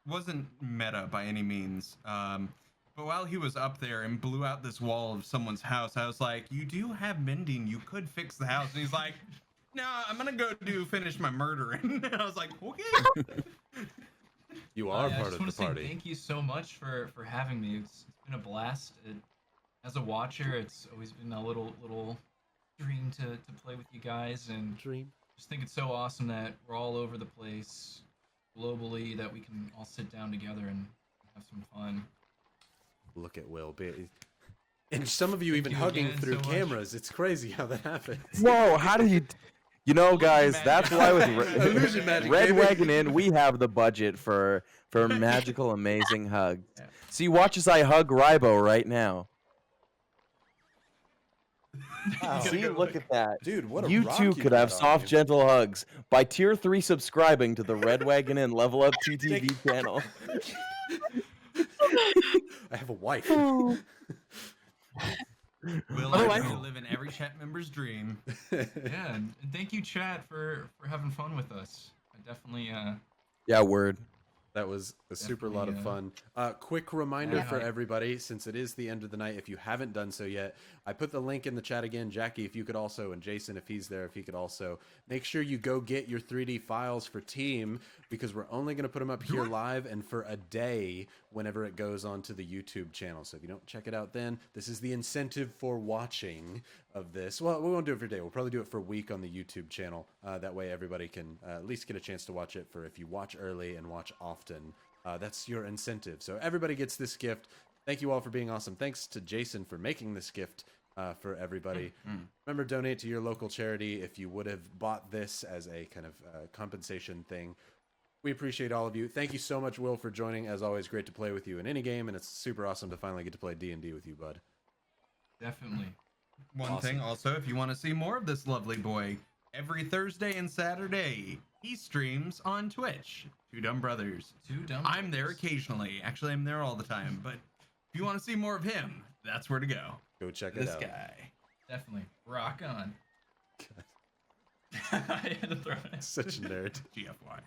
wasn't meta by any means. But while he was up there and blew out this wall of someone's house, I was like, "You do have mending. You could fix the house." And he's like, "No, I'm gonna go finish my murdering." And I was like, "Okay." You are I part just of want the to say party. thank you so much for having me. It's been a blast. As a watcher, it's always been a little dream to play with you guys, and Dream. just think it's so awesome that we're all over the place globally, that we can all sit down together and have some fun. Look at Will. And some of you even you hugging again through so much. cameras. It's crazy how that happens. Whoa, how do you... You know, guys, magic. that's why with Illusion magic, Red baby. Wagon Inn, we have the budget for magical, amazing hugs. Yeah. See, watch as I hug Rybo right now. See, look at that. Dude, what a You rock too you could got have on soft, you. gentle hugs by tier 3 subscribing to the Red Wagon Inn Level Up TTV channel. I have a wife. Will Oh, I I- live in every chat member's dream? Yeah, and thank you, chat, for having fun with us. I definitely Yeah, word. That was a super lot of Definitely, fun. Quick reminder Yeah. for everybody, since it is the end of the night, if you haven't done so yet, I put the link in the chat again. Jackie, if you could also, and Jason, if he's there, if he could also, make sure you go get your 3D files for Team, because we're only going to put them up here live and for a day whenever it goes onto the YouTube channel. So if you don't check it out then, this is the incentive for watching of this. Well, we won't do it for a day. We'll probably do it for a week on the YouTube channel. That way everybody can at least get a chance to watch it for if you watch early and watch often. That's your incentive. So everybody gets this gift. Thank you all for being awesome. Thanks to Jason for making this gift for everybody. Remember, donate to your local charity if you would have bought this as a kind of compensation thing. We appreciate all of you. Thank you so much, Will, for joining. As always, great to play with you in any game, and it's super awesome to finally get to play D&D with you, bud. definitely. One thing also, if you want to see more of this lovely boy, every Thursday and Saturday, he streams on Twitch. Two Dumb Brothers. Two dumb. I'm there occasionally. Actually, I'm there all the time. But if you want to see more of him, that's where to go. Go check it This out. guy. Definitely. Rock on. I had to throw it. Such a nerd. GFY.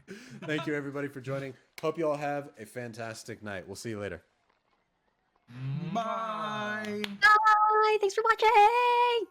Thank you, everybody, for joining. Hope you all have a fantastic night. We'll see you later. Bye. Bye. Thanks for watching.